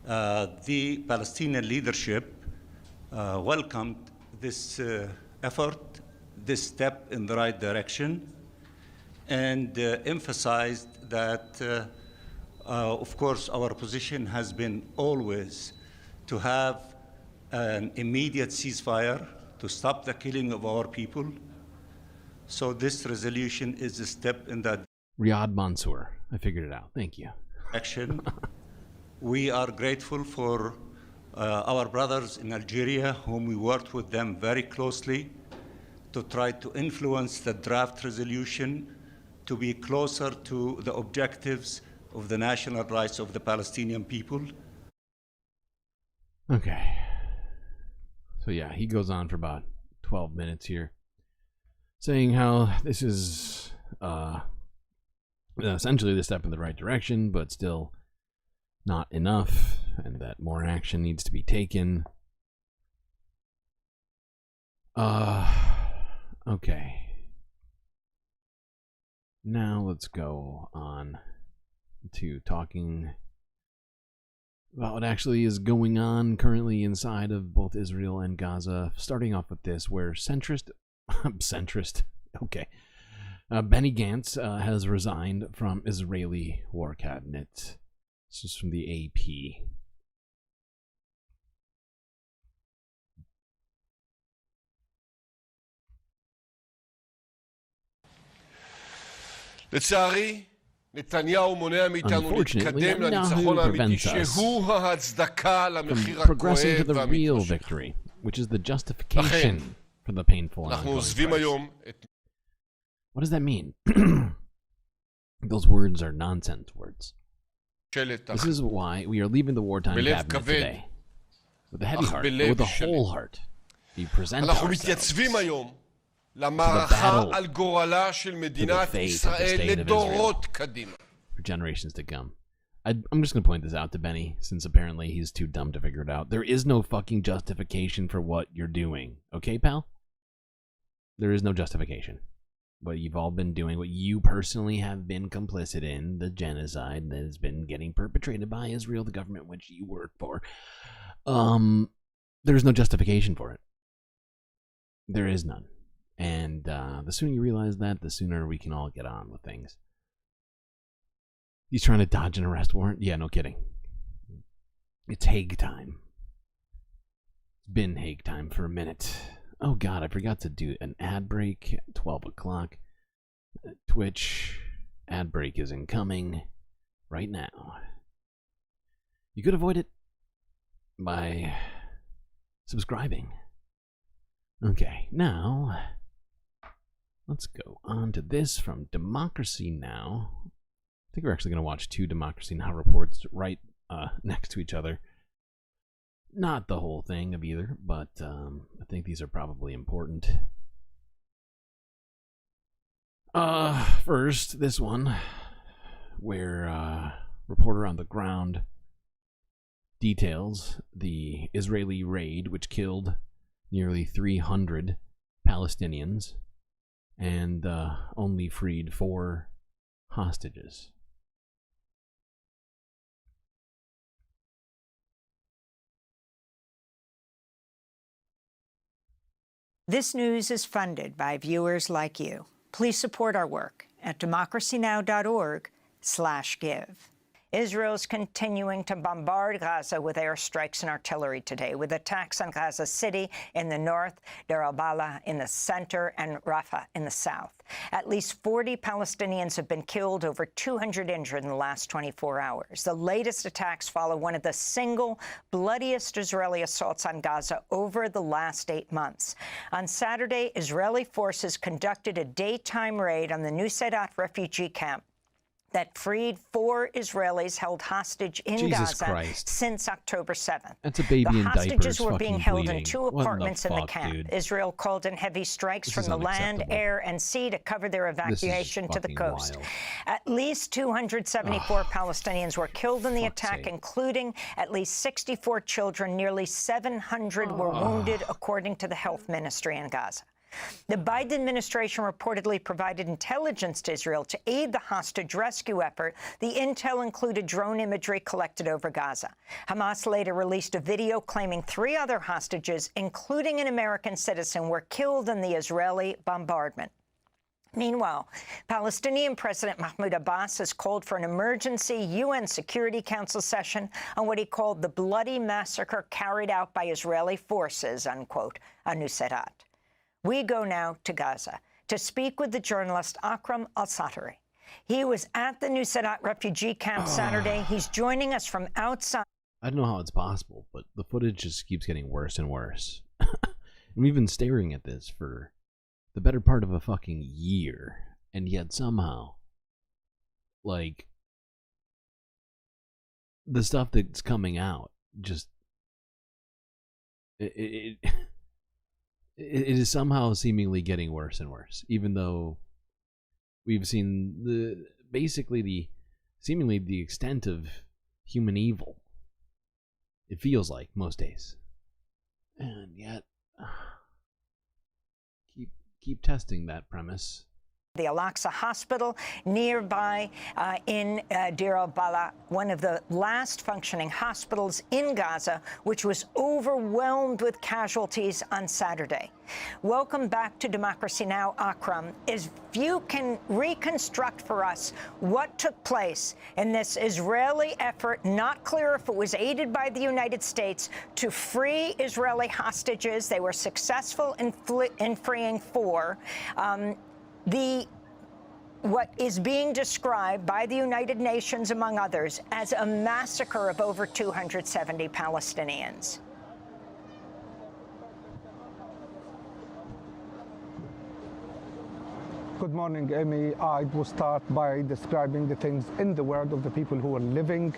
the Palestinian leadership welcomed this effort, this step in the right direction, and emphasized that, of course, our position has been always to have an immediate ceasefire to stop the killing of our people. So this resolution is a step in that Riyad Mansour. I figured it out. Thank you. direction. We are grateful for our brothers in Algeria, whom we worked with them very closely to try to influence the draft resolution to be closer to the objectives of the national rights of the Palestinian people. Okay. So yeah, he goes on for about 12 minutes here, saying how this is essentially the step in the right direction, but still not enough, and that more action needs to be taken. Okay. Now let's go on to talking about what actually is going on currently inside of both Israel and Gaza. Starting off with this, where centrist, Benny Gantz has resigned from Israeli war cabinet. This is from the AP. לצערי, נתניהו מונע מאיתנו להתקדם לניצחון האמיתי שהוא ההצדקה למחיר הכואב והמתמשך. לכן, אנחנו עוזבים היום את... What does that mean? Those words are nonsense words. This is why we are leaving the wartime cabinet today. With a heavy heart, but with a whole heart. We present אנחנו ourselves מתייצבים היום למערכה על גורלה של מדינת ישראל לדורות קדימה. For generations to come. I'm just going to point this out to Benny, since apparently he's too dumb to figure it out. There is no fucking justification for what you're doing. Okay, pal? There is no justification. What you've all been doing, what you personally have been complicit in, the genocide that has been getting perpetrated by Israel, the government which you work for, there's no justification for it. There is none. And the sooner you realize that, the sooner we can all get on with things. He's trying to dodge an arrest warrant? Yeah, no kidding. It's Hague time. It's been Hague time for a minute. Oh god, I forgot to do an ad break at 12 o'clock. Twitch ad break is incoming right now. You could avoid it by subscribing. Okay, now let's go on to this from Democracy Now! I think we're actually going to watch two Democracy Now! Reports right next to each other. Not the whole thing of either, but I think these are probably important. First, this one, where reporter on the ground details the Israeli raid which killed nearly 300 Palestinians and only freed 4 hostages. This news is funded by viewers like you. Please support our work at democracynow.org/give. Israel's continuing to bombard Gaza with airstrikes and artillery today, with attacks on Gaza City in the north, Deir al-Balah in the center, and Rafah in the south. At least 40 Palestinians have been killed, over 200 injured in the last 24 hours. The latest attacks follow one of the single bloodiest Israeli assaults on Gaza over the last 8 months. On Saturday, Israeli forces conducted a daytime raid on the Nuseirat refugee camp that freed 4 Israelis held hostage in Gaza since October 7th. That's a baby in diapers. The hostages were being held bleeding. in 2 apartments in the camp. Dude? Israel called in heavy strikes from the land, air, and sea to cover their evacuation to the coast. Wild. At least 274 Palestinians were killed in the attack, including at least 64 children. Nearly 700 were wounded, according to the health ministry in Gaza. The Biden administration reportedly provided intelligence to Israel to aid the hostage rescue effort. The intel included drone imagery collected over Gaza. Hamas later released a video claiming 3 other hostages, including an American citizen, were killed in the Israeli bombardment. Meanwhile, Palestinian President Mahmoud Abbas has called for an emergency UN Security Council session on what he called the bloody massacre carried out by Israeli forces, unquote, on Nuseirat. We go now to Gaza to speak with the journalist Akram al-Satari. He was at the Nuseirat refugee camp Saturday. He's joining us from outside. I don't know how it's possible, but the footage just keeps getting worse and worse. And we've been staring at this for the better part of a fucking year, and yet somehow, like, the stuff that's coming out just it is somehow seemingly getting worse and worse, even though we've seen seemingly the extent of human evil. It feels like most days, and yet keep testing that premise. The Al-Aqsa Hospital nearby in Deir al-Balah, one of the last functioning hospitals in Gaza, which was overwhelmed with casualties on Saturday. Welcome back to Democracy Now!, Akram. If you can reconstruct for us what took place in this Israeli effort, not clear if it was aided by the United States, to free Israeli hostages. They were successful in freeing 4. What is being described by the United Nations, among others, as a massacre of over 270 Palestinians. Good morning, Amy. I will start by describing the things in the world of the people who are living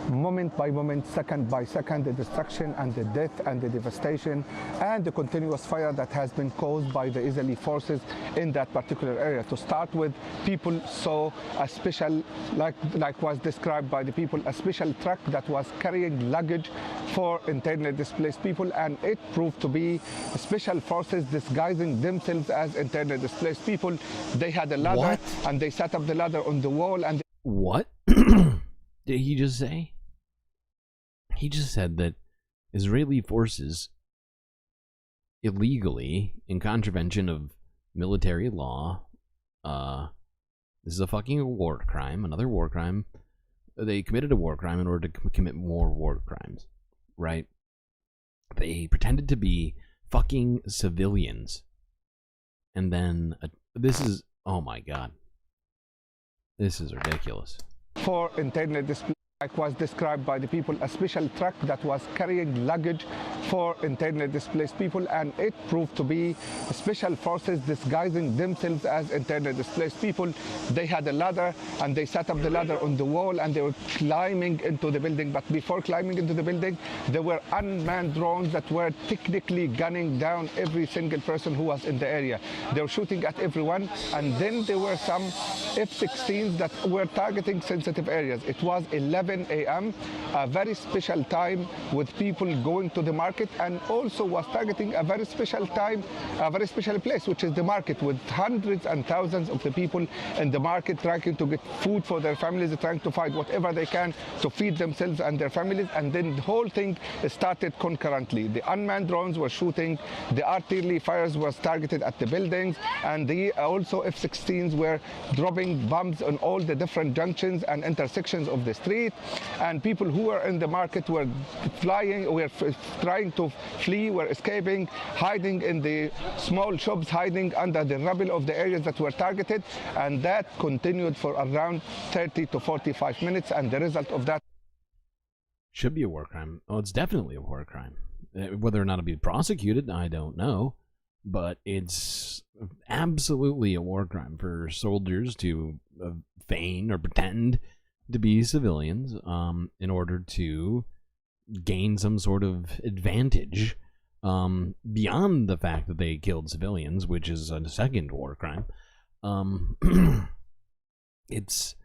moment by moment, second by second, the destruction and the death and the devastation and the continuous fire that has been caused by the Israeli forces in that particular area. To start with, people saw a special, like was described by the people, a special truck that was carrying luggage for internally displaced people, and it proved to be special forces disguising themselves as internally displaced people. They had a ladder, and they set up the ladder on the wall. And what did he just say? He just said that Israeli forces illegally, in contravention of military law, this is a fucking war crime, another war crime. They committed a war crime in order to commit more war crimes, right? They pretended to be fucking civilians. And then, this is, oh my god. This is ridiculous. For internally displaced, like was described by the people, a special truck that was carrying luggage for internally displaced people, and it proved to be special forces disguising themselves as internally displaced people. They had a ladder, and they set up the ladder on the wall, and they were climbing into the building. But before climbing into the building, there were unmanned drones that were technically gunning down every single person who was in the area. They were shooting at everyone, and then there were some F-16s that were targeting sensitive areas. It was 11 a.m., a very special time with people going to the market, and also was targeting a very special time, a very special place, which is the market, with hundreds and thousands of the people in the market trying to get food for their families, trying to find whatever they can to feed themselves and their families. And then the whole thing started concurrently. The unmanned drones were shooting, the artillery fires was targeted at the buildings, and the also F-16s were dropping bombs on all the different junctions and intersections of the street. And people who were in the market were flying, were trying to flee, were escaping, hiding in the small shops, hiding under the rubble of the areas that were targeted. And that continued for around 30 to 45 minutes. And the result of that should be a war crime. Oh, it's definitely a war crime. Whether or not it'll be prosecuted, I don't know. But it's absolutely a war crime for soldiers to feign or pretend to be civilians in order to gain some sort of advantage beyond the fact that they killed civilians, which is a second war crime. It's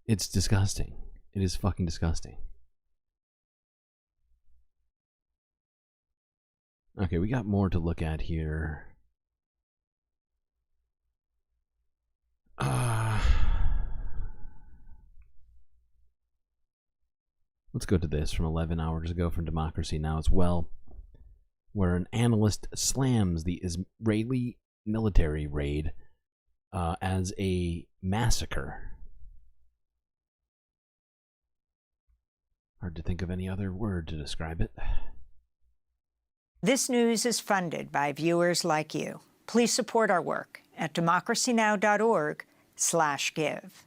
disgusting. It is fucking disgusting. Okay, we got more to look at here. Let's go to this from 11 hours ago from Democracy Now! As well, where an analyst slams the Israeli military raid as a massacre. Hard to think of any other word to describe it. This news is funded by viewers like you. Please support our work at democracynow.org/give.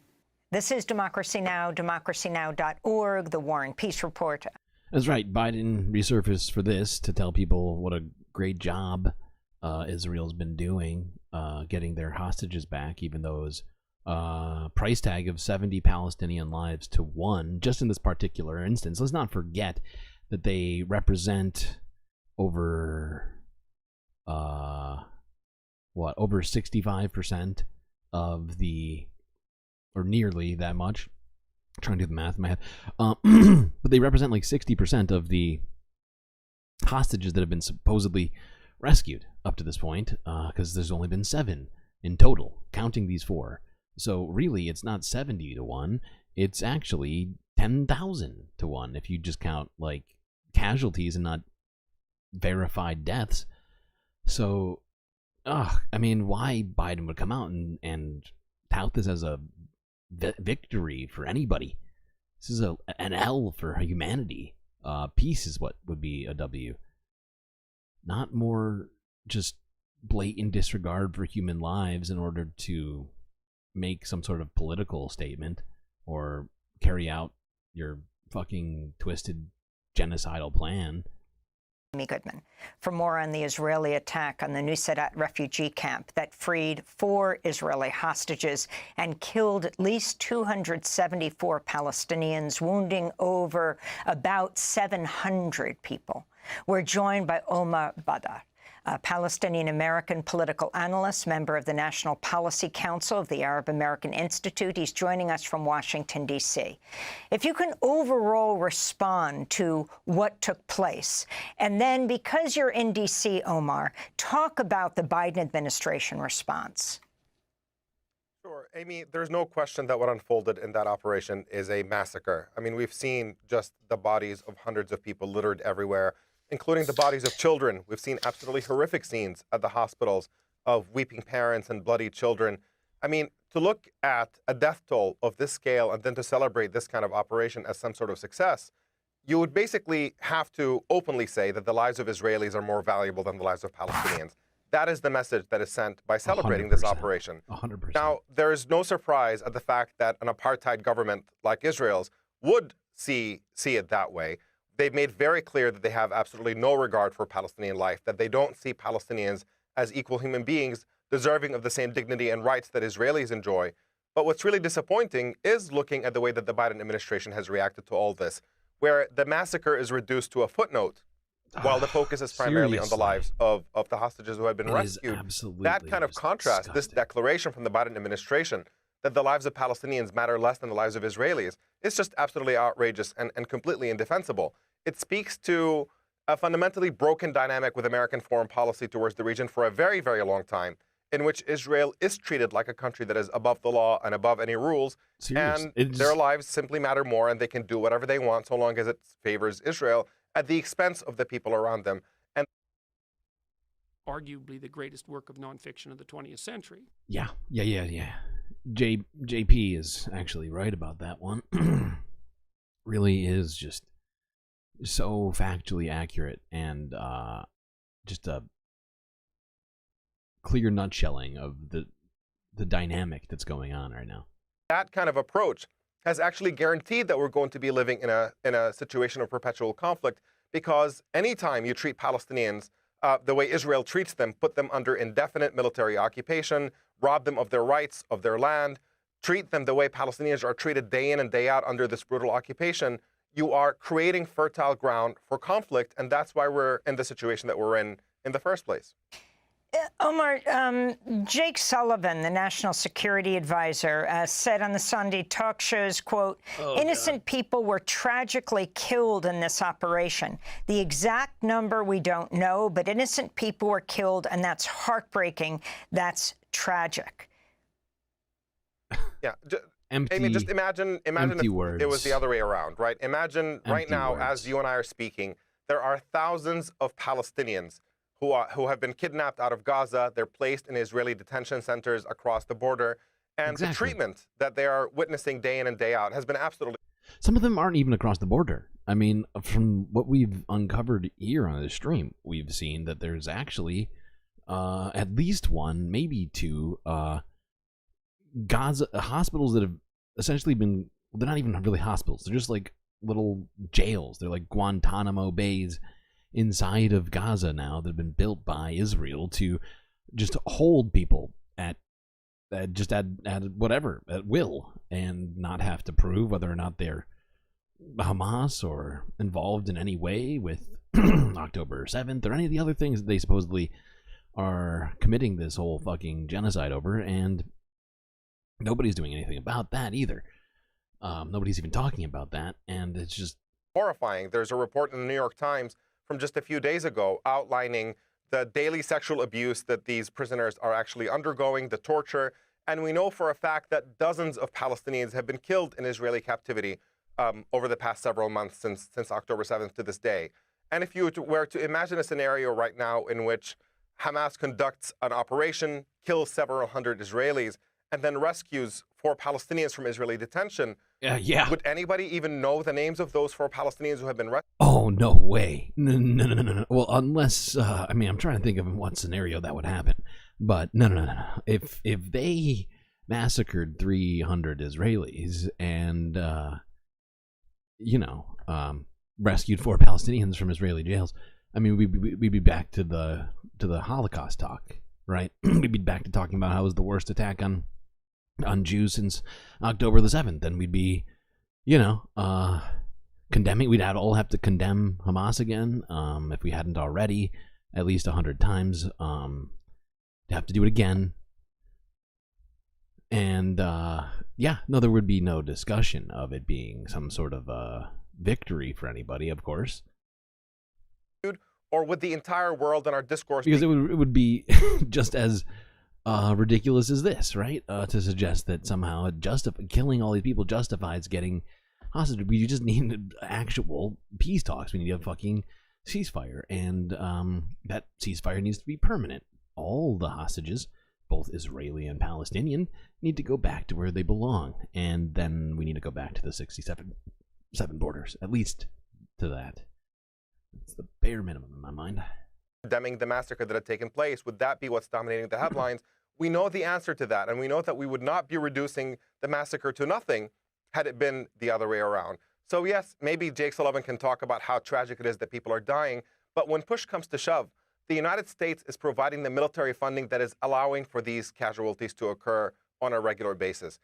This is Democracy Now!, democracynow.org, the War and Peace Report. That's right. Biden resurfaced for this to tell people what a great job Israel's been doing getting their hostages back, even though it was price tag of 70 Palestinian lives to one, just in this particular instance. Let's not forget that they represent over over 65% of the, or nearly that much. I'm trying to do the math in my head. But they represent like 60% of the hostages that have been supposedly rescued up to this point, because there's only been 7 in total, counting these 4. So really, it's not 70 to 1. It's actually 10,000 to 1 if you just count like casualties and not verified deaths. So, I mean, why Biden would come out and tout this as a victory for anybody? This is an L for humanity. Peace is what would be a W. Not more just blatant disregard for human lives in order to make some sort of political statement or carry out your fucking twisted genocidal plan. Amy Goodman for more on the Israeli attack on the Nuseirat refugee camp that freed 4 Israeli hostages and killed at least 274 Palestinians, wounding over about 700 people. We're joined by Omar Badar, a Palestinian-American political analyst, member of the National Policy Council of the Arab American Institute. He's joining us from Washington, D.C. If you can overall respond to what took place, and then, because you're in D.C., Omar, talk about the Biden administration response. Sure. Amy, there's no question that what unfolded in that operation is a massacre. I mean, we've seen just the bodies of hundreds of people littered everywhere, including the bodies of children. We've seen absolutely horrific scenes at the hospitals of weeping parents and bloody children. I mean, to look at a death toll of this scale and then to celebrate this kind of operation as some sort of success, you would basically have to openly say that the lives of Israelis are more valuable than the lives of Palestinians. That is the message that is sent by celebrating 100%, this operation. 100%. Now, there is no surprise at the fact that an apartheid government like Israel's would see it that way. They've made very clear that they have absolutely no regard for Palestinian life, that they don't see Palestinians as equal human beings deserving of the same dignity and rights that Israelis enjoy. But what's really disappointing is looking at the way that the Biden administration has reacted to all this, where the massacre is reduced to a footnote, while the focus is primarily on the lives of the hostages who have been rescued. That kind of contrast, this declaration from the Biden administration that the lives of Palestinians matter less than the lives of Israelis, is just absolutely outrageous and completely indefensible. It speaks to a fundamentally broken dynamic with American foreign policy towards the region for a very, very long time, in which Israel is treated like a country that is above the law and above any rules, and their lives simply matter more, and they can do whatever they want so long as it favors Israel at the expense of the people around them. And arguably the greatest work of nonfiction of the 20th century. Yeah. JP is actually right about that one. Really is just so factually accurate and just a clear nutshelling of the dynamic that's going on right now. That kind of approach has actually guaranteed that we're going to be living in a situation of perpetual conflict, because anytime you treat Palestinians the way Israel treats them, put them under indefinite military occupation, rob them of their rights, of their land, treat them the way Palestinians are treated day in and day out under this brutal occupation, you are creating fertile ground for conflict, and that's why we're in the situation that we're in the first place. Omar, Jake Sullivan, the National Security Advisor, said on the Sunday talk shows, quote, innocent people were tragically killed in this operation. The exact number we don't know, but innocent people were killed, and that's heartbreaking. That's tragic. Yeah. Amy, just imagine if it was the other way around, right? Imagine right now, as you and I are speaking, there are thousands of Palestinians who have been kidnapped out of Gaza. They're placed in Israeli detention centers across the border. And the treatment that they are witnessing day in and day out has been absolutely... Some of them aren't even across the border. I mean, from what we've uncovered here on this stream, we've seen that there's actually at least one, maybe two, Gaza hospitals that have essentially been, they're not even really hospitals. They're just like little jails. They're like Guantanamo bays inside of Gaza now that have been built by Israel to just hold people at whatever, at will, and not have to prove whether or not they're Hamas or involved in any way with October 7th or any of the other things that they supposedly are committing this whole fucking genocide over, and nobody's doing anything about that either. Nobody's even talking about that, and it's just horrifying. There's a report in the New York Times from just a few days ago outlining the daily sexual abuse that these prisoners are actually undergoing, the torture, and we know for a fact that dozens of Palestinians have been killed in Israeli captivity over the past several months since October 7th to this day. And if you were to imagine a scenario right now in which Hamas conducts an operation, kills several hundred Israelis, and then rescues 4 Palestinians from Israeli detention, would anybody even know the names of those 4 Palestinians who have been rescued? Oh, no way. No. Well, unless, I'm trying to think of what scenario that would happen. But no. If they massacred 300 Israelis and, rescued 4 Palestinians from Israeli jails, we'd be back to the Holocaust talk, right? We'd be back to talking about how it was the worst attack on Jews since October the 7th. And we'd be, condemning. We'd all have to condemn Hamas again, if we hadn't already, at least 100 times. Have to do it again. And there would be no discussion of it being some sort of victory for anybody, of course. Or would the entire world and our discourse because it would be just as ridiculous as this, right? To suggest that somehow killing all these people justifies getting hostage. We just need actual peace talks. We need a fucking ceasefire, and that ceasefire needs to be permanent. All the hostages, both Israeli and Palestinian, need to go back to where they belong, and then we need to go back to the 67 borders, at least to that. It's the bare minimum in my mind. Condemning the massacre that had taken place, would that be what's dominating the headlines? We know the answer to that, and we know that we would not be reducing the massacre to nothing had it been the other way around. So yes, maybe Jake Sullivan can talk about how tragic it is that people are dying, but when push comes to shove, the United States is providing the military funding that is allowing for these casualties to occur on a regular basis.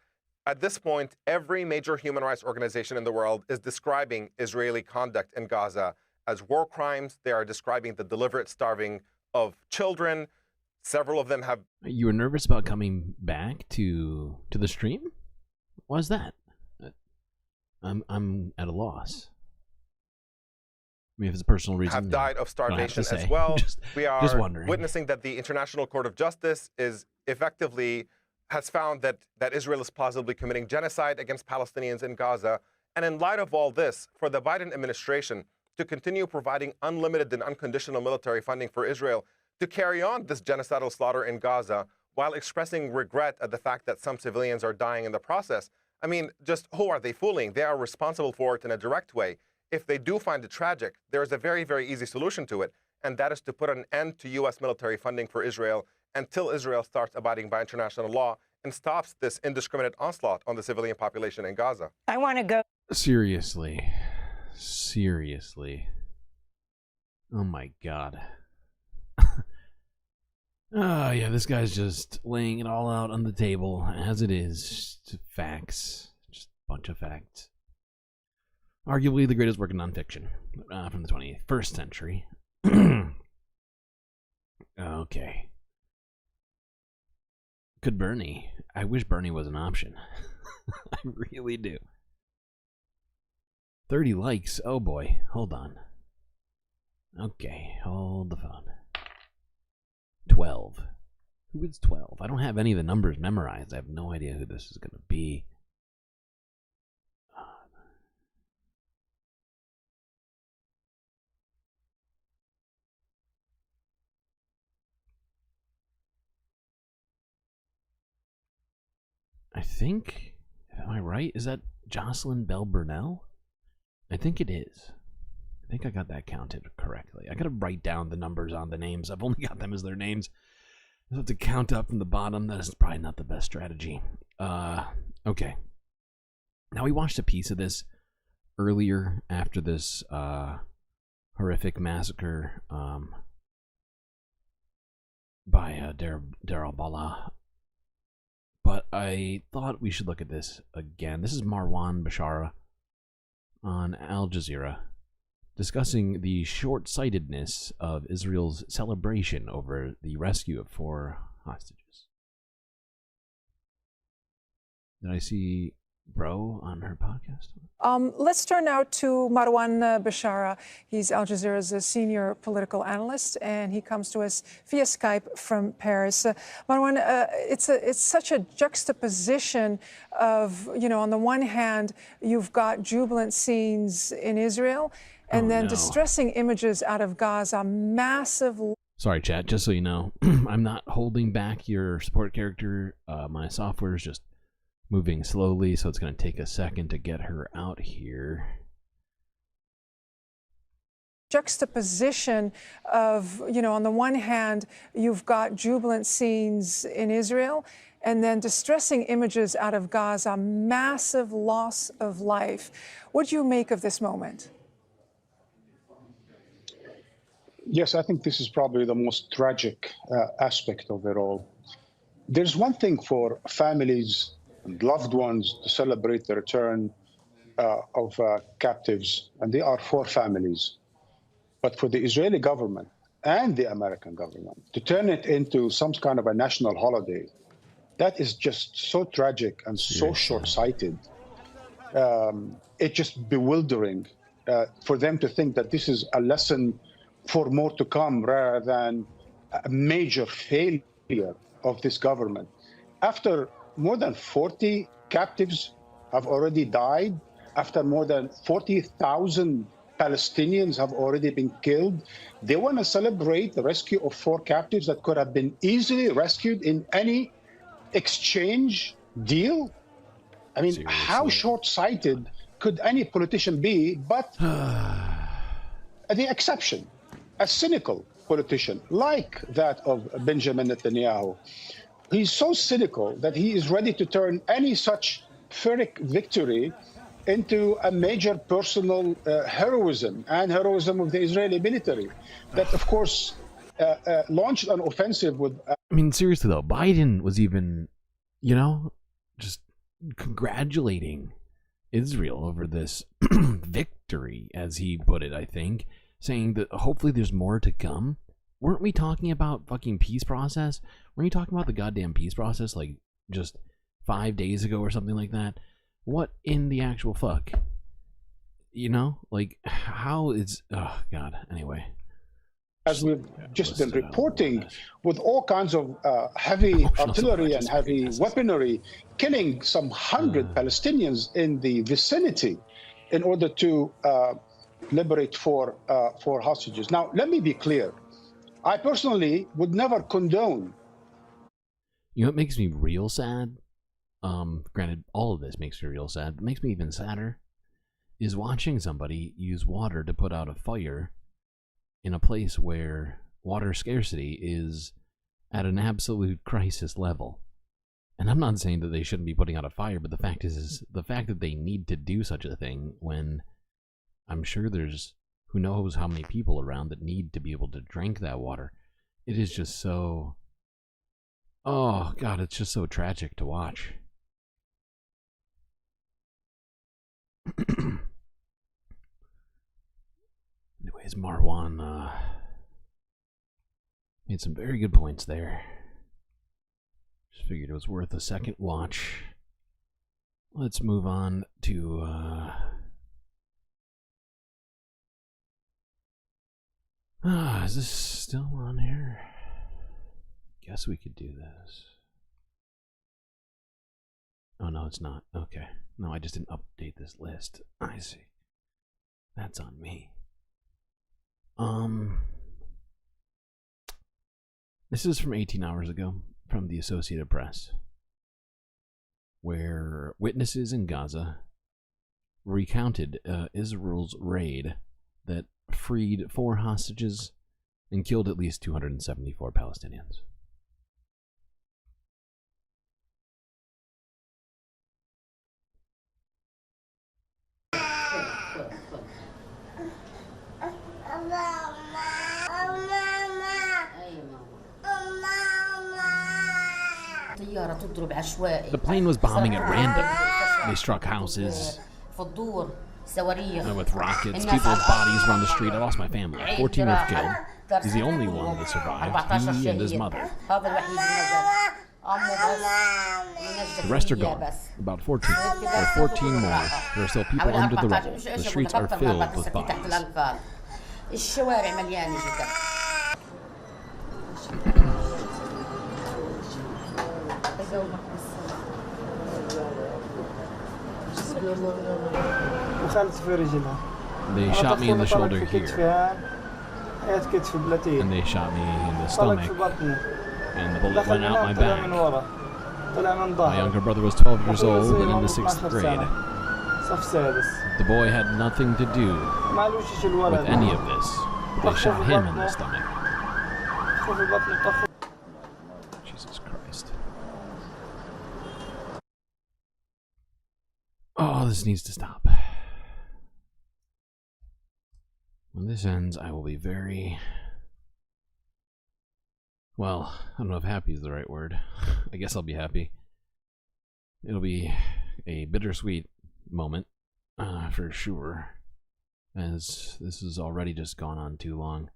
At this point, every major human rights organization in the world is describing Israeli conduct in Gaza as war crimes. They are describing the deliberate starving of children. Several of them have... You were nervous about coming back to the stream? Why is that? I'm at a loss. If it's a personal reason. Have died of starvation as well. We are wondering. Witnessing that the International Court of Justice has found that Israel is plausibly committing genocide against Palestinians in Gaza. And in light of all this, for the Biden administration to continue providing unlimited and unconditional military funding for Israel to carry on this genocidal slaughter in Gaza while expressing regret at the fact that some civilians are dying in the process, just who are they fooling? They are responsible for it in a direct way. If they do find it tragic, there is a very, very easy solution to it, and that is to put an end to U.S. military funding for Israel until Israel starts abiding by international law and stops this indiscriminate onslaught on the civilian population in Gaza. I want to go... Seriously. Oh, my God. Oh, yeah, this guy's just laying it all out on the table as it is. Just facts. Just a bunch of facts. Arguably the greatest work in nonfiction from the 21st century. Okay. Could Bernie? I wish Bernie was an option. I really do. 30 likes. Oh boy. Hold on. Okay. Hold the phone. 12. Who is 12? I don't have any of the numbers memorized. I have no idea who this is going to be. I think, am I right? Is that Jocelyn Bell Burnell? I think it is. I think I got that counted correctly. I gotta write down the numbers on the names. I've only got them as their names. I have to count up from the bottom. That is probably not the best strategy. Okay. Now we watched a piece of this earlier after this horrific massacre by Dar al-Balagh. But I thought we should look at this again. This is Marwan Bashara on Al Jazeera discussing the short-sightedness of Israel's celebration over the rescue of 4 hostages. Did I see Bro on her podcast? Let's turn now to Marwan Bashara. He's Al Jazeera's senior political analyst, and he comes to us via Skype from Paris. Marwan, it's such a juxtaposition of, on the one hand, you've got jubilant scenes in Israel, and then distressing images out of Gaza, massive... Sorry, chat, just so you know, I'm not holding back your support character. My software is just moving slowly, so it's going to take a second to get her out here. Juxtaposition of, on the one hand, you've got jubilant scenes in Israel, and then distressing images out of Gaza, massive loss of life. What do you make of this moment? Yes, I think this is probably the most tragic aspect of it all. There's one thing for families and loved ones to celebrate the return of captives, and they are 4 families. But for the Israeli government and the American government to turn it into some kind of a national holiday, that is just so tragic and so short-sighted. It's just bewildering for them to think that this is a lesson for more to come rather than a major failure of this government. After more than 40 captives have already died, after more than 40,000 Palestinians have already been killed, they want to celebrate the rescue of 4 captives that could have been easily rescued in any exchange deal. I mean, seriously, how short-sighted could any politician be, but the exception, a cynical politician like that of Benjamin Netanyahu. He's so cynical that he is ready to turn any such Pyrrhic victory into a major personal heroism and heroism of the Israeli military that, of course, launched an offensive with... I mean, seriously, though, Biden was even, just congratulating Israel over this victory, as he put it, I think, saying that hopefully there's more to come. Weren't we talking about fucking peace process? Weren't you talking about the goddamn peace process like just 5 days ago or something like that? What in the actual fuck? Like, how is... Oh, God. Anyway. As we've just been reporting, with all kinds of heavy artillery and heavy weaponry, killing some 100 Palestinians in the vicinity in order to liberate 4 hostages. Now, let me be clear. I personally would never condone. What makes me real sad? Granted, all of this makes me real sad, but makes me even sadder is watching somebody use water to put out a fire in a place where water scarcity is at an absolute crisis level. And I'm not saying that they shouldn't be putting out a fire, but the fact is the fact that they need to do such a thing when I'm sure there's who knows how many people around that need to be able to drink that water. It is just so... Oh, God, it's just so tragic to watch. Anyways, Marwan made some very good points there. Just figured it was worth a second watch. Let's move on to is this still on here? Guess we could do this. Oh, no, it's not. Okay. No, I just didn't update this list. I see. That's on me. This is from 18 hours ago from the Associated Press, where witnesses in Gaza recounted Israel's raid that freed 4 hostages and killed at least 274 Palestinians. The plane was bombing at random. They struck houses with rockets. People's bodies were on the street. I lost my family. 14 were killed. He's the only one that survived. He and his mother. The rest are gone. About 14. There are 14 more. There are still people under the rubble. The streets are filled with bodies. They shot me in the shoulder here. And they shot me in the stomach. And the bullet went out my back. My younger brother was 12 years old and in the 6th grade. The boy had nothing to do with any of this. They shot him in the stomach. Jesus Christ. Oh, this needs to stop. When this ends, I will be very... Well, I don't know if happy is the right word. I guess I'll be happy. It'll be a bittersweet moment, for sure, as this has already just gone on too long.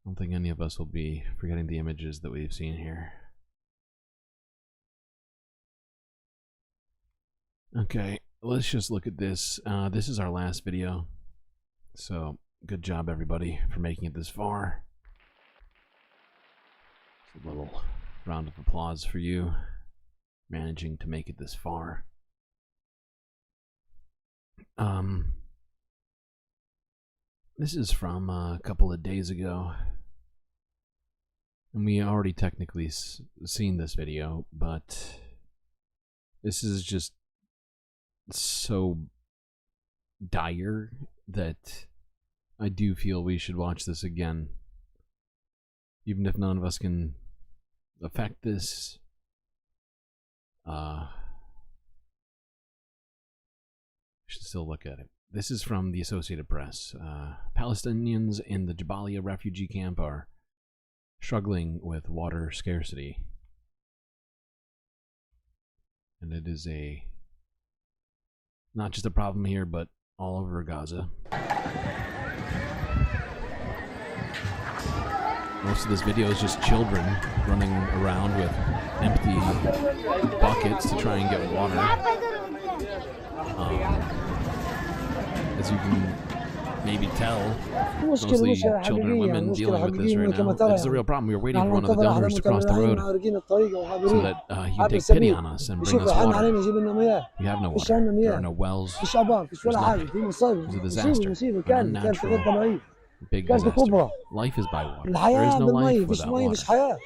I don't think any of us will be forgetting the images that we've seen here. Okay, let's just look at this. This is our last video, so good job everybody for making it this far. A little round of applause for you, managing to make it this far. This is from a couple of days ago, and we already technically seen this video, but this is just so dire that I do feel we should watch this again, even if none of us can affect this. Should still look at it. This is from the Associated Press. Palestinians in the Jabalia refugee camp are struggling with water scarcity. And it is not just a problem here, but all over Gaza. Most of this video is just children running around with empty buckets to try and get water. As you can maybe tell, mostly children and women dealing with this right now. This is a real problem. We were waiting for one of the donors to cross the road so that he can take pity on us and bring us water. We have no water. There are no wells. There's nothing. It's a disaster. An unnatural, big disaster. Life is by water. There is no life without water.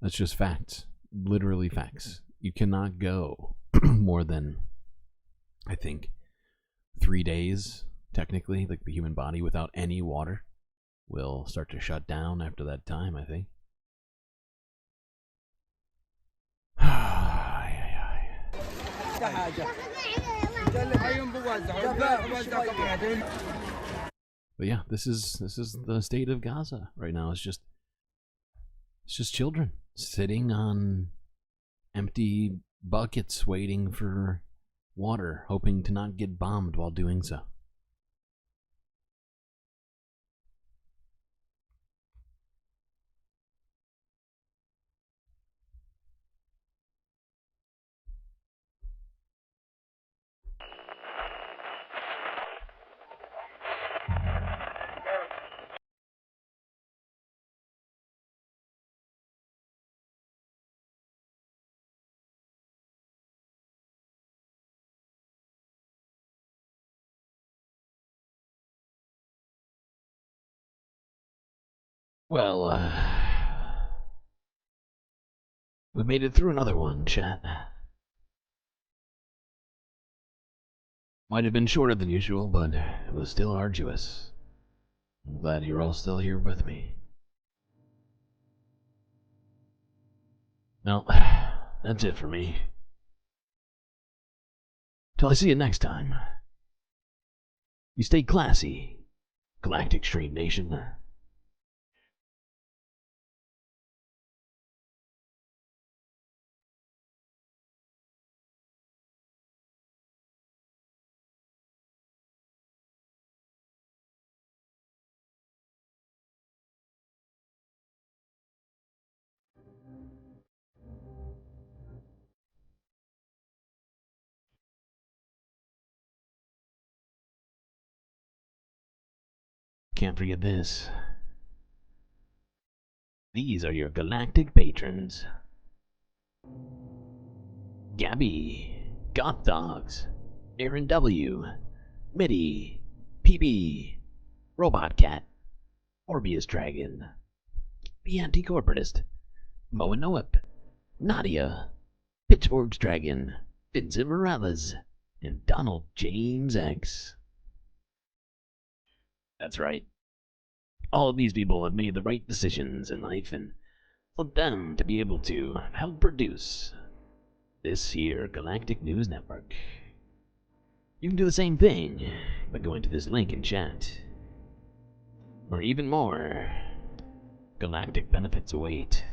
That's just facts. Literally facts. You cannot go more than, I think, 3 days, technically. Like the human body without any water will start to shut down after that time, I think. But yeah, this is the state of Gaza right now. It's just children sitting on empty buckets waiting for water, hoping to not get bombed while doing so. Well, we made it through another one, chat. Might have been shorter than usual, but it was still arduous. I'm glad you're all still here with me. Well, that's it for me. Till I see you next time. You stay classy, Galactic Stream Nation. Can't forget this. These are your Galactic patrons. Gabby, Goth Dogs, Aaron W, Mitty, PB, Robot Cat, Orbeus Dragon, The Anti-Corporatist, Moa Noep, Nadia, Pitchforks Dragon, Vincent Morales, and Donald James X. That's right. All of these people have made the right decisions in life, and for them to be able to help produce this here Galactic News Network. You can do the same thing by going to this link in chat. Or even more, Galactic benefits await.